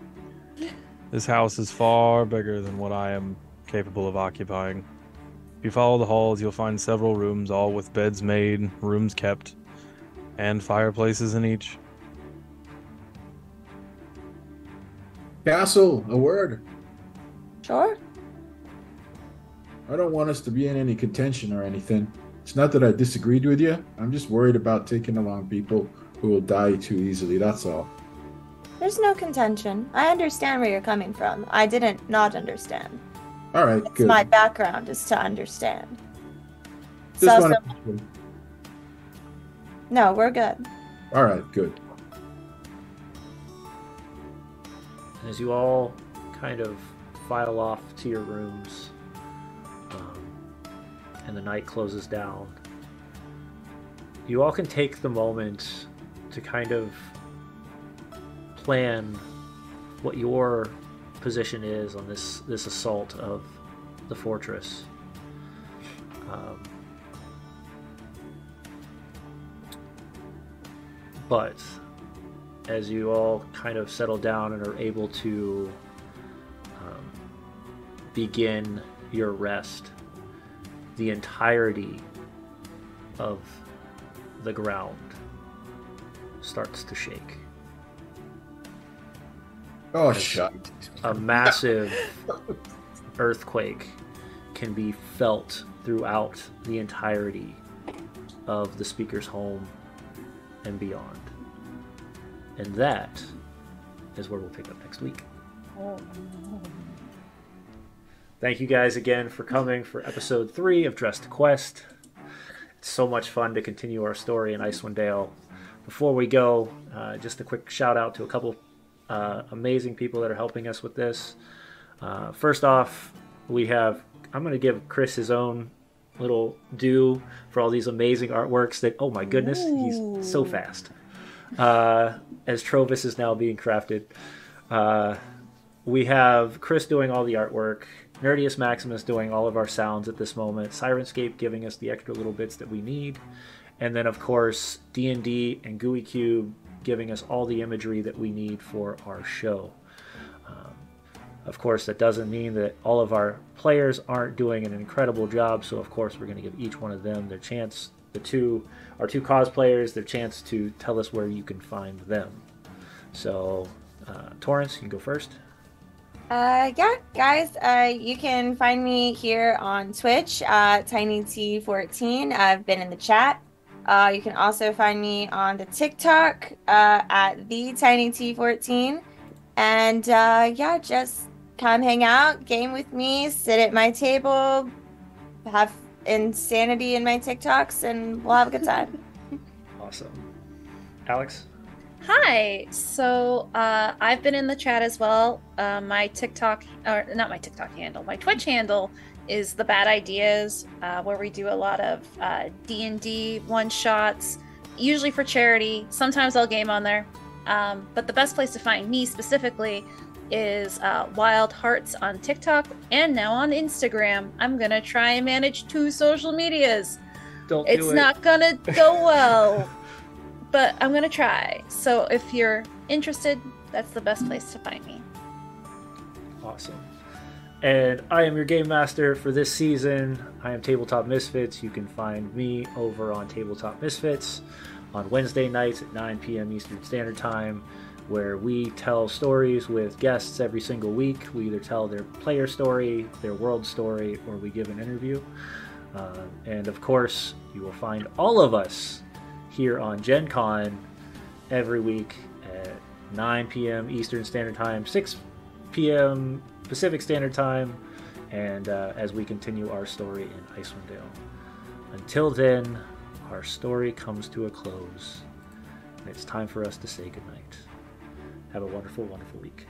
This house is far bigger than what I am capable of occupying. If you follow the halls, you'll find several rooms, all with beds made, rooms kept, and fireplaces in each. Castle, a word. Sure. I don't want us to be in any contention or anything. It's not that I disagreed with you. I'm just worried about taking along people who will die too easily, that's all. There's no contention. I understand where you're coming from. I didn't not understand. All right, It's good. my background is to understand. Just So, wanna- no, we're good. All right, good. And as you all kind of file off to your rooms, and the night closes down, you all can take the moment to kind of plan what your position is on this assault of the fortress. But as you all kind of settle down and are able to begin your rest, the entirety of the ground starts to shake. Oh, shut. A massive earthquake can be felt throughout the entirety of the speaker's home and beyond. And that is where we'll pick up next week. Thank you guys again for coming for episode 3 of Dress to Quest. It's so much fun to continue our story in Icewind Dale. Before we go, just a quick shout out to a couple amazing people that are helping us with this. First off, I'm going to give Chris his own little due for all these amazing artworks that, oh my goodness, he's so fast. As Trovis is now being crafted. We have Chris doing all the artwork, Nerdius Maximus doing all of our sounds at this moment, Sirenscape giving us the extra little bits that we need, and then of course D&D and GUI Cube giving us all the imagery that we need for our show. Of course, that doesn't mean that all of our players aren't doing an incredible job, so of course we're going to give each one of them their chance our two cosplayers their chance to tell us where you can find them. So, Torrance, you can go first. Yeah, guys, you can find me here on Twitch, TinyT14. I've been in the chat. You can also find me on the TikTok at the TinyT14. And yeah, just come hang out, game with me, sit at my table, have insanity in my TikToks, and we'll have a good time. Awesome. Alex? Hi. So I've been in the chat as well. My TikTok, or not my TikTok handle, my Twitch handle is The Bad Ideas, where we do a lot of D&D one-shots, usually for charity. Sometimes I'll game on there. But the best place to find me specifically is Wild Hearts on TikTok and now on Instagram. I'm going to try and manage 2 social medias. It's not going to go well. But I'm going to try. So if you're interested, that's the best place to find me. Awesome. And I am your game master for this season. I am Tabletop Misfits. You can find me over on Tabletop Misfits on Wednesday nights at 9 p.m. Eastern Standard Time, where we tell stories with guests every single week. We either tell their player story, their world story, or we give an interview. And of course, you will find all of us here on Gen Con every week at 9 p.m. Eastern Standard Time, 6 p.m. Pacific Standard Time, and as we continue our story in Icewind Dale. Until then, our story comes to a close, and it's time for us to say goodnight. Have a wonderful, wonderful week.